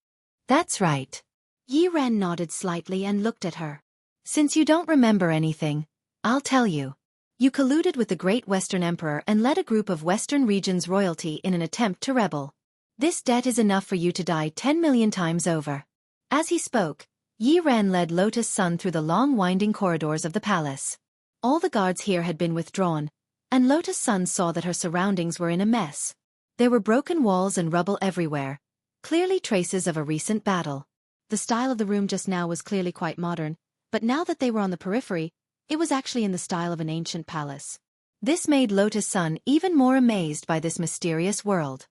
"That's right." Yi Ren nodded slightly and looked at her. "Since you don't remember anything, I'll tell you. You colluded with the Great Western Emperor and led a group of Western regions royalty in an attempt to rebel. This debt is enough for you to die 10 million times over." As he spoke, Yi Ren led Lotus Sun through the long winding corridors of the palace. All the guards here had been withdrawn, and Lotus Sun saw that her surroundings were in a mess. There were broken walls and rubble everywhere, clearly traces of a recent battle. The style of the room just now was clearly quite modern, but now that they were on the periphery, it was actually in the style of an ancient palace. This made Lotus Sun even more amazed by this mysterious world.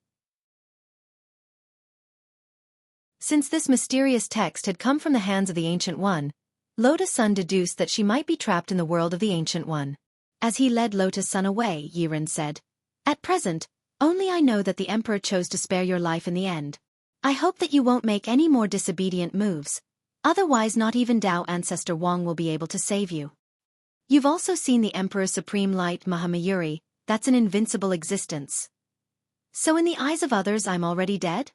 Since this mysterious text had come from the hands of the Ancient One, Lotus Sun deduced that she might be trapped in the world of the Ancient One. As he led Lotus Sun away, Yi Ren said, "At present, only I know that the Emperor chose to spare your life in the end. I hope that you won't make any more disobedient moves, otherwise not even Tao Ancestor Wang will be able to save you. You've also seen the Emperor's Supreme Light Mahamayuri, that's an invincible existence. So in the eyes of others I'm already dead?"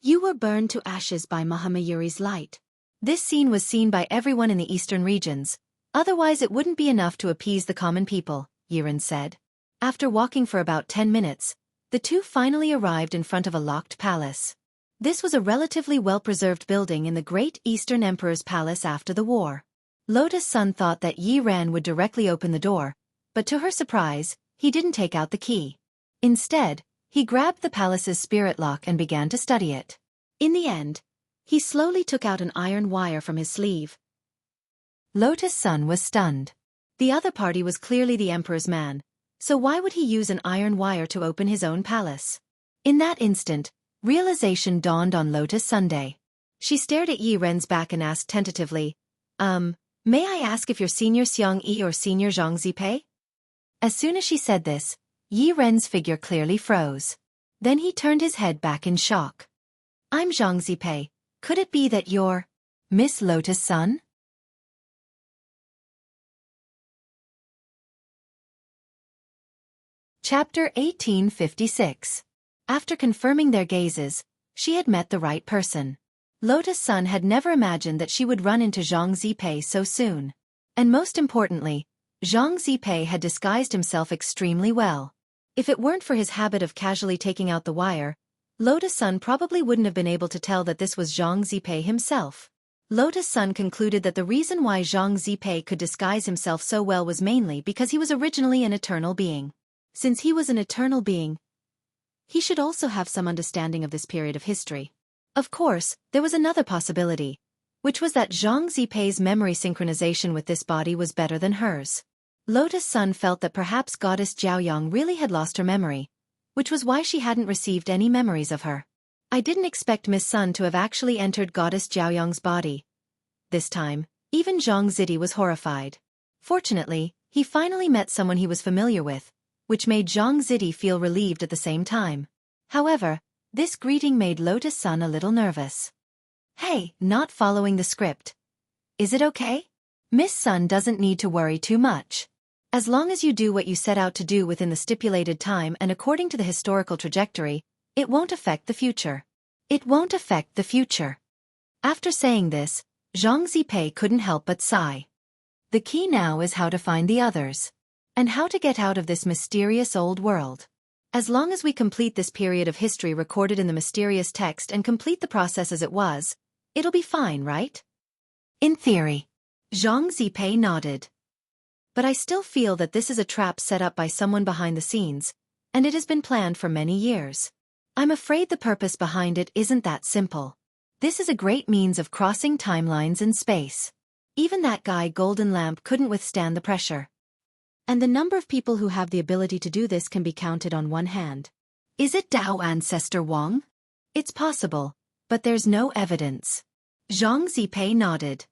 You were burned to ashes by Mahamayuri's light. This scene was seen by everyone in the eastern regions. Otherwise it wouldn't be enough to appease the common people, Yiren said. After walking for about 10 minutes, the two finally arrived in front of a locked palace. This was a relatively well-preserved building in the Great Eastern Emperor's palace after the war. Lotus Sun thought that Yiren would directly open the door, but to her surprise, he didn't take out the key. Instead, he grabbed the palace's spirit lock and began to study it. In the end, he slowly took out an iron wire from his sleeve. Lotus Sun was stunned. The other party was clearly the Emperor's man, so why would he use an iron wire to open his own palace? In that instant, realization dawned on Lotus Sunday. She stared at Yiren's back and asked tentatively, may I ask if you're Senior Xiang Yi or Senior Zhang Zipei? As soon as she said this, Yiren's figure clearly froze. Then he turned his head back in shock. I'm Zhang Zipei. Could it be that you're Miss Lotus Sun? Chapter 1856. After confirming their gazes, she had met the right person. Lotus Sun had never imagined that she would run into Zhang Zipei so soon. And most importantly, Zhang Zipei had disguised himself extremely well. If it weren't for his habit of casually taking out the wire, Lotus Sun probably wouldn't have been able to tell that this was Zhang Zipei himself. Lotus Sun concluded that the reason why Zhang Zipei could disguise himself so well was mainly because he was originally an eternal being. Since he was an eternal being, he should also have some understanding of this period of history. Of course, there was another possibility, which was that Zhang Zipei's memory synchronization with this body was better than hers. Lotus Sun felt that perhaps Goddess Jiaoyang really had lost her memory, which was why she hadn't received any memories of her. I didn't expect Miss Sun to have actually entered Goddess Jiaoyang's body. This time, even Zhang Zidi was horrified. Fortunately, he finally met someone he was familiar with, which made Zhang Zidi feel relieved at the same time. However, this greeting made Lotus Sun a little nervous. Hey, not following the script. Is it okay? Miss Sun doesn't need to worry too much. As long as you do what you set out to do within the stipulated time and according to the historical trajectory, it won't affect the future. It won't affect the future. After saying this, Zhang Zipei couldn't help but sigh. The key now is how to find the others. And how to get out of this mysterious old world. As long as we complete this period of history recorded in the mysterious text and complete the process as it was, it'll be fine, right? In theory. Zhang Zipei nodded. But I still feel that this is a trap set up by someone behind the scenes, and it has been planned for many years. I'm afraid the purpose behind it isn't that simple. This is a great means of crossing timelines in space. Even that guy Golden Lamp couldn't withstand the pressure. And the number of people who have the ability to do this can be counted on one hand. Is it Dao Ancestor Wang? It's possible, but there's no evidence. Zhang Zipei nodded.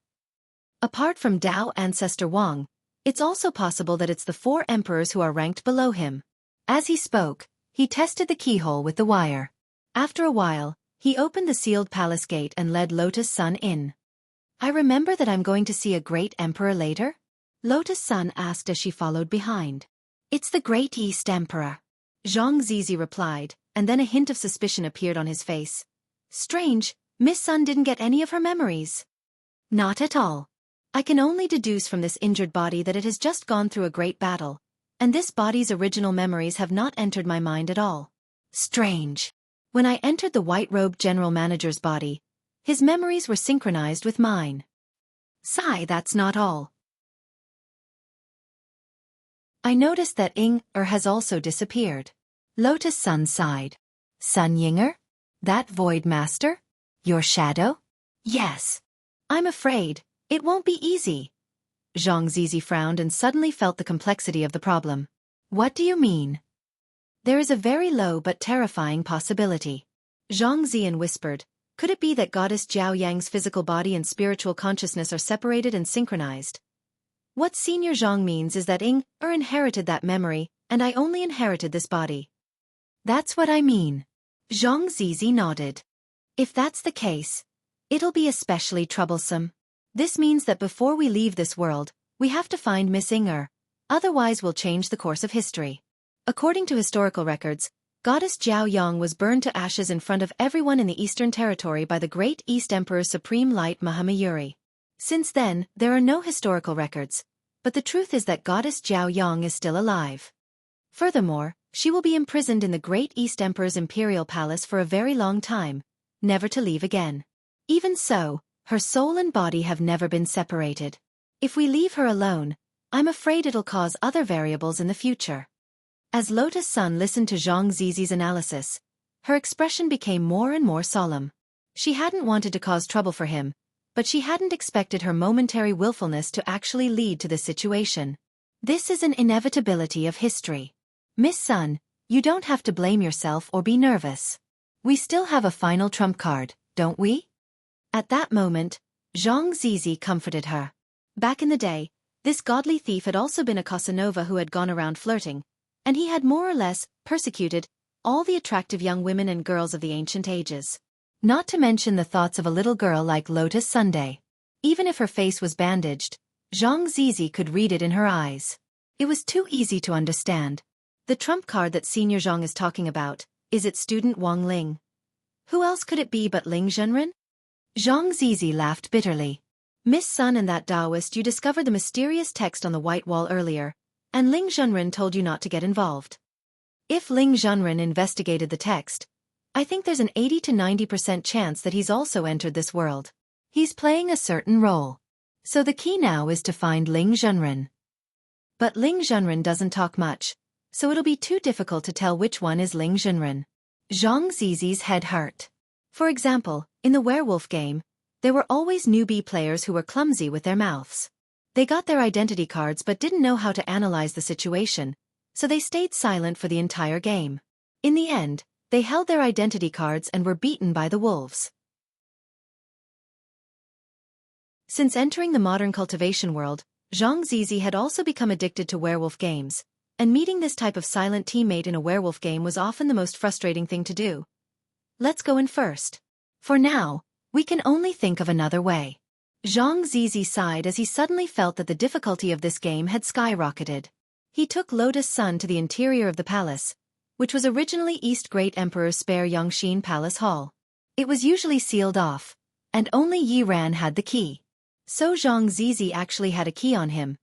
Apart from Dao Ancestor Wang, it's also possible that it's the 4 emperors who are ranked below him. As he spoke, he tested the keyhole with the wire. After a while, he opened the sealed palace gate and led Lotus Sun in. I remember that I'm going to see a great emperor later? Lotus Sun asked as she followed behind. It's the Great East Emperor. Zhang Zizi replied, and then a hint of suspicion appeared on his face. Strange, Miss Sun didn't get any of her memories. Not at all. I can only deduce from this injured body that it has just gone through a great battle, and this body's original memories have not entered my mind at all. Strange. When I entered the white-robed general manager's body, his memories were synchronized with mine. Sigh, that's not all. I noticed that Ying-er has also disappeared. Lotus Sun sighed. Sun Ying-er? That Void Master? Your shadow? Yes. I'm afraid it won't be easy. Zhang Zizi frowned and suddenly felt the complexity of the problem. What do you mean? There is a very low but terrifying possibility. Zhang Ziyan whispered, could it be that Goddess Jiao Yang's physical body and spiritual consciousness are separated and synchronized? What Senior Zhang means is that Ying-er inherited that memory, and I only inherited this body. That's what I mean. Zhang Zizi nodded. If that's the case, it'll be especially troublesome. This means that before we leave this world, we have to find Miss Ying-er, otherwise we'll change the course of history. According to historical records, Goddess Jiao Yang was burned to ashes in front of everyone in the Eastern Territory by the Great East Emperor's Supreme Light Mahamayuri. Since then, there are no historical records, but the truth is that Goddess Jiao Yang is still alive. Furthermore, she will be imprisoned in the Great East Emperor's imperial palace for a very long time, never to leave again. Even so, her soul and body have never been separated. If we leave her alone, I'm afraid it'll cause other variables in the future. As Lotus Sun listened to Zhang Zizi's analysis, her expression became more and more solemn. She hadn't wanted to cause trouble for him, but she hadn't expected her momentary willfulness to actually lead to this situation. This is an inevitability of history. Miss Sun, you don't have to blame yourself or be nervous. We still have a final trump card, don't we? At that moment, Zhang Zizi comforted her. Back in the day, this godly thief had also been a Casanova who had gone around flirting, and he had more or less persecuted all the attractive young women and girls of the ancient ages. Not to mention the thoughts of a little girl like Lotus Sunday. Even if her face was bandaged, Zhang Zizi could read it in her eyes. It was too easy to understand. The trump card that Senior Zhang is talking about, is it student Wang Ling? Who else could it be but Ling Zhenren? Zhang Zizi laughed bitterly. Miss Sun and that Taoist you discovered the mysterious text on the white wall earlier, and Ling Zhenren told you not to get involved. If Ling Zhenren investigated the text, I think there's an 80 to 90% chance that he's also entered this world. He's playing a certain role. So the key now is to find Ling Zhenren. But Ling Zhenren doesn't talk much, so it'll be too difficult to tell which one is Ling Zhenren. Zhang Zizi's head hurt. For example, in the werewolf game, there were always newbie players who were clumsy with their mouths. They got their identity cards but didn't know how to analyze the situation, so they stayed silent for the entire game. In the end, they held their identity cards and were beaten by the wolves. Since entering the modern cultivation world, Zhang Zizi had also become addicted to werewolf games, and meeting this type of silent teammate in a werewolf game was often the most frustrating thing to do. Let's go in first. For now, we can only think of another way. Zhang Zizi sighed as he suddenly felt that the difficulty of this game had skyrocketed. He took Lotus Sun to the interior of the palace, which was originally East Great Emperor's spare Yongxin Palace Hall. It was usually sealed off, and only Yi Ran had the key. So Zhang Zizi actually had a key on him,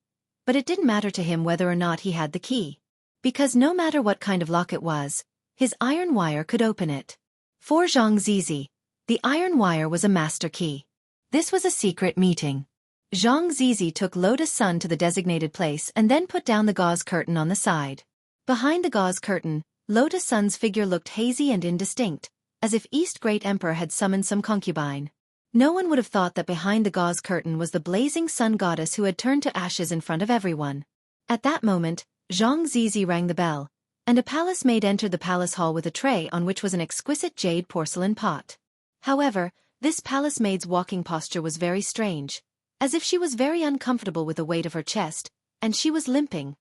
but it didn't matter to him whether or not he had the key. Because no matter what kind of lock it was, his iron wire could open it. For Zhang Zizi, the iron wire was a master key. This was a secret meeting. Zhang Zizi took Lotus Sun to the designated place and then put down the gauze curtain on the side. Behind the gauze curtain, Lotus Sun's figure looked hazy and indistinct, as if East Great Emperor had summoned some concubine. No one would have thought that behind the gauze curtain was the blazing sun goddess who had turned to ashes in front of everyone. At that moment, Zhang Zizi rang the bell, and a palace maid entered the palace hall with a tray on which was an exquisite jade porcelain pot. However, this palace maid's walking posture was very strange, as if she was very uncomfortable with the weight of her chest, and she was limping.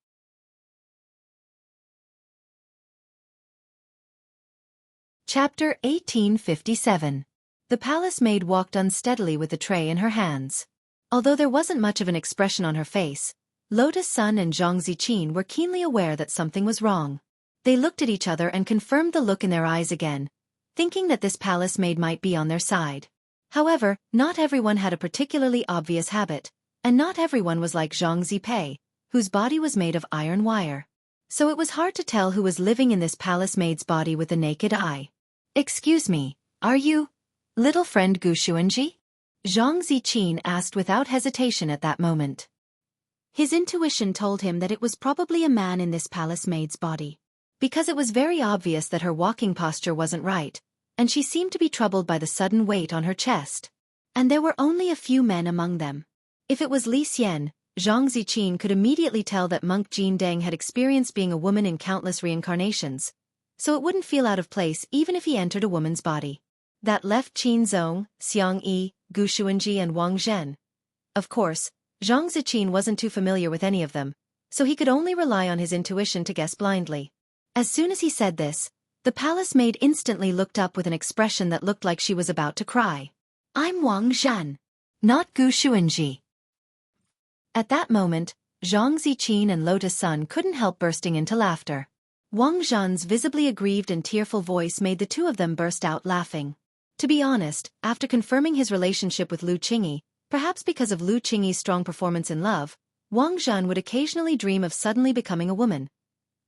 Chapter 1857. The palace maid walked unsteadily with the tray in her hands. Although there wasn't much of an expression on her face, Lotus Sun and Zhang Ziqin were keenly aware that something was wrong. They looked at each other and confirmed the look in their eyes again, thinking that this palace maid might be on their side. However, not everyone had a particularly obvious habit, and not everyone was like Zhang Zipei, whose body was made of iron wire. So it was hard to tell who was living in this palace maid's body with the naked eye. "Excuse me, are you little friend Gu Xuanji?" Zhang Ziqin asked without hesitation at that moment. His intuition told him that it was probably a man in this palace maid's body, because it was very obvious that her walking posture wasn't right, and she seemed to be troubled by the sudden weight on her chest. And there were only a few men among them. If it was Li Xian, Zhang Ziqin could immediately tell that monk Jin Deng had experienced being a woman in countless reincarnations, so it wouldn't feel out of place even if he entered a woman's body. That left Qin Zong, Xiang Yi, Gu Xuanji and Wang Zhen. Of course, Zhang Ziqin wasn't too familiar with any of them, so he could only rely on his intuition to guess blindly. As soon as he said this, the palace maid instantly looked up with an expression that looked like she was about to cry. "I'm Wang Zhen, not Gu Xuanji." At that moment, Zhang Ziqin and Lotus Sun couldn't help bursting into laughter. Wang Zhan's visibly aggrieved and tearful voice made the two of them burst out laughing. To be honest, after confirming his relationship with Lu Qingyi, perhaps because of Lu Qingyi's strong performance in love, Wang Zhan would occasionally dream of suddenly becoming a woman.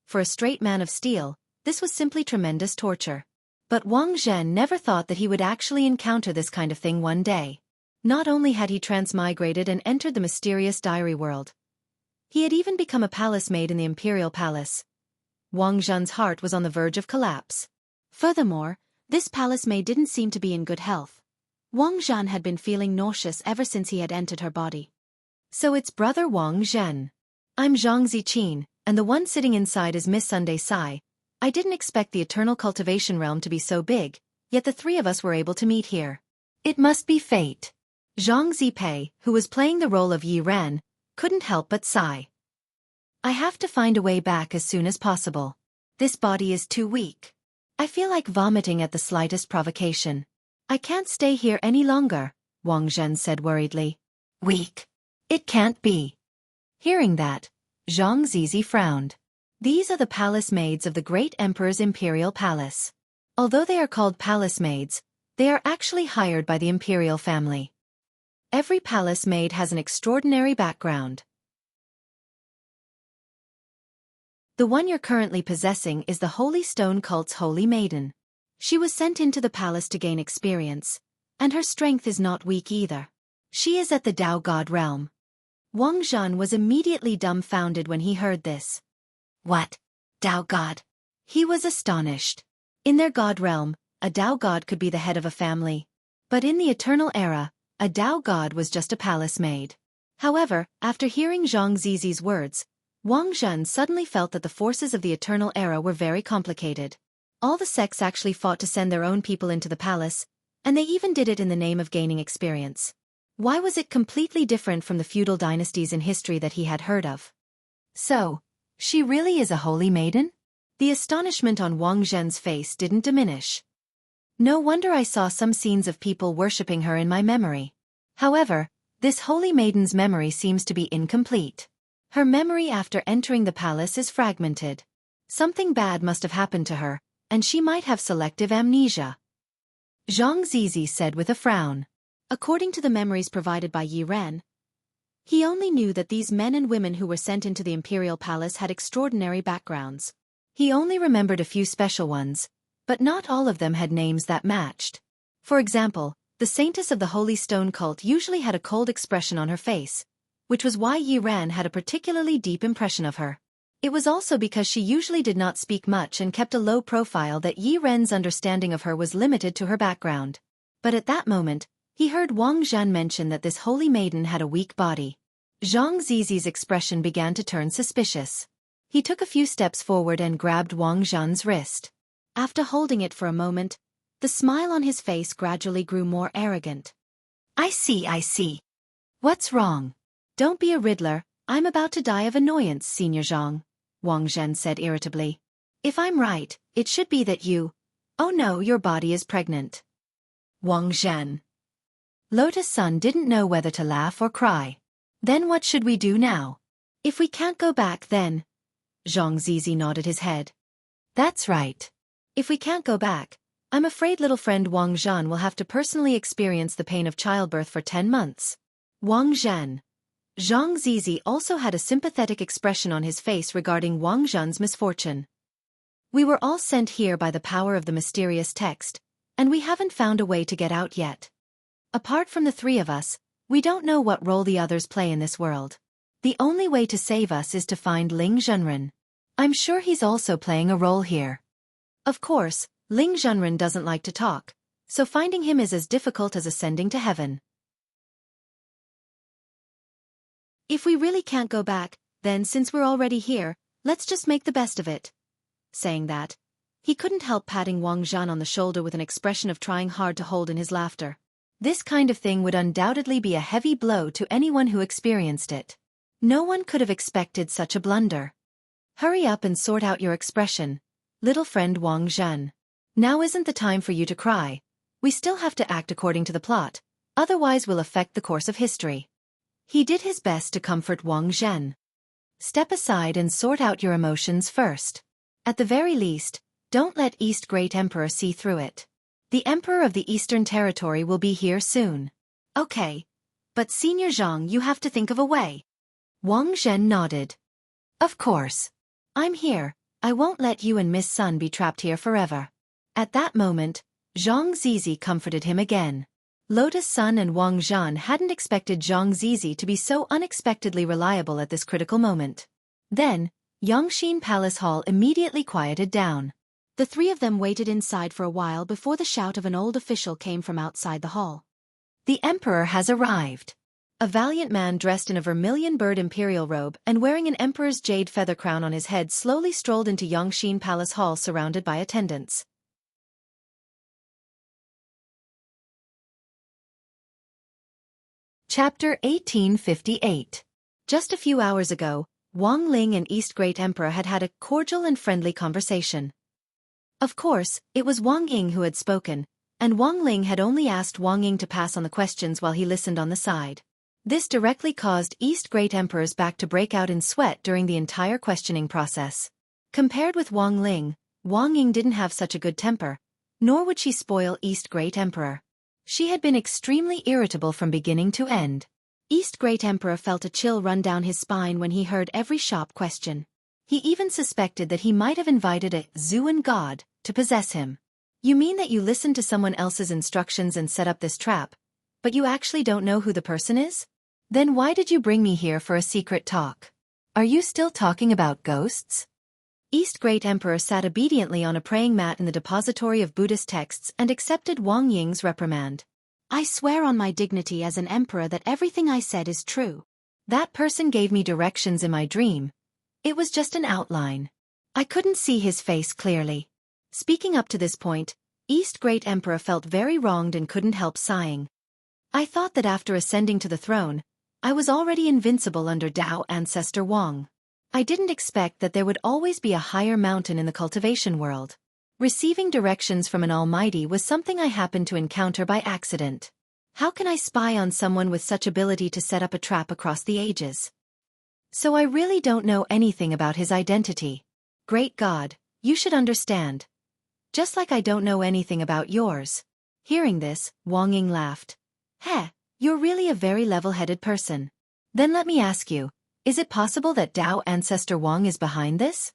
For a straight man of steel, this was simply tremendous torture. But Wang Zhen never thought that he would actually encounter this kind of thing one day. Not only had he transmigrated and entered the mysterious diary world, he had even become a palace maid in the imperial palace. Wang Zhen's heart was on the verge of collapse. Furthermore, this palace maid didn't seem to be in good health. Wang Zhen had been feeling nauseous ever since he had entered her body. So it's brother Wang Zhen. I'm Zhang Ziqin, and the one sitting inside is Miss Sunday Sai. I didn't expect the eternal cultivation realm to be so big, yet the three of us were able to meet here. It must be fate. Zhang Zipei, who was playing the role of Yi Ren, couldn't help but sigh. I have to find a way back as soon as possible. This body is too weak. I feel like vomiting at the slightest provocation. I can't stay here any longer, Wang Zhen said worriedly. Weak? It can't be. Hearing that, Zhang Zizi frowned. These are the palace maids of the great emperor's imperial palace. Although they are called palace maids, they are actually hired by the imperial family. Every palace maid has an extraordinary background. The one you're currently possessing is the Holy Stone Cult's holy maiden. She was sent into the palace to gain experience, and her strength is not weak either. She is at the Dao God realm. Wang Zhan was immediately dumbfounded when he heard this. What? Dao God? He was astonished. In their God realm, a Dao God could be the head of a family. But in the Eternal Era, a Dao God was just a palace maid. However, after hearing Zhang Zizi's words, Wang Zhen suddenly felt that the forces of the Eternal Era were very complicated. All the sects actually fought to send their own people into the palace, and they even did it in the name of gaining experience. Why was it completely different from the feudal dynasties in history that he had heard of? So, she really is a holy maiden? The astonishment on Wang Zhen's face didn't diminish. No wonder I saw some scenes of people worshipping her in my memory. However, this holy maiden's memory seems to be incomplete. Her memory after entering the palace is fragmented. Something bad must have happened to her, and she might have selective amnesia. Zhang Zizi said with a frown. According to the memories provided by Yi Ren, he only knew that these men and women who were sent into the imperial palace had extraordinary backgrounds. He only remembered a few special ones, but not all of them had names that matched. For example, the saintess of the Holy Stone cult usually had a cold expression on her face, which was why Yi Ren had a particularly deep impression of her. It was also because she usually did not speak much and kept a low profile that Yi Ren's understanding of her was limited to her background. But at that moment, he heard Wang Zhen mention that this holy maiden had a weak body. Zhang Zizi's expression began to turn suspicious. He took a few steps forward and grabbed Wang Zhen's wrist. After holding it for a moment, the smile on his face gradually grew more arrogant. I see. What's wrong? Don't be a riddler, I'm about to die of annoyance, Senior Zhang, Wang Zhen said irritably. If I'm right, it should be that you... Oh no, your body is pregnant. Wang Zhen. Lotus Sun didn't know whether to laugh or cry. Then what should we do now? If we can't go back then... Zhang Zizi nodded his head. That's right. If we can't go back, I'm afraid little friend Wang Zhen will have to personally experience the pain of childbirth for 10 months. Wang Zhen. Zhang Zizi also had a sympathetic expression on his face regarding Wang Zhen's misfortune. We were all sent here by the power of the mysterious text, and we haven't found a way to get out yet. Apart from the three of us, we don't know what role the others play in this world. The only way to save us is to find Ling Zhenren. I'm sure he's also playing a role here. Of course, Ling Zhenren doesn't like to talk, so finding him is as difficult as ascending to heaven. If we really can't go back, then since we're already here, let's just make the best of it. Saying that, he couldn't help patting Wang Zhen on the shoulder with an expression of trying hard to hold in his laughter. This kind of thing would undoubtedly be a heavy blow to anyone who experienced it. No one could have expected such a blunder. Hurry up and sort out your expression, little friend Wang Zhen. Now isn't the time for you to cry. We still have to act according to the plot, otherwise we'll affect the course of history. He did his best to comfort Wang Zhen. Step aside and sort out your emotions first. At the very least, don't let East Great Emperor see through it. The Emperor of the Eastern Territory will be here soon. Okay. But Senior Zhang, you have to think of a way. Wang Zhen nodded. Of course. I'm here. I won't let you and Miss Sun be trapped here forever. At that moment, Zhang Zizi comforted him again. Lotus Sun and Wang Zhan hadn't expected Zhang Zizi to be so unexpectedly reliable at this critical moment. Then, Yangxin Palace Hall immediately quieted down. The three of them waited inside for a while before the shout of an old official came from outside the hall. The Emperor has arrived. A valiant man dressed in a vermilion bird imperial robe and wearing an emperor's jade feather crown on his head slowly strolled into Yangxin Palace Hall surrounded by attendants. Chapter 1858. Just a few hours ago, Wang Ling and East Great Emperor had had a cordial and friendly conversation. Of course, it was Wang Ying who had spoken, and Wang Ling had only asked Wang Ying to pass on the questions while he listened on the side. This directly caused East Great Emperor's back to break out in sweat during the entire questioning process. Compared with Wang Ling, Wang Ying didn't have such a good temper, nor would she spoil East Great Emperor. She had been extremely irritable from beginning to end. East Great Emperor felt a chill run down his spine when he heard every sharp question. He even suspected that he might have invited a Zuan god to possess him. You mean that you listened to someone else's instructions and set up this trap, but you actually don't know who the person is? Then why did you bring me here for a secret talk? Are you still talking about ghosts? East Great Emperor sat obediently on a praying mat in the depository of Buddhist texts and accepted Wang Ying's reprimand. I swear on my dignity as an emperor that everything I said is true. That person gave me directions in my dream. It was just an outline. I couldn't see his face clearly. Speaking up to this point, East Great Emperor felt very wronged and couldn't help sighing. I thought that after ascending to the throne, I was already invincible under Tao Ancestor Wang. I didn't expect that there would always be a higher mountain in the cultivation world. Receiving directions from an almighty was something I happened to encounter by accident. How can I spy on someone with such ability to set up a trap across the ages? So I really don't know anything about his identity. Great God, you should understand. Just like I don't know anything about yours. Hearing this, Wang Ying laughed. Heh, you're really a very level-headed person. Then let me ask you, is it possible that Tao Ancestor Wang is behind this?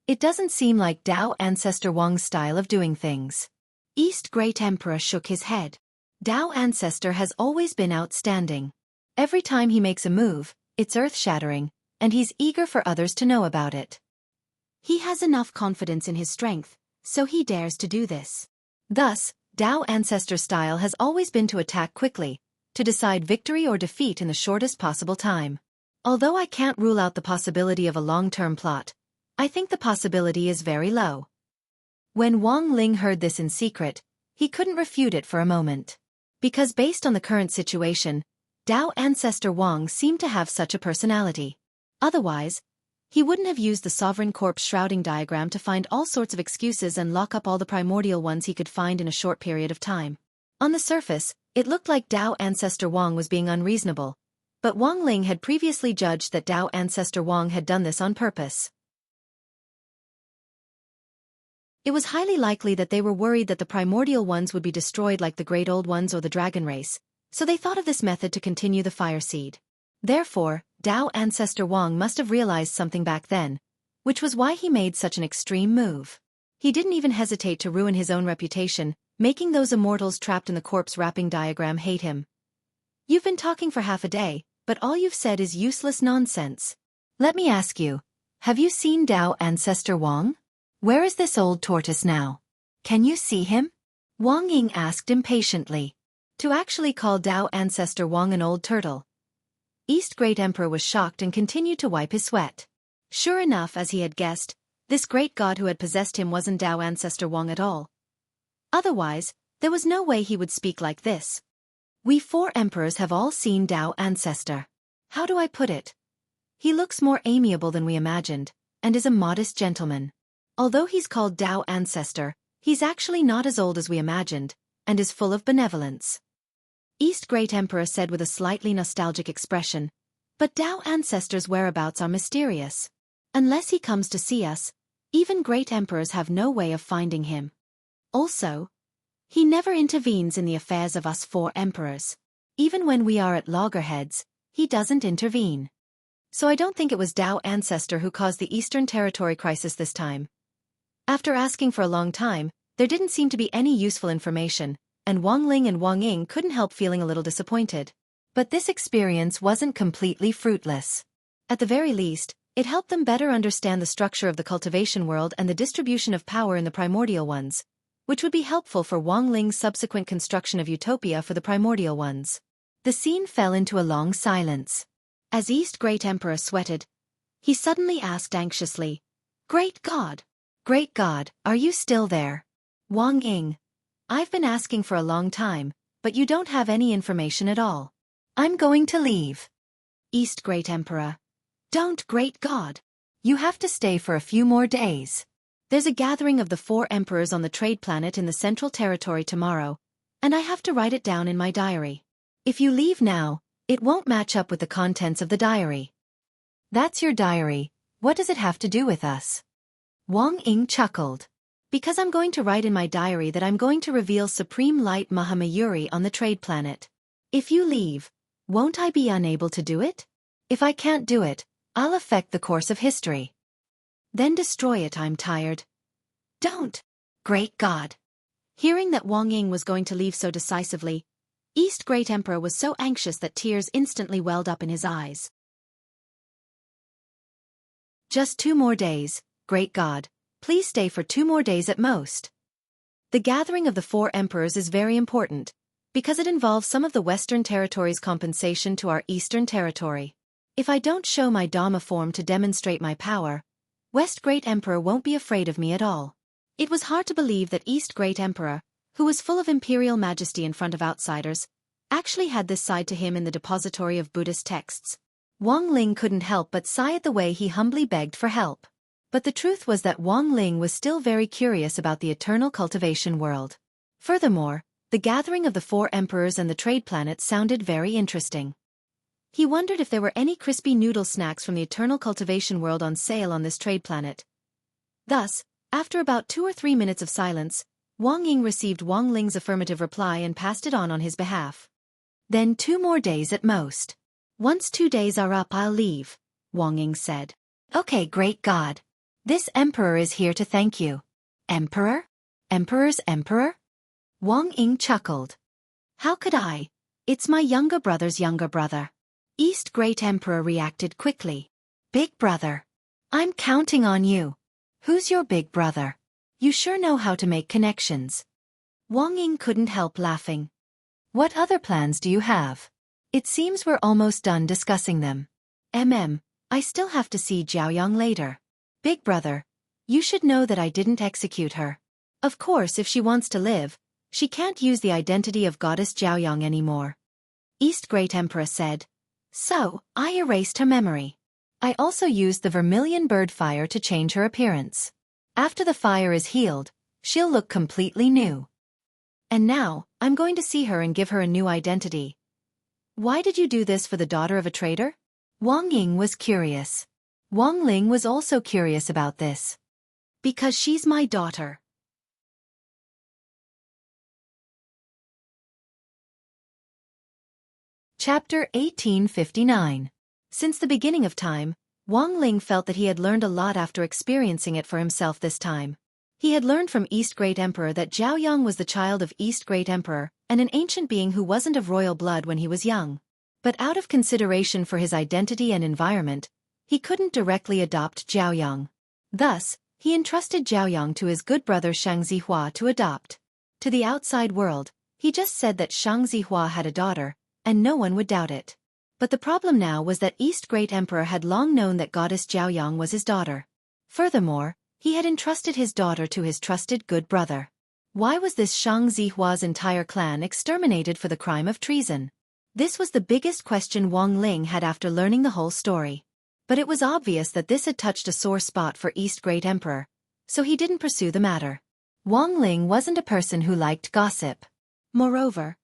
It doesn't seem like Tao Ancestor Wang's style of doing things. East Great Emperor shook his head. Tao Ancestor has always been outstanding. Every time he makes a move, it's earth-shattering, and he's eager for others to know about it. He has enough confidence in his strength, so he dares to do this. Thus, Tao Ancestor style has always been to attack quickly, to decide victory or defeat in the shortest possible time. Although I can't rule out the possibility of a long-term plot, I think the possibility is very low. When Wang Ling heard this in secret, he couldn't refute it for a moment. Because based on the current situation, Tao Ancestor Wang seemed to have such a personality. Otherwise, he wouldn't have used the Sovereign Corpse shrouding diagram to find all sorts of excuses and lock up all the primordial ones he could find in a short period of time. On the surface, it looked like Tao Ancestor Wang was being unreasonable, but Wang Ling had previously judged that Tao Ancestor Wang had done this on purpose. It was highly likely that they were worried that the primordial ones would be destroyed like the Great Old Ones or the Dragon Race, so they thought of this method to continue the fire seed. Therefore, Tao Ancestor Wang must have realized something back then, which was why he made such an extreme move. He didn't even hesitate to ruin his own reputation, making those immortals trapped in the corpse wrapping diagram hate him. You've been talking for half a day, but all you've said is useless nonsense. Let me ask you, have you seen Tao Ancestor Wang? Where is this old tortoise now? Can you see him? Wang Ying asked impatiently. To actually call Tao Ancestor Wang an old turtle. East Great Emperor was shocked and continued to wipe his sweat. Sure enough, as he had guessed, this great god who had possessed him wasn't Tao Ancestor Wang at all. Otherwise, there was no way he would speak like this. We 4 emperors have all seen Tao Ancestor. How do I put it? He looks more amiable than we imagined, and is a modest gentleman. Although he's called Tao Ancestor, he's actually not as old as we imagined, and is full of benevolence. East Great Emperor said with a slightly nostalgic expression, but Tao Ancestor's whereabouts are mysterious. Unless he comes to see us, Even great emperors have no way of finding him. Also, he never intervenes in the affairs of us 4 emperors. Even when we are at loggerheads, he doesn't intervene. So I don't think it was Dao Ancestor who caused the Eastern Territory crisis this time. After asking for a long time, there didn't seem to be any useful information, and Wang Ling and Wang Ying couldn't help feeling a little disappointed. But this experience wasn't completely fruitless. At the very least, it helped them better understand the structure of the cultivation world and the distribution of power in the primordial ones, which would be helpful for Wang Ling's subsequent construction of utopia for the primordial ones. The scene fell into a long silence. As East Great Emperor sweated, he suddenly asked anxiously, Great God, are you still there? Wang Ying, I've been asking for a long time, but you don't have any information at all. I'm going to leave. East Great Emperor, don't, Great God. You have to stay for a few more days. There's a gathering of the 4 emperors on the trade planet in the Central Territory tomorrow, and I have to write it down in my diary. If you leave now, it won't match up with the contents of the diary. That's your diary, what does it have to do with us? Wang Ying chuckled. Because I'm going to write in my diary that I'm going to reveal Supreme Light Mahamayuri on the trade planet. If you leave, won't I be unable to do it? If I can't do it, I'll affect the course of history. Then destroy it, I'm tired. Don't, Great God. Hearing that Wang Ying was going to leave so decisively, East Great Emperor was so anxious that tears instantly welled up in his eyes. Just 2 more days, Great God. Please stay for 2 more days at most. The gathering of the 4 emperors is very important, because it involves some of the Western Territory's compensation to our Eastern Territory. If I don't show my Dhamma form to demonstrate my power, West Great Emperor won't be afraid of me at all. It was hard to believe that East Great Emperor, who was full of imperial majesty in front of outsiders, actually had this side to him in the depository of Buddhist texts. Wang Ling couldn't help but sigh at the way he humbly begged for help. But the truth was that Wang Ling was still very curious about the eternal cultivation world. Furthermore, the gathering of the 4 emperors and the trade planet sounded very interesting. He wondered if there were any crispy noodle snacks from the eternal cultivation world on sale on this trade planet. Thus, after about 2 or 3 minutes of silence, Wang Ying received Wang Ling's affirmative reply and passed it on his behalf. Then 2 more days at most. Once 2 days are up, I'll leave, Wang Ying said. Okay, Great God. This emperor is here to thank you. Emperor? Emperor's emperor? Wang Ying chuckled. How could I? It's my younger brother's younger brother. East Great Emperor reacted quickly. Big brother. I'm counting on you. Who's your big brother? You sure know how to make connections. Wang Ying couldn't help laughing. What other plans do you have? It seems we're almost done discussing them. I still have to see Jiaoyang later. Big brother, you should know that I didn't execute her. Of course, if she wants to live, she can't use the identity of Goddess Jiaoyang anymore. East Great Emperor said. So, I erased her memory. I also used the vermilion bird fire to change her appearance. After the fire is healed, she'll look completely new. And now, I'm going to see her and give her a new identity. Why did you do this for the daughter of a trader? Wang Ying was curious. Wang Ling was also curious about this. Because she's my daughter. Chapter 1859. Since the beginning of time, Wang Ling felt that he had learned a lot after experiencing it for himself this time. He had learned from East Great Emperor that Jiaoyang was the child of East Great Emperor and an ancient being who wasn't of royal blood when he was young. But out of consideration for his identity and environment, he couldn't directly adopt Jiaoyang. Thus, he entrusted Jiaoyang to his good brother Shang Zihua to adopt. To the outside world, he just said that Shang Zihua had a daughter, and no one would doubt it. But the problem now was that East Great Emperor had long known that Goddess Jiaoyang was his daughter. Furthermore, he had entrusted his daughter to his trusted good brother. Why was this Shang Zihua's entire clan exterminated for the crime of treason? This was the biggest question Wang Ling had after learning the whole story. But it was obvious that this had touched a sore spot for East Great Emperor, so he didn't pursue the matter. Wang Ling wasn't a person who liked gossip. Moreover,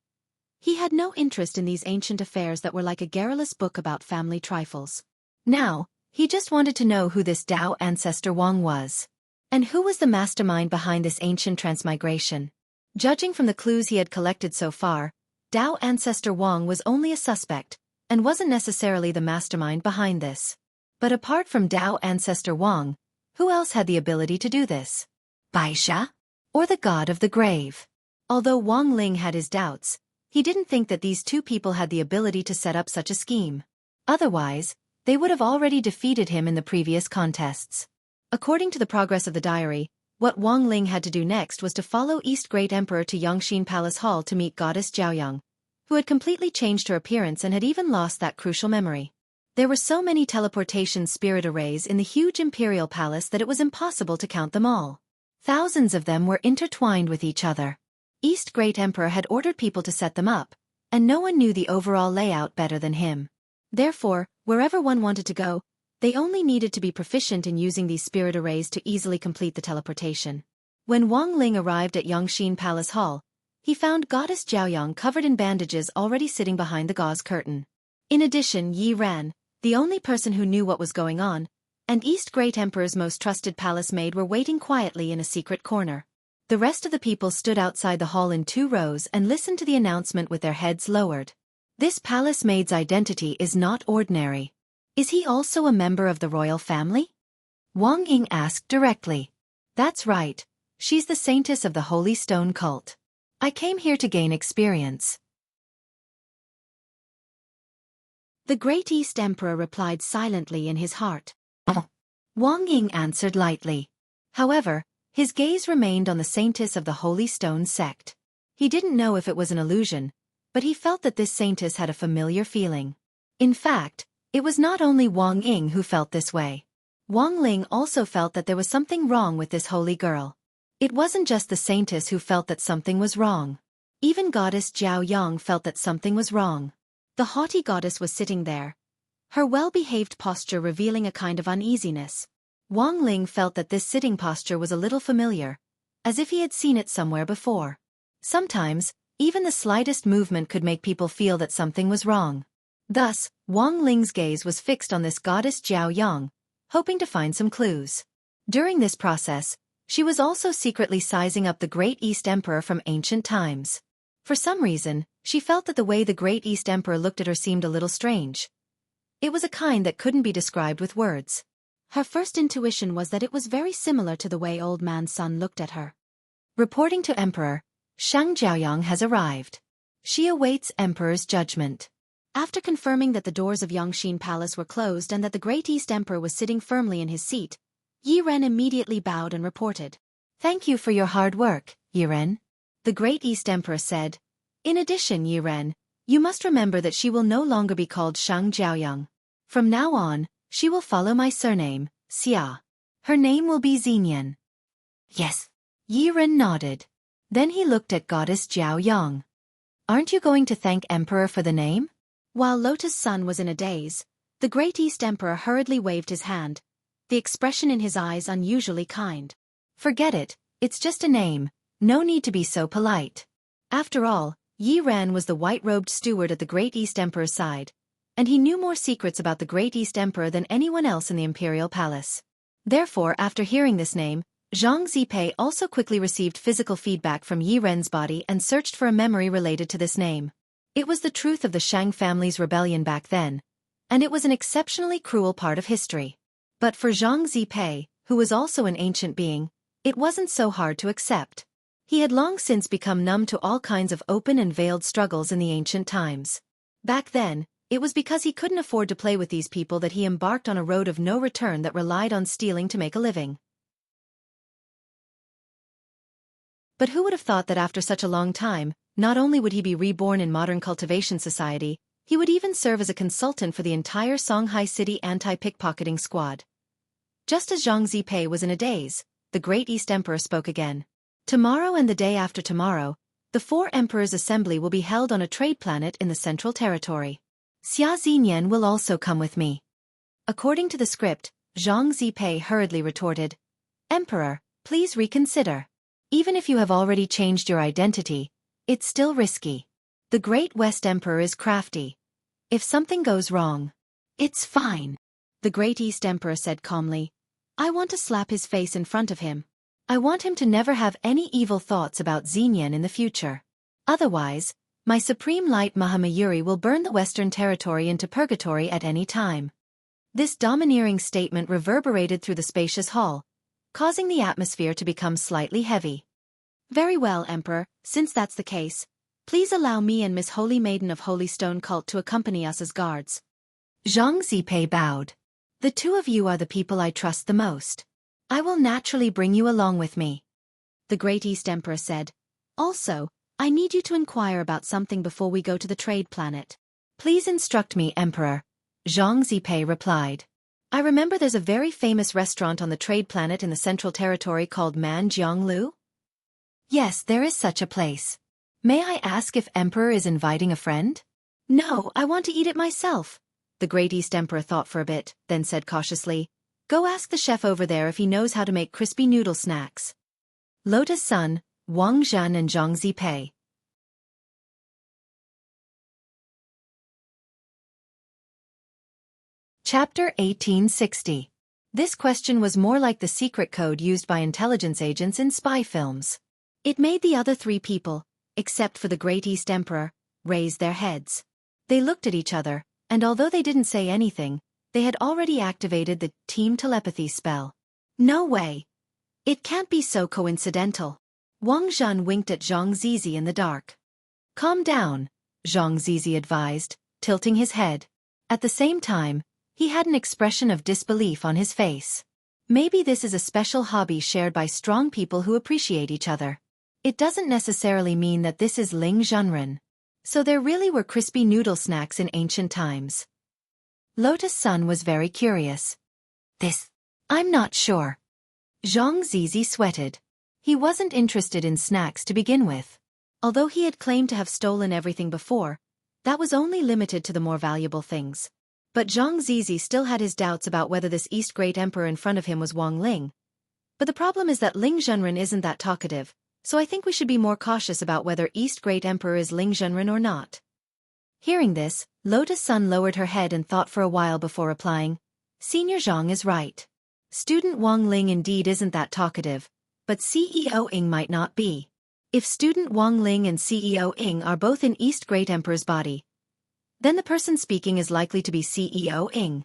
he had no interest in these ancient affairs that were like a garrulous book about family trifles. Now, he just wanted to know who this Dao ancestor Wang was. And who was the mastermind behind this ancient transmigration? Judging from the clues he had collected so far, Dao ancestor Wang was only a suspect, and wasn't necessarily the mastermind behind this. But apart from Dao ancestor Wang, who else had the ability to do this? Baisha? Or the god of the grave? Although Wang Ling had his doubts, he didn't think that these two people had the ability to set up such a scheme. Otherwise, they would have already defeated him in the previous contests. According to the progress of the diary, what Wang Ling had to do next was to follow East Great Emperor to Yangxin Palace Hall to meet Goddess Jiaoyang, who had completely changed her appearance and had even lost that crucial memory. There were so many teleportation spirit arrays in the huge imperial palace that it was impossible to count them all. Thousands of them were intertwined with each other. East Great Emperor had ordered people to set them up, and no one knew the overall layout better than him. Therefore, wherever one wanted to go, they only needed to be proficient in using these spirit arrays to easily complete the teleportation. When Wang Ling arrived at Yangxin Palace Hall, he found Goddess Jiaoyang covered in bandages already sitting behind the gauze curtain. In addition, Yi Ran, the only person who knew what was going on, and East Great Emperor's most trusted palace maid were waiting quietly in a secret corner. The rest of the people stood outside the hall in 2 rows and listened to the announcement with their heads lowered. This palace maid's identity is not ordinary. Is he also a member of the royal family? Wang Ying asked directly. That's right. She's the saintess of the Holy Stone cult. I came here to gain experience. The Great East Emperor replied silently in his heart. Wang Ying answered lightly. However, his gaze remained on the saintess of the Holy Stone sect. He didn't know if it was an illusion, but he felt that this saintess had a familiar feeling. In fact, it was not only Wang Ying who felt this way. Wang Ling also felt that there was something wrong with this holy girl. It wasn't just the saintess who felt that something was wrong. Even Goddess Jiaoyang felt that something was wrong. The haughty goddess was sitting there, her well-behaved posture revealing a kind of uneasiness. Wang Ling felt that this sitting posture was a little familiar, as if he had seen it somewhere before. Sometimes, even the slightest movement could make people feel that something was wrong. Thus, Wang Ling's gaze was fixed on this goddess Jiaoyang, hoping to find some clues. During this process, she was also secretly sizing up the Great East Emperor from ancient times. For some reason, she felt that the way the Great East Emperor looked at her seemed a little strange. It was a kind that couldn't be described with words. Her first intuition was that it was very similar to the way Old Man's son looked at her. Reporting to Emperor, Shang Jiaoyang has arrived. She awaits Emperor's judgment. After confirming that the doors of Yangxin Palace were closed and that the Great East Emperor was sitting firmly in his seat, Yi Ren immediately bowed and reported. Thank you for your hard work, Yi Ren. The Great East Emperor said. In addition, Yi Ren, you must remember that she will no longer be called Shang Jiaoyang. From now on, she will follow my surname, Xia. Her name will be Xinyan. Yes. Yi Ren nodded. Then he looked at Goddess Jiaoyang. Aren't you going to thank Emperor for the name? While Lotus Sun was in a daze, the Great East Emperor hurriedly waved his hand, the expression in his eyes unusually kind. Forget it, it's just a name, no need to be so polite. After all, Yi Ren was the white-robed steward at the Great East Emperor's side, and he knew more secrets about the Great East Emperor than anyone else in the imperial palace. Therefore, after hearing this name, Zhang Zipei also quickly received physical feedback from Yi Ren's body and searched for a memory related to this name. It was the truth of the Shang family's rebellion back then, and it was an exceptionally cruel part of history. But for Zhang Zipei, who was also an ancient being, it wasn't so hard to accept. He had long since become numb to all kinds of open and veiled struggles in the ancient times. Back then, it was because he couldn't afford to play with these people that he embarked on a road of no return that relied on stealing to make a living. But who would have thought that after such a long time, not only would he be reborn in modern cultivation society, he would even serve as a consultant for the entire Songhai City anti-pickpocketing squad. Just as Zhang Zipei was in a daze, the Great East Emperor spoke again. Tomorrow and the day after tomorrow, the 4 Emperors' Assembly will be held on a trade planet in the Central Territory. Xia Xinyan will also come with me. According to the script, Zhang Zipei hurriedly retorted, Emperor, please reconsider. Even if you have already changed your identity, it's still risky. The Great West Emperor is crafty. If something goes wrong, it's fine. The Great East Emperor said calmly, I want to slap his face in front of him. I want him to never have any evil thoughts about Xinyan in the future. Otherwise, my Supreme Light Mahamayuri will burn the Western Territory into purgatory at any time. This domineering statement reverberated through the spacious hall, causing the atmosphere to become slightly heavy. Very well, Emperor, since that's the case, please allow me and Miss Holy Maiden of Holy Stone Cult to accompany us as guards. Zhang Zipei bowed. The two of you are the people I trust the most. I will naturally bring you along with me. The Great East Emperor said. Also, I need you to inquire about something before we go to the trade planet. Please instruct me, Emperor, Zhang Zipei replied. I remember there's a very famous restaurant on the trade planet in the Central Territory called Manjianglu. Yes, there is such a place. May I ask if Emperor is inviting a friend? No, I want to eat it myself. The Great East Emperor thought for a bit, then said cautiously, Go ask the chef over there if he knows how to make crispy noodle snacks. Lotus Sun, Wang Zhan and Zhang Zipei. Chapter 1860. This question was more like the secret code used by intelligence agents in spy films. It made the other three people, except for the Great East Emperor, raise their heads. They looked at each other, and although they didn't say anything, they had already activated the team telepathy spell. No way. It can't be so coincidental. Wang Zhan winked at Zhang Zizi in the dark. Calm down, Zhang Zizi advised, tilting his head. At the same time, he had an expression of disbelief on his face. Maybe this is a special hobby shared by strong people who appreciate each other. It doesn't necessarily mean that this is Ling Zhenren. So there really were crispy noodle snacks in ancient times. Lotus Sun was very curious. I'm not sure. Zhang Zizi sweated. He wasn't interested in snacks to begin with. Although he had claimed to have stolen everything before, that was only limited to the more valuable things. But Zhang Zizi still had his doubts about whether this East Great Emperor in front of him was Wang Ling. But the problem is that Ling Zhenren isn't that talkative, so I think we should be more cautious about whether East Great Emperor is Ling Zhenren or not. Hearing this, Lotus Sun lowered her head and thought for a while before replying, Senior Zhang is right. Student Wang Ling indeed isn't that talkative, but CEO Ying might not be. If Student Wang Ling and CEO Ying are both in East Great Emperor's body, then the person speaking is likely to be CEO Ying.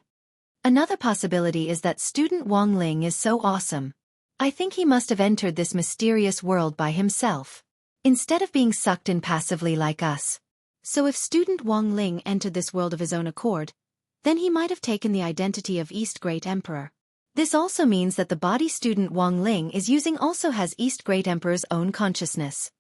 Another possibility is that Student Wang Ling is so awesome. I think he must have entered this mysterious world by himself, instead of being sucked in passively like us. So if Student Wang Ling entered this world of his own accord, then he might have taken the identity of East Great Emperor. This also means that the body Student Wang Ling is using also has East Great Emperor's own consciousness.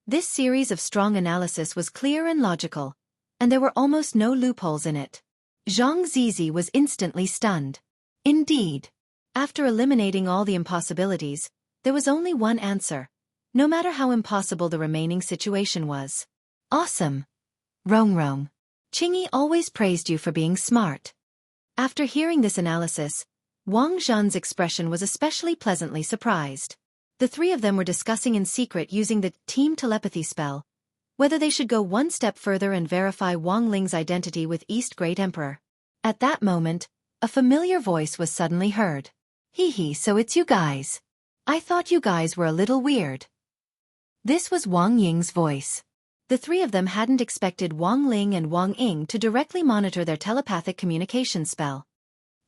This series of strong analysis was clear and logical, and there were almost no loopholes in it. Zhang Zizi was instantly stunned. Indeed. After eliminating all the impossibilities, there was only one answer, no matter how impossible the remaining situation was. Awesome. Rong. Qingyi always praised you for being smart. After hearing this analysis, Wang Zhan's expression was especially pleasantly surprised. The three of them were discussing in secret using the team telepathy spell, whether they should go one step further and verify Wang Ling's identity with East Great Emperor. At that moment, a familiar voice was suddenly heard. Hee, so it's you guys. I thought you guys were a little weird. This was Wang Ying's voice. The three of them hadn't expected Wang Ling and Wang Ying to directly monitor their telepathic communication spell.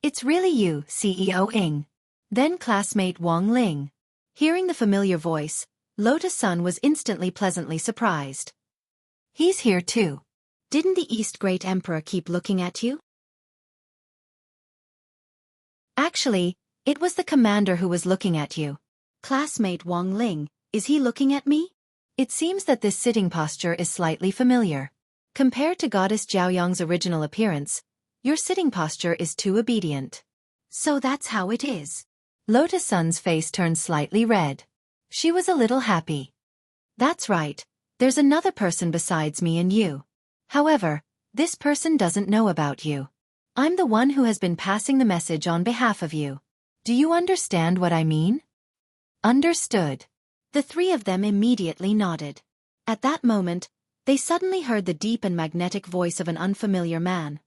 It's really you, CEO Ying. Then classmate Wang Ling. Hearing the familiar voice, Lotus Sun was instantly pleasantly surprised. He's here too. Didn't the East Great Emperor keep looking at you? Actually, it was the commander who was looking at you. Classmate Wang Ling, is he looking at me? It seems that this sitting posture is slightly familiar. Compared to Goddess Jiaoyang's original appearance, your sitting posture is too obedient. So that's how it is. Lotus Sun's face turned slightly red. She was a little happy. That's right, there's another person besides me and you. However, this person doesn't know about you. I'm the one who has been passing the message on behalf of you. Do you understand what I mean? Understood. The three of them immediately nodded. At that moment, they suddenly heard the deep and magnetic voice of an unfamiliar man.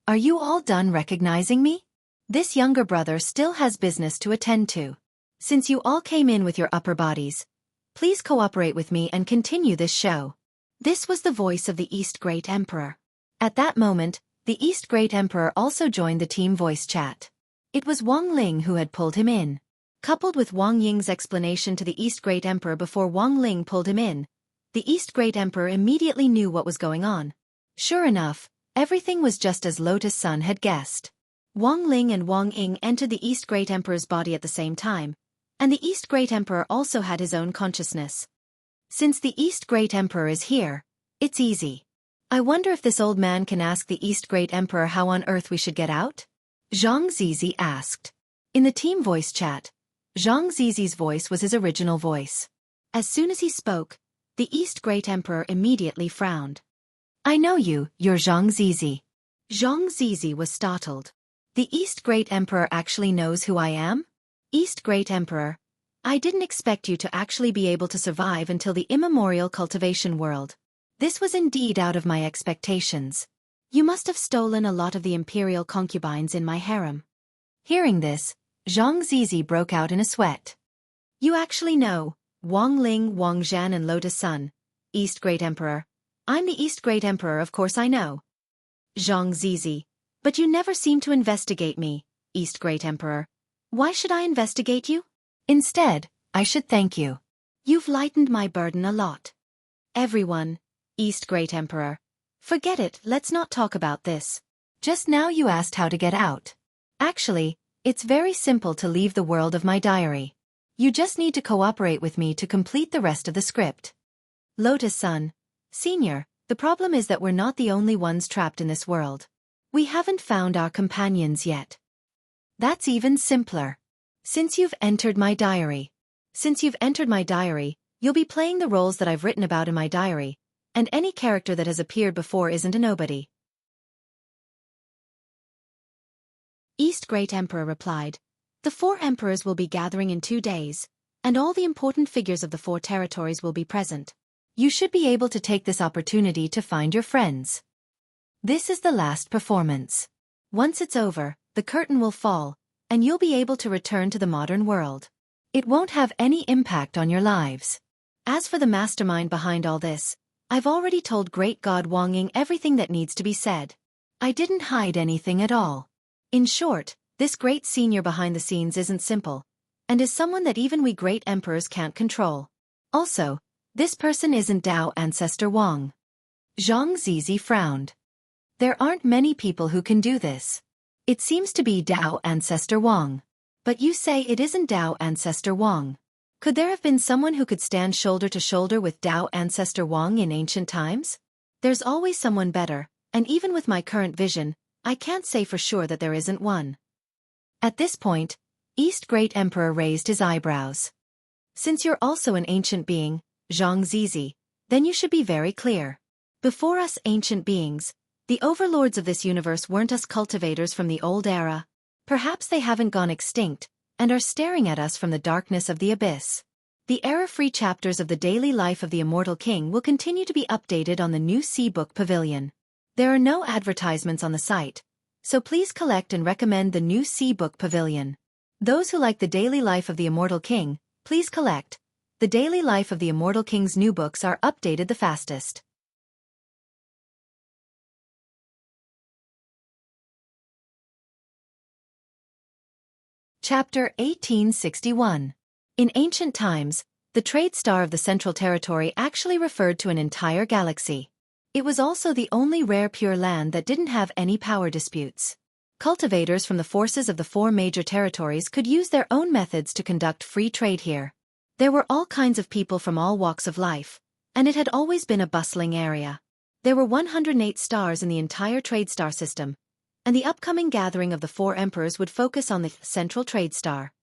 Are you all done recognizing me? This younger brother still has business to attend to. Since you all came in with your upper bodies, please cooperate with me and continue this show. This was the voice of the East Great Emperor. At that moment, the East Great Emperor also joined the team voice chat. It was Wang Ling who had pulled him in. Coupled with Wang Ying's explanation to the East Great Emperor before Wang Ling pulled him in, the East Great Emperor immediately knew what was going on. Sure enough, everything was just as Lotus Sun had guessed. Wang Ling and Wang Ying entered the East Great Emperor's body at the same time, and the East Great Emperor also had his own consciousness. Since the East Great Emperor is here, it's easy. I wonder if this old man can ask the East Great Emperor how on earth we should get out? Zhang Zizi asked. In the team voice chat, Zhang Zizi's voice was his original voice. As soon as he spoke, the East Great Emperor immediately frowned. I know you, you're Zhang Zizi. Zhang Zizi was startled. The East Great Emperor actually knows who I am? East Great Emperor, I didn't expect you to actually be able to survive until the immemorial cultivation world. This was indeed out of my expectations. You must have stolen a lot of the imperial concubines in my harem. Hearing this, Zhang Zizi broke out in a sweat. You actually know, Wang Ling, Wang Zhan and Lotus Sun, East Great Emperor. I'm the East Great Emperor, of course I know. Zhang Zizi, but you never seem to investigate me, East Great Emperor. Why should I investigate you? Instead, I should thank you. You've lightened my burden a lot. Everyone, East Great Emperor. Forget it, let's not talk about this. Just now you asked how to get out. Actually, it's very simple to leave the world of my diary. You just need to cooperate with me to complete the rest of the script. Lotus Sun, Senior, the problem is that we're not the only ones trapped in this world. We haven't found our companions yet. That's even simpler. Since you've entered my diary, you'll be playing the roles that I've written about in my diary, and any character that has appeared before isn't a nobody. East Great Emperor replied, the 4 emperors will be gathering in 2 days, and all the important figures of the 4 territories will be present. You should be able to take this opportunity to find your friends. This is the last performance. Once it's over, the curtain will fall, and you'll be able to return to the modern world. It won't have any impact on your lives. As for the mastermind behind all this, I've already told Great God Wang Ying everything that needs to be said. I didn't hide anything at all. In short, this great senior behind the scenes isn't simple, and is someone that even we great emperors can't control. Also, this person isn't Dao Ancestor Wang. Zhang Zizi frowned. There aren't many people who can do this. It seems to be Dao Ancestor Wang. But you say it isn't Dao Ancestor Wang. Could there have been someone who could stand shoulder to shoulder with Dao Ancestor Wang in ancient times? There's always someone better, and even with my current vision, I can't say for sure that there isn't one. At this point, East Great Emperor raised his eyebrows. Since you're also an ancient being, Zhang Zizi, then you should be very clear. Before us ancient beings, the overlords of this universe weren't us cultivators from the old era. Perhaps they haven't gone extinct, and are staring at us from the darkness of the abyss. The error-free chapters of the daily life of the Immortal King will continue to be updated on the new C-Book Pavilion. There are no advertisements on the site, so please collect and recommend the new C-Book Pavilion. Those who like the daily life of the Immortal King, please collect. The daily life of the Immortal King's new books are updated the fastest. Chapter 1861. In ancient times, the trade star of the Central Territory actually referred to an entire galaxy. It was also the only rare pure land that didn't have any power disputes. Cultivators from the forces of the 4 major territories could use their own methods to conduct free trade here. There were all kinds of people from all walks of life, and it had always been a bustling area. There were 108 stars in the entire trade star system, and the upcoming gathering of the 4 emperors would focus on the central trade star.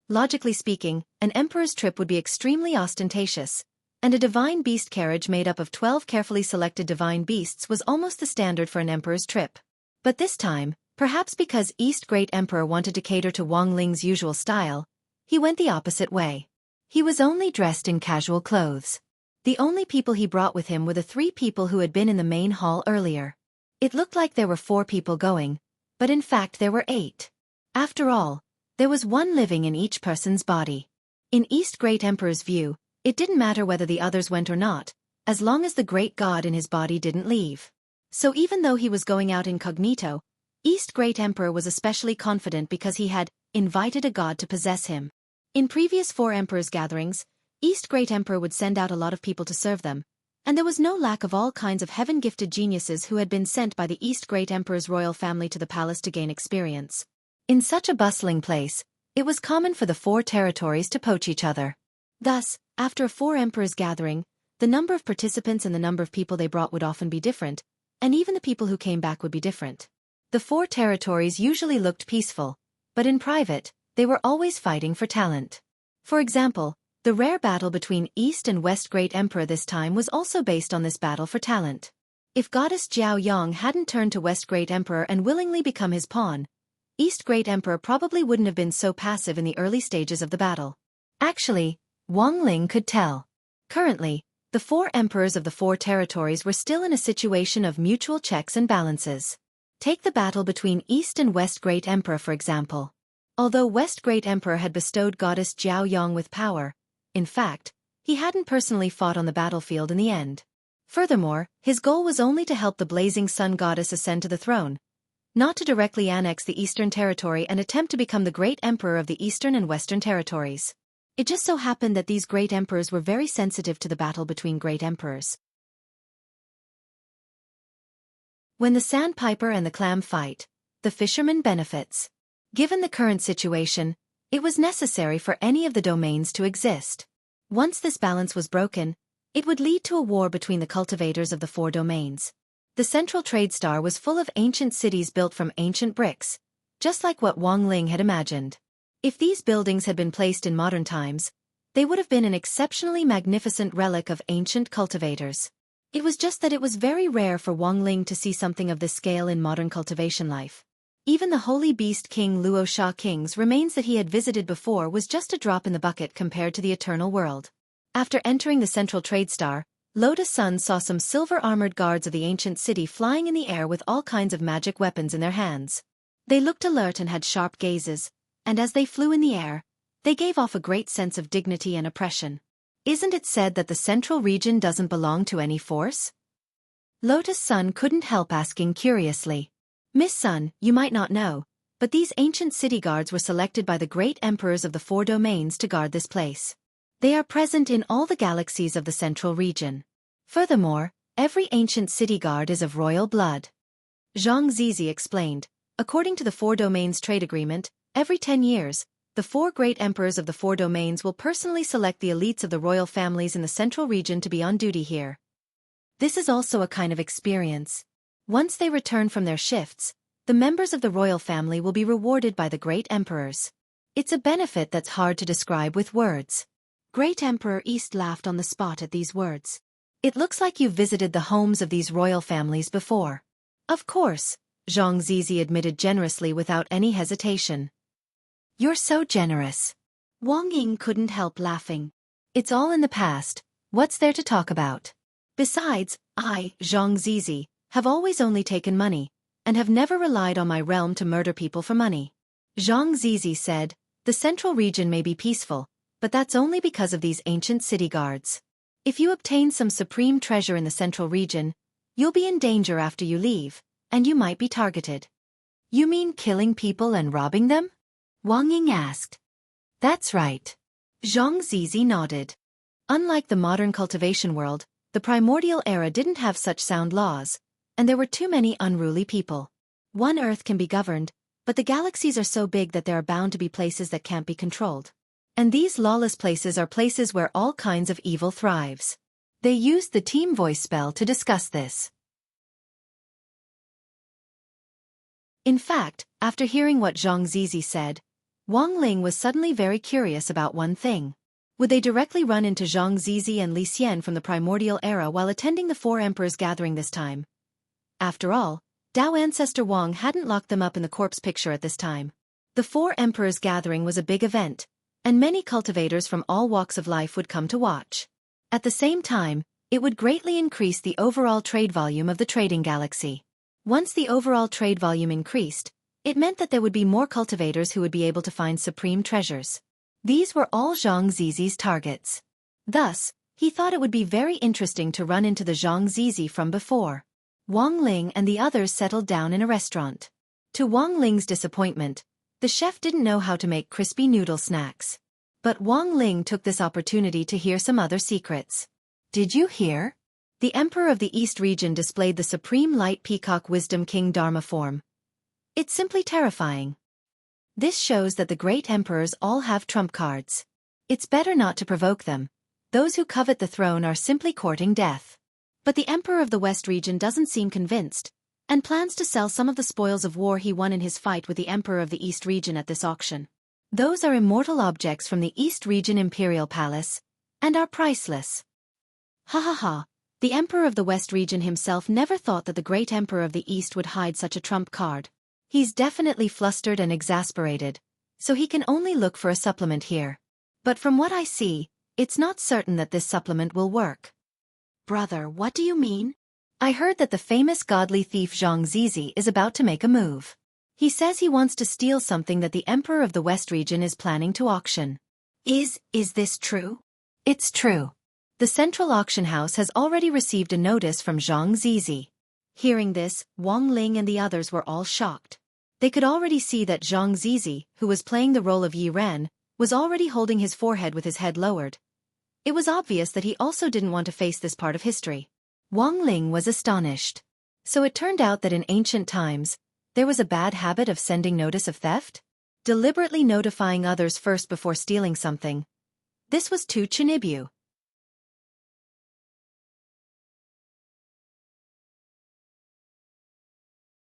Logically speaking, an emperor's trip would be extremely ostentatious, and a divine beast carriage made up of 12 carefully selected divine beasts was almost the standard for an emperor's trip. But this time, perhaps because East Great Emperor wanted to cater to Wang Ling's usual style, he went the opposite way. He was only dressed in casual clothes. The only people he brought with him were the 3 people who had been in the main hall earlier. It looked like there were 4 people going, but in fact there were 8. After all, there was one living in each person's body. In East Great Emperor's view, it didn't matter whether the others went or not, as long as the great god in his body didn't leave. So even though he was going out incognito, East Great Emperor was especially confident because he had invited a god to possess him. In previous Four Emperors gatherings, East Great Emperor would send out a lot of people to serve them, and there was no lack of all kinds of heaven-gifted geniuses who had been sent by the East Great Emperor's royal family to the palace to gain experience. In such a bustling place, it was common for the four territories to poach each other. Thus, after a Four Emperors gathering, the number of participants and the number of people they brought would often be different, and even the people who came back would be different. The four territories usually looked peaceful, but in private, they were always fighting for talent. For example, the rare battle between East and West Great Emperor this time was also based on this battle for talent. If goddess Jiao Yang hadn't turned to West Great Emperor and willingly become his pawn, East Great Emperor probably wouldn't have been so passive in the early stages of the battle. Actually, Wang Ling could tell. Currently, the four emperors of the four territories were still in a situation of mutual checks and balances. Take the battle between East and West Great Emperor for example. Although West Great Emperor had bestowed goddess Jiao Yang with power, in fact, he hadn't personally fought on the battlefield in the end. Furthermore, his goal was only to help the blazing sun goddess ascend to the throne, not to directly annex the Eastern Territory and attempt to become the great emperor of the Eastern and Western territories. It just so happened that these great emperors were very sensitive to the battle between great emperors. When the sandpiper and the clam fight, the fisherman benefits. Given the current situation, it was necessary for any of the domains to exist. Once this balance was broken, it would lead to a war between the cultivators of the four domains. The central trade star was full of ancient cities built from ancient bricks, just like what Wang Ling had imagined. If these buildings had been placed in modern times, they would have been an exceptionally magnificent relic of ancient cultivators. It was just that it was very rare for Wang Ling to see something of this scale in modern cultivation life. Even the holy beast King Luo Sha King's remains that he had visited before was just a drop in the bucket compared to the eternal world. After entering the central trade star, Lotus Sun saw some silver-armored guards of the ancient city flying in the air with all kinds of magic weapons in their hands. They looked alert and had sharp gazes, and as they flew in the air, they gave off a great sense of dignity and oppression. Isn't it said that the central region doesn't belong to any force? Lotus Sun couldn't help asking curiously. Miss Sun, you might not know, but these ancient city guards were selected by the great emperors of the four domains to guard this place. They are present in all the galaxies of the central region. Furthermore, every ancient city guard is of royal blood. Zhang Zizi explained, according to the four domains trade agreement, every 10 years, the four great emperors of the four domains will personally select the elites of the royal families in the central region to be on duty here. This is also a kind of experience. Once they return from their shifts, the members of the royal family will be rewarded by the great emperors. It's a benefit that's hard to describe with words. Great Emperor East laughed on the spot at these words. It looks like you've visited the homes of these royal families before. Of course, Zhang Zizi admitted generously without any hesitation. You're so generous. Wang Ying couldn't help laughing. It's all in the past, what's there to talk about? Besides, I, Zhang Zizi, have always only taken money, and have never relied on my realm to murder people for money. Zhang Zizi said, the central region may be peaceful, but that's only because of these ancient city guards. If you obtain some supreme treasure in the central region, you'll be in danger after you leave, and you might be targeted. You mean killing people and robbing them? Wang Ying asked. That's right. Zhang Zizi nodded. Unlike the modern cultivation world, the primordial era didn't have such sound laws, and there were too many unruly people. One Earth can be governed, but the galaxies are so big that there are bound to be places that can't be controlled. And these lawless places are places where all kinds of evil thrives. They used the team voice spell to discuss this. In fact, after hearing what Zhang Zizi said, Wang Ling was suddenly very curious about one thing. Would they directly run into Zhang Zizi and Li Xian from the primordial era while attending the Four Emperors gathering this time? After all, Dao ancestor Wang hadn't locked them up in the corpse picture at this time. The Four Emperors gathering was a big event, and many cultivators from all walks of life would come to watch. At the same time, it would greatly increase the overall trade volume of the trading galaxy. Once the overall trade volume increased, It meant that there would be more cultivators who would be able to find supreme treasures. These were all Zhang Zizi's targets. Thus, he thought it would be very interesting to run into the Zhang Zizi from before. Wang Ling and the others settled down in a restaurant. To Wang Ling's disappointment, the chef didn't know how to make crispy noodle snacks. But Wang Ling took this opportunity to hear some other secrets. Did you hear? The Emperor of the East region displayed the Supreme Light Peacock Wisdom King Dharma form. It's simply terrifying. This shows that the great emperors all have trump cards. It's better not to provoke them. Those who covet the throne are simply courting death. But the Emperor of the West region doesn't seem convinced, and plans to sell some of the spoils of war he won in his fight with the Emperor of the East region at this auction. Those are immortal objects from the East region Imperial Palace, and are priceless. Ha ha ha, the Emperor of the West region himself never thought that the great Emperor of the East would hide such a trump card. He's definitely flustered and exasperated, so he can only look for a supplement here. But from what I see, it's not certain that this supplement will work. Brother, what do you mean? I heard that the famous godly thief Zhang Zizi is about to make a move. He says he wants to steal something that the Emperor of the West region is planning to auction. Is this true? It's true. The central auction house has already received a notice from Zhang Zizi. Hearing this, Wang Ling and the others were all shocked. They could already see that Zhang Zizi, who was playing the role of Yi Ren, was already holding his forehead with his head lowered. It was obvious that he also didn't want to face this part of history. Wang Ling was astonished. So it turned out that in ancient times, there was a bad habit of sending notice of theft? Deliberately notifying others first before stealing something. This was too Chinibu.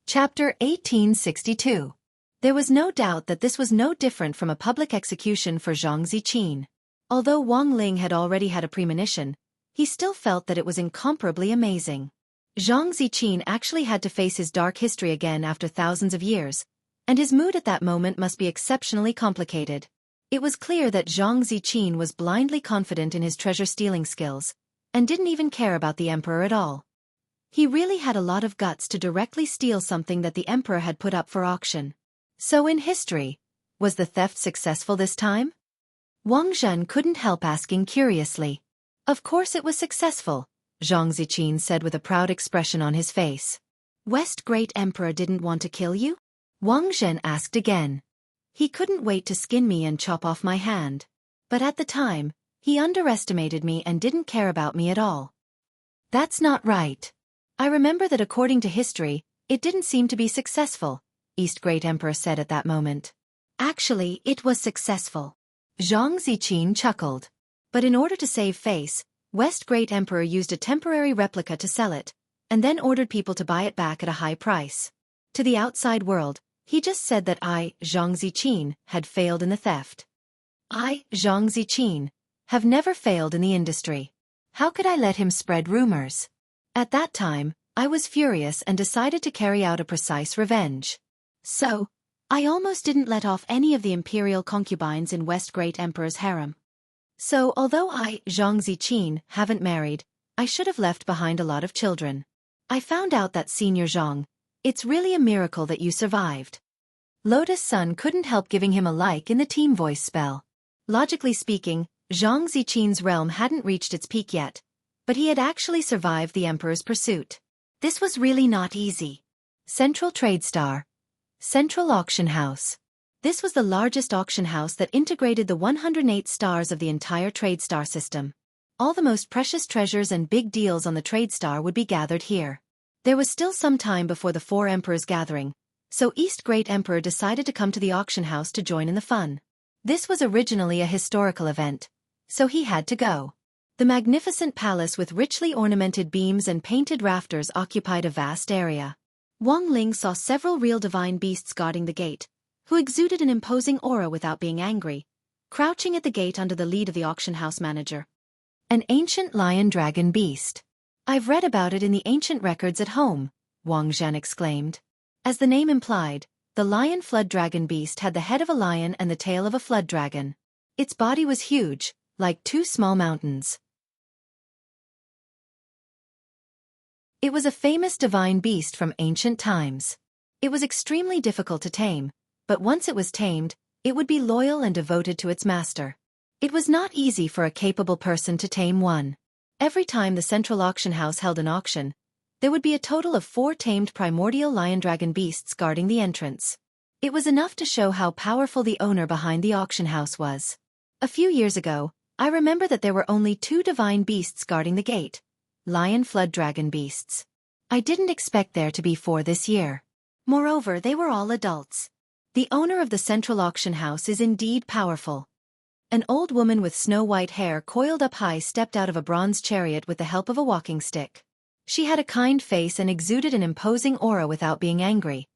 Chapter 1862. There was no doubt that this was no different from a public execution for Zhang Ziqin. Although Wang Ling had already had a premonition, he still felt that it was incomparably amazing. Zhang Ziqin actually had to face his dark history again after thousands of years, and his mood at that moment must be exceptionally complicated. It was clear that Zhang Ziqin was blindly confident in his treasure-stealing skills, and didn't even care about the emperor at all. He really had a lot of guts to directly steal something that the emperor had put up for auction. So in history, was the theft successful this time? Wang Zhen couldn't help asking curiously. Of course it was successful, Zhang Ziqin said with a proud expression on his face. West Great Emperor didn't want to kill you? Wang Zhen asked again. He couldn't wait to skin me and chop off my hand. But at the time, he underestimated me and didn't care about me at all. That's not right. I remember that according to history, it didn't seem to be successful, East Great Emperor said at that moment. Actually, it was successful. Zhang Ziqin chuckled. But in order to save face, West Great Emperor used a temporary replica to sell it, and then ordered people to buy it back at a high price. To the outside world, he just said that I, Zhang Ziqin, had failed in the theft. I, Zhang Ziqin, have never failed in the industry. How could I let him spread rumors? At that time, I was furious and decided to carry out a precise revenge. So, I almost didn't let off any of the imperial concubines in West Great Emperor's harem. So although I, Zhang Ziqin, haven't married, I should have left behind a lot of children. I found out that Senior Zhang, it's really a miracle that you survived. Lotus Sun couldn't help giving him a like in the team voice spell. Logically speaking, Zhang Ziqin's realm hadn't reached its peak yet, but he had actually survived the Emperor's pursuit. This was really not easy. Central Trade Star. Central Auction House. This was the largest auction house that integrated the 108 stars of the entire Trade Star system. All the most precious treasures and big deals on the Trade Star would be gathered here. There was still some time before the four emperors gathering, so East Great Emperor decided to come to the auction house to join in the fun. This was originally a historical event, so he had to go. The magnificent palace with richly ornamented beams and painted rafters occupied a vast area. Wang Ling saw several real divine beasts guarding the gate, who exuded an imposing aura without being angry, crouching at the gate under the lead of the auction house manager. An ancient lion-dragon beast. I've read about it in the ancient records at home, Wang Zhen exclaimed. As the name implied, the lion flood dragon beast had the head of a lion and the tail of a flood dragon. Its body was huge, like two small mountains. It was a famous divine beast from ancient times. It was extremely difficult to tame, but once it was tamed, it would be loyal and devoted to its master. It was not easy for a capable person to tame one. Every time the central auction house held an auction, there would be a total of 4 tamed primordial lion-dragon beasts guarding the entrance. It was enough to show how powerful the owner behind the auction house was. A few years ago, I remember that there were only 2 divine beasts guarding the gate, lion flood dragon beasts. I didn't expect there to be 4 this year. Moreover, they were all adults. The owner of the central auction house is indeed powerful. An old woman with snow-white hair coiled up high stepped out of a bronze chariot with the help of a walking stick. She had a kind face and exuded an imposing aura without being angry.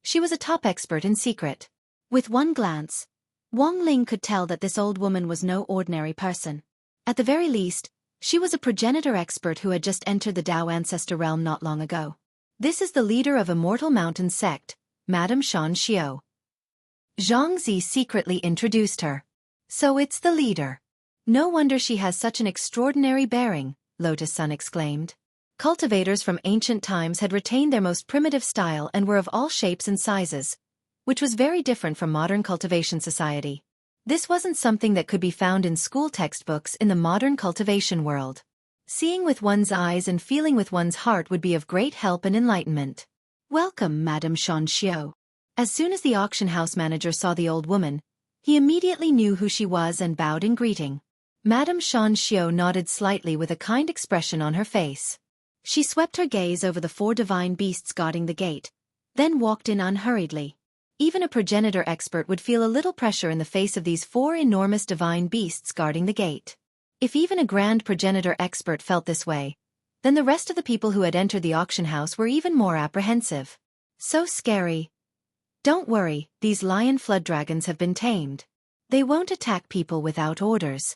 She was a top expert in secret. With one glance, Wang Ling could tell that this old woman was no ordinary person. At the very least, she was a progenitor expert who had just entered the Dao ancestor realm not long ago. This is the leader of Immortal Mountain sect, Madame Shan Xiao. Zhang Zi secretly introduced her. So it's the leader. No wonder she has such an extraordinary bearing, Lotus Sun exclaimed. Cultivators from ancient times had retained their most primitive style and were of all shapes and sizes, which was very different from modern cultivation society. This wasn't something that could be found in school textbooks in the modern cultivation world. Seeing with one's eyes and feeling with one's heart would be of great help and enlightenment. Welcome, Madame Shan Xiao. As soon as the auction house manager saw the old woman, he immediately knew who she was and bowed in greeting. Madame Shan Xiao nodded slightly with a kind expression on her face. She swept her gaze over the 4 divine beasts guarding the gate, then walked in unhurriedly. Even a progenitor expert would feel a little pressure in the face of these 4 enormous divine beasts guarding the gate. If even a grand progenitor expert felt this way, then the rest of the people who had entered the auction house were even more apprehensive. So scary. Don't worry, these lion flood dragons have been tamed. They won't attack people without orders.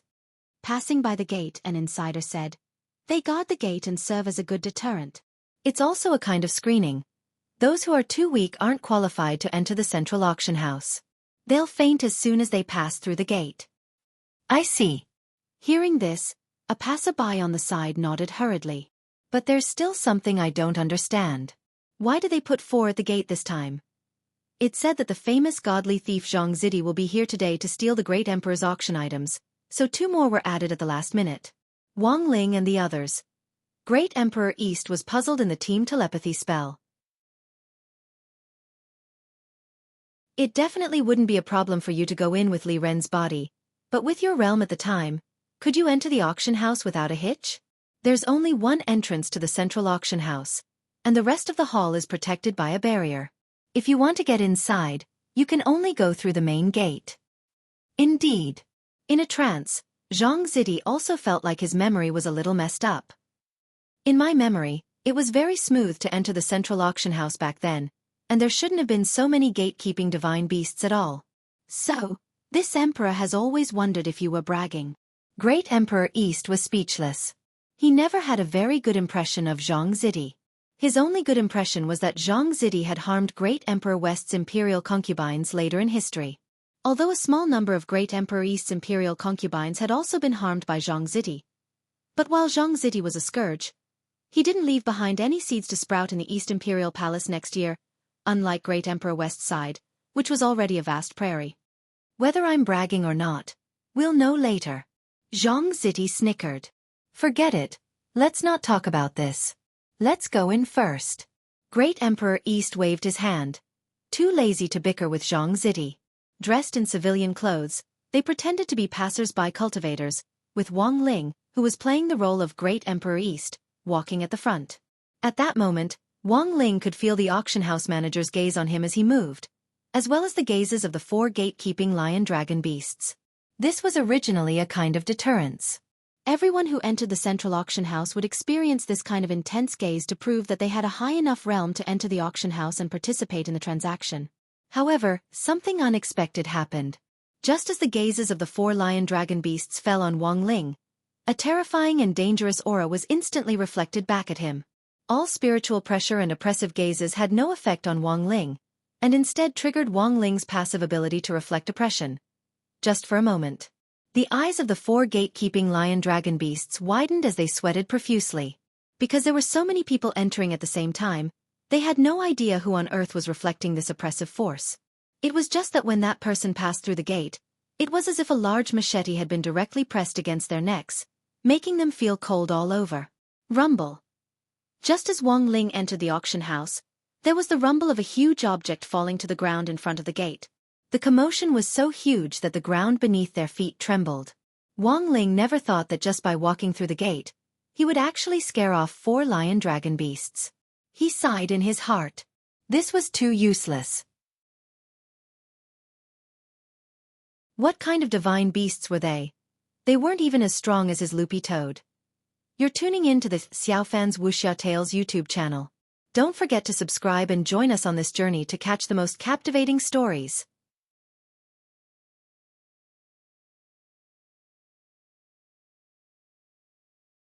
Passing by the gate, an insider said, they guard the gate and serve as a good deterrent. It's also a kind of screening. Those who are too weak aren't qualified to enter the central auction house. They'll faint as soon as they pass through the gate. I see. Hearing this, a passerby on the side nodded hurriedly. But there's still something I don't understand. Why did they put 4 at the gate this time? It said that the famous godly thief Zhang Zidi will be here today to steal the great emperor's auction items, so 2 more were added at the last minute. Wang Ling and the others. Great Emperor East was puzzled in the team telepathy spell. It definitely wouldn't be a problem for you to go in with Li Ren's body, but with your realm at the time, could you enter the auction house without a hitch? There's only one entrance to the central auction house, and the rest of the hall is protected by a barrier. If you want to get inside, you can only go through the main gate. Indeed. In a trance, Zhang Zidi also felt like his memory was a little messed up. In my memory, it was very smooth to enter the central auction house back then, and there shouldn't have been so many gatekeeping divine beasts at all. So, this emperor has always wondered if you were bragging. Great Emperor East was speechless. He never had a very good impression of Zhang Zidi. His only good impression was that Zhang Zidi had harmed Great Emperor West's imperial concubines later in history. Although a small number of Great Emperor East's imperial concubines had also been harmed by Zhang Zidi. But while Zhang Zidi was a scourge, he didn't leave behind any seeds to sprout in the East Imperial Palace next year, unlike Great Emperor West's side, which was already a vast prairie. Whether I'm bragging or not, we'll know later. Zhang Zidi snickered. Forget it. Let's not talk about this. Let's go in first. Great Emperor East waved his hand. Too lazy to bicker with Zhang Zidi. Dressed in civilian clothes, they pretended to be passers-by cultivators, with Wang Ling, who was playing the role of Great Emperor East, walking at the front. At that moment, Wang Ling could feel the auction house manager's gaze on him as he moved, as well as the gazes of the 4 gatekeeping lion-dragon beasts. This was originally a kind of deterrence. Everyone who entered the central auction house would experience this kind of intense gaze to prove that they had a high enough realm to enter the auction house and participate in the transaction. However, something unexpected happened. Just as the gazes of the 4 lion-dragon beasts fell on Wang Ling, a terrifying and dangerous aura was instantly reflected back at him. All spiritual pressure and oppressive gazes had no effect on Wang Ling, and instead triggered Wang Ling's passive ability to reflect oppression. Just for a moment. The eyes of the 4 gatekeeping lion-dragon beasts widened as they sweated profusely. Because there were so many people entering at the same time, They had no idea who on earth was reflecting this oppressive force. It was just that when that person passed through the gate, it was as if a large machete had been directly pressed against their necks, making them feel cold all over. Rumble. Just as Wang Ling entered the auction house, there was the rumble of a huge object falling to the ground in front of the gate. The commotion was so huge that the ground beneath their feet trembled. Wang Ling never thought that just by walking through the gate, he would actually scare off 4 lion dragon beasts. He sighed in his heart. This was too useless. What kind of divine beasts were they? They weren't even as strong as his loopy toad. You're tuning in to the Xiaofan's Wuxia Tales YouTube channel. Don't forget to subscribe and join us on this journey to catch the most captivating stories.